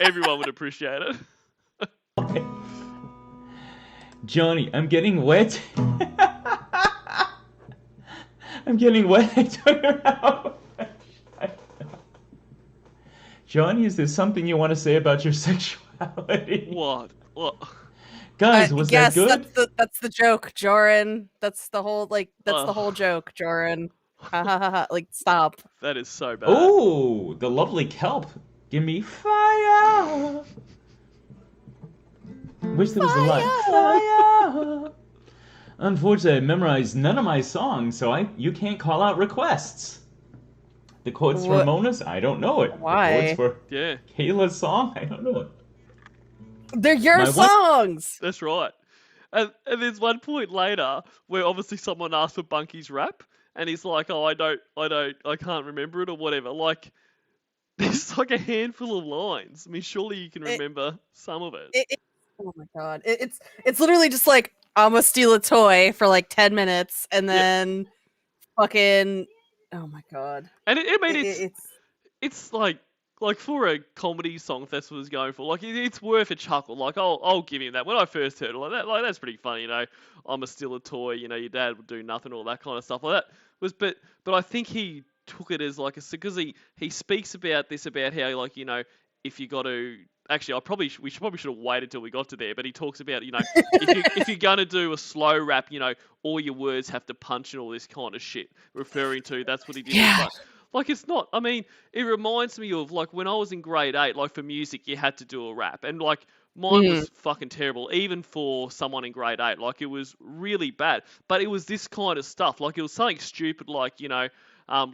everyone would appreciate it. Okay. Johnny, I'm getting wet. I'm getting wet. I took her out. Johnny, is there something you want to say about your sexuality? What? Guys, was yes, that good? that's the joke, Jorrun. That's the whole the whole joke, Jorrun. Ha ha ha ha. Like, stop. That is so bad. Oh, the lovely kelp. Give me fire. Wish there was a line. Fire. Unfortunately, I memorized none of my songs, so you can't call out requests. The chords for What? Ramona's, I don't know it. Why? The chords for Yeah, Kayla's song, I don't know it. They're your My wife- songs. that's right. And there's one point later where obviously someone asked for Bunky's rap, and he's like, "Oh, I can't remember it or whatever." Like, there's like a handful of lines. I mean, surely you can remember some of it. Oh my god. It's literally just like, I'm gonna steal a toy for like 10 minutes and then fucking, oh my god. And I mean, It's it's like for a comedy song, if that's what it's going for. Like, it's worth a chuckle. Like, I'll give him that. When I first heard it, like that's pretty funny. You know, I'm still a toy. You know, your dad would do nothing, all that kind of stuff. Like that was, but I think he took it as like because he speaks about this, about how, like, you know, if you got to. Actually, we should have waited till we got to there. But he talks about, you know, if you're gonna do a slow rap, you know, all your words have to punch and all this kind of shit. Referring to that's what he did. Yeah. But, like, it's not. I mean, it reminds me of like when I was in grade 8. Like, for music, you had to do a rap, and like mine was fucking terrible, even for someone in grade 8. Like, it was really bad. But it was this kind of stuff. Like, it was something stupid, like, you know.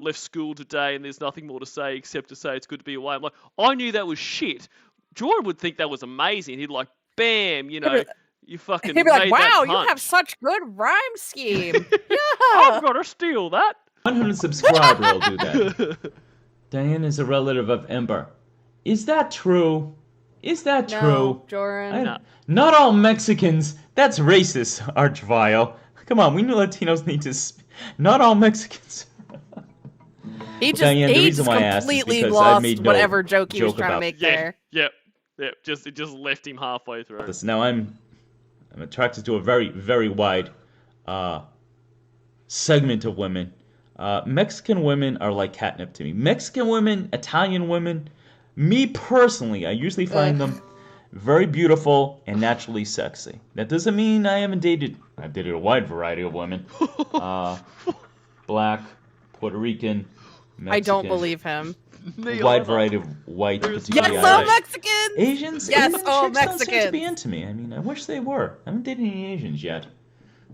Left school today and there's nothing more to say except to say it's good to be away. I'm like, I knew that was shit. Jorrun would think that was amazing. He'd like, bam, you know, you fucking he'd be like, made wow, that you have punch. such good rhyme scheme. Yeah. I've got to steal that. 100 subscriber will do that. Diane is a relative of Ember. Is that true? Is that No, true? Jorrun. No. Not all Mexicans. That's racist, Archvile. Come on, we new Latinos need to. Not all Mexicans. He just, Diane, the he reason just why I asked is completely because I lost made no whatever joke he was joke trying to about- make Yeah, there. yep. It just left him halfway through. This. Now I'm attracted to a very, very wide segment of women. Mexican women are like catnip to me. Mexican women, Italian women, me personally, I usually find them very beautiful and naturally sexy. That doesn't mean I haven't dated. I've dated a wide variety of women. Black, Puerto Rican, Mexican. I don't believe him. Me A wide either. variety of white, There's Yes, particularly all Yeah. Irish. Mexicans! Asians? Yes, Asian all chicks don't seem to be Mexicans. into me. I mean, I wish they were. I haven't dated any Asians yet.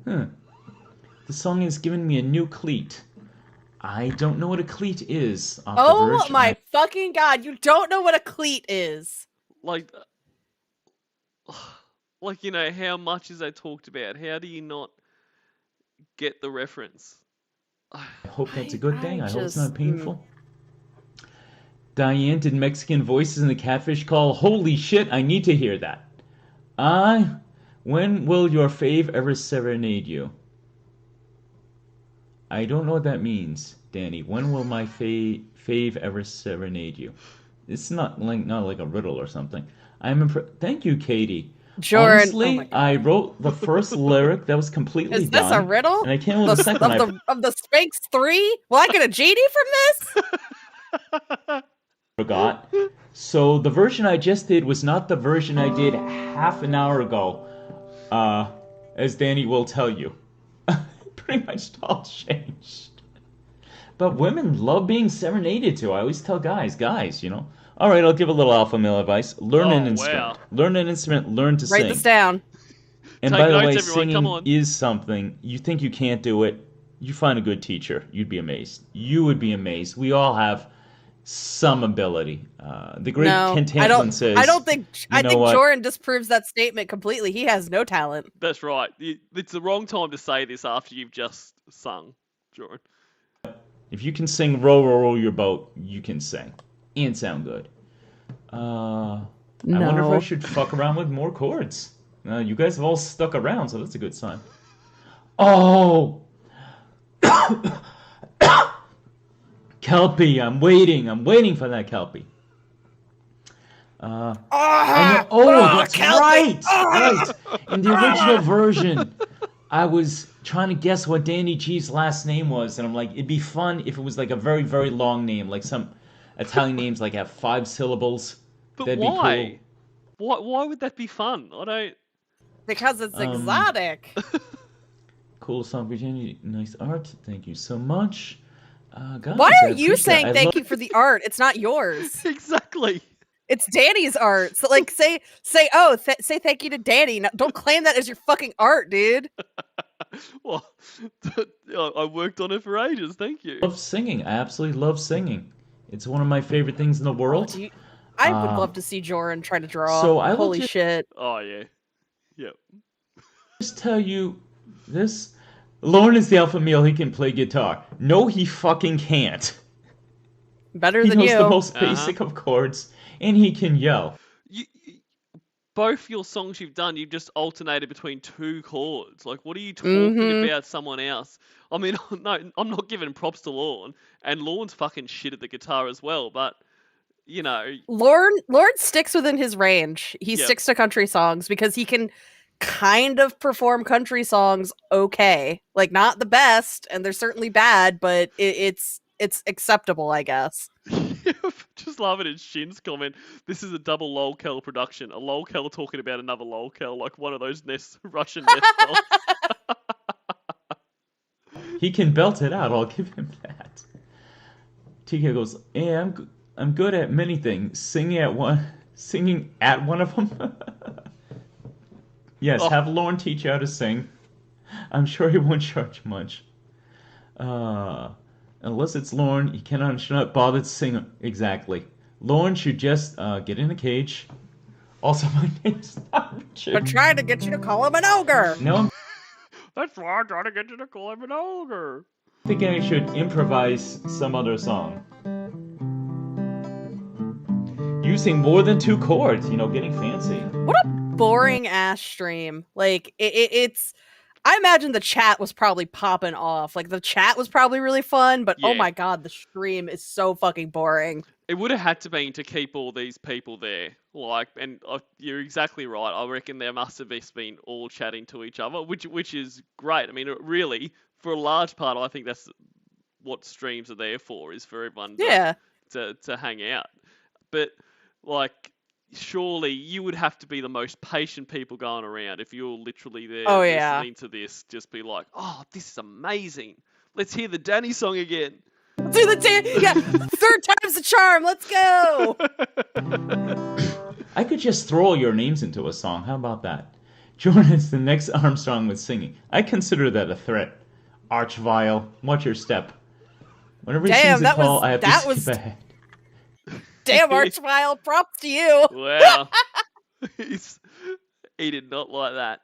The song has given me a new cleat. I don't know what a cleat is. Off the Oh verge. my fucking god, you don't know what a cleat is. Like, you know, how much is that talked about? How do you not get the reference? I hope that's a good thing. I hope it's just- not painful. Diane did Mexican voices in the catfish call. Holy shit, I need to hear that. When will your fave ever serenade you? I don't know what that means, Danny. When will my fave ever serenade you? It's not like a riddle or something. Thank you, Katie. Jorrun, Honestly, oh I wrote the first lyric that was completely is this done. a riddle? And I came with the second one. Of the Spanx 3? Will I get a genie from this? Forgot. So the version I just did was not the version I did half an hour ago. As Danny will tell you. Pretty much all changed. But women love being serenaded to. I always tell guys, all right, I'll give a little alpha male advice. Learn an instrument. Wow. Learn an instrument, learn to sing. Write this down. And Take by the notes, way, everyone. Come singing on. is something. You think you can't do it, you find a good teacher. You'd be amazed. You would be amazed. We all have some ability. The great Ken Tamplin says... I think what? Jorrun disproves that statement completely. He has no talent. That's right. It's the wrong time to say this after you've just sung, Jorrun. If you can sing Row, Row, Row Your Boat, you can sing. And sound good. I wonder if I should fuck around with more chords. You guys have all stuck around, so that's a good sign. Oh! Kelpie, I'm waiting for that Kelpie. I know. Oh, that's Kelpie! right! In the original version, I was trying to guess what Danny G's last name was, and I'm like, it'd be fun if it was like a very, very long name, like some Italian names like have 5 syllables. But That'd why? be cool. Why would that be fun? I don't... Because it's exotic. Cool song, Virginia. Nice art. Thank you so much. Guys, Why I are you appreciate saying that. thank you for the art? It's not yours. Exactly. It's Danny's art. So like say thank you to Danny. No, don't claim that as your fucking art, dude. Well, I worked on it for ages. Thank you. I love singing. I absolutely love singing. It's one of my favorite things in the world. I would love to see Jorrun trying to draw. So I will Holy just- shit. Oh yeah. Yep. Just tell you this. Lauren is the alpha male. He can play guitar. No, he fucking can't. Better He than knows you. the most basic of chords, and he can yell. Both your songs you've done, you've just alternated between 2 chords. Like, what are you talking about someone else? I mean, no, I'm not giving props to Lorne, and Lorne's fucking shit at the guitar as well, but, you know... Lorne sticks within his range. He sticks to country songs because he can kind of perform country songs okay. Like, not the best, and they're certainly bad, but it's acceptable, I guess. Just laughing at Shin's comment. This is a double lolkel production. A lolkel talking about another lolkel, like one of those Russian nest dolls. He can belt it out. I'll give him that. TK goes, "Yeah, I'm good at many things. Singing at one of them." Yes, have Lauren teach you how to sing. I'm sure he won't charge much. Unless it's Lauren, he should not bother to sing exactly. Lauren should just get in a cage. Also, my name's not Richard. I'm trying to get you to call him an ogre. No, That's why I'm trying to get you to call him an ogre. I'm thinking I should improvise some other song. Using more than 2 chords, getting fancy. What a boring ass stream. Like it's I imagine the chat was probably popping off. Like the chat was probably really fun, but oh Yeah. my god, the stream is so fucking boring. It would have had to been to keep all these people there. And you're exactly right. I reckon there must have just been all chatting to each other, which is great. I mean, really, for a large part, I think that's what streams are there for, is for everyone to hang out. But, surely you would have to be the most patient people going around if you're literally there listening to this. Just be like, oh, this is amazing. Let's hear the Danny song again. Do the third time's the charm. Let's go. I could just throw all your names into a song. How about that? Jorrun is the next Armstrong with singing. I consider that a threat. Archvile, watch your step. Whenever he sings a call, I have to skip ahead. Damn, Archvile, props to you. Wow. He did not like that.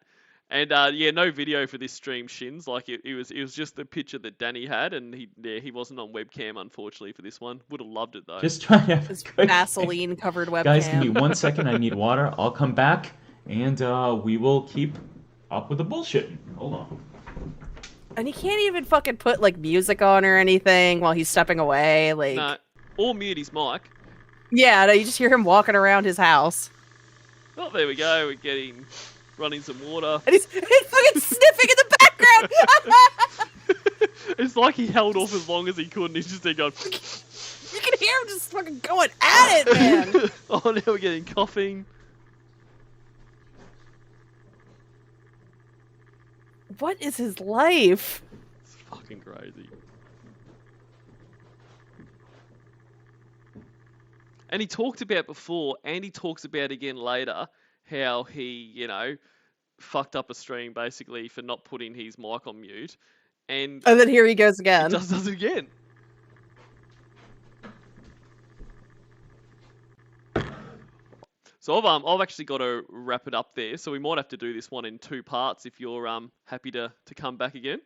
And yeah, no video for this stream, Shins. Like it was just the picture that Danny had, and he wasn't on webcam unfortunately for this one. Would have loved it though. Just trying to have a His quick Vaseline covered webcam. Guys, give me 1 second. I need water. I'll come back, and we will keep up with the bullshit. Hold on. And he can't even fucking put like music on or anything while he's stepping away. Like, No, or mute his mic. yeah, no, you just hear him walking around his house, Oh, there we go. We're running some water. and he's fucking sniffing in the background. It's like he held off as long as he could, and he's just there going. You can hear him just fucking going at it, man. Oh, now we're getting coughing. What is his life? It's fucking crazy. And he talked about before, and he talks about again later, how he, fucked up a stream basically for not putting his mic on mute. And then here he goes again. he does it again. So I've actually got to wrap it up there. So we might have to do this one in 2 parts if you're happy to come back again.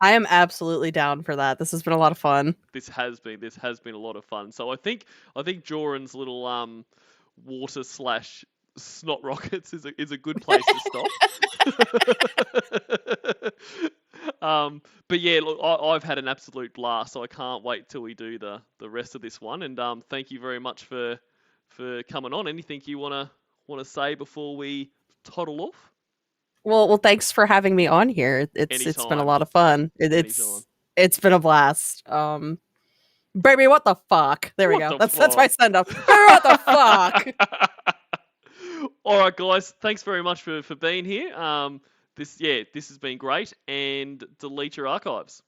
I am absolutely down for that. This has been a lot of fun. This has been a lot of fun. So I think Jorrun's little water / snot rockets is a good place to stop. But yeah, look, I've had an absolute blast. So I can't wait till we do the rest of this one. And thank you very much for coming on. Anything you wanna say before we toddle off? Well, thanks for having me on here. It's been a Anytime. lot of fun. It's been a blast. Baby, what the fuck? There we What go. the That's my send up. What the fuck? All right, guys. Thanks very much for being here. This has been great. And delete your archives.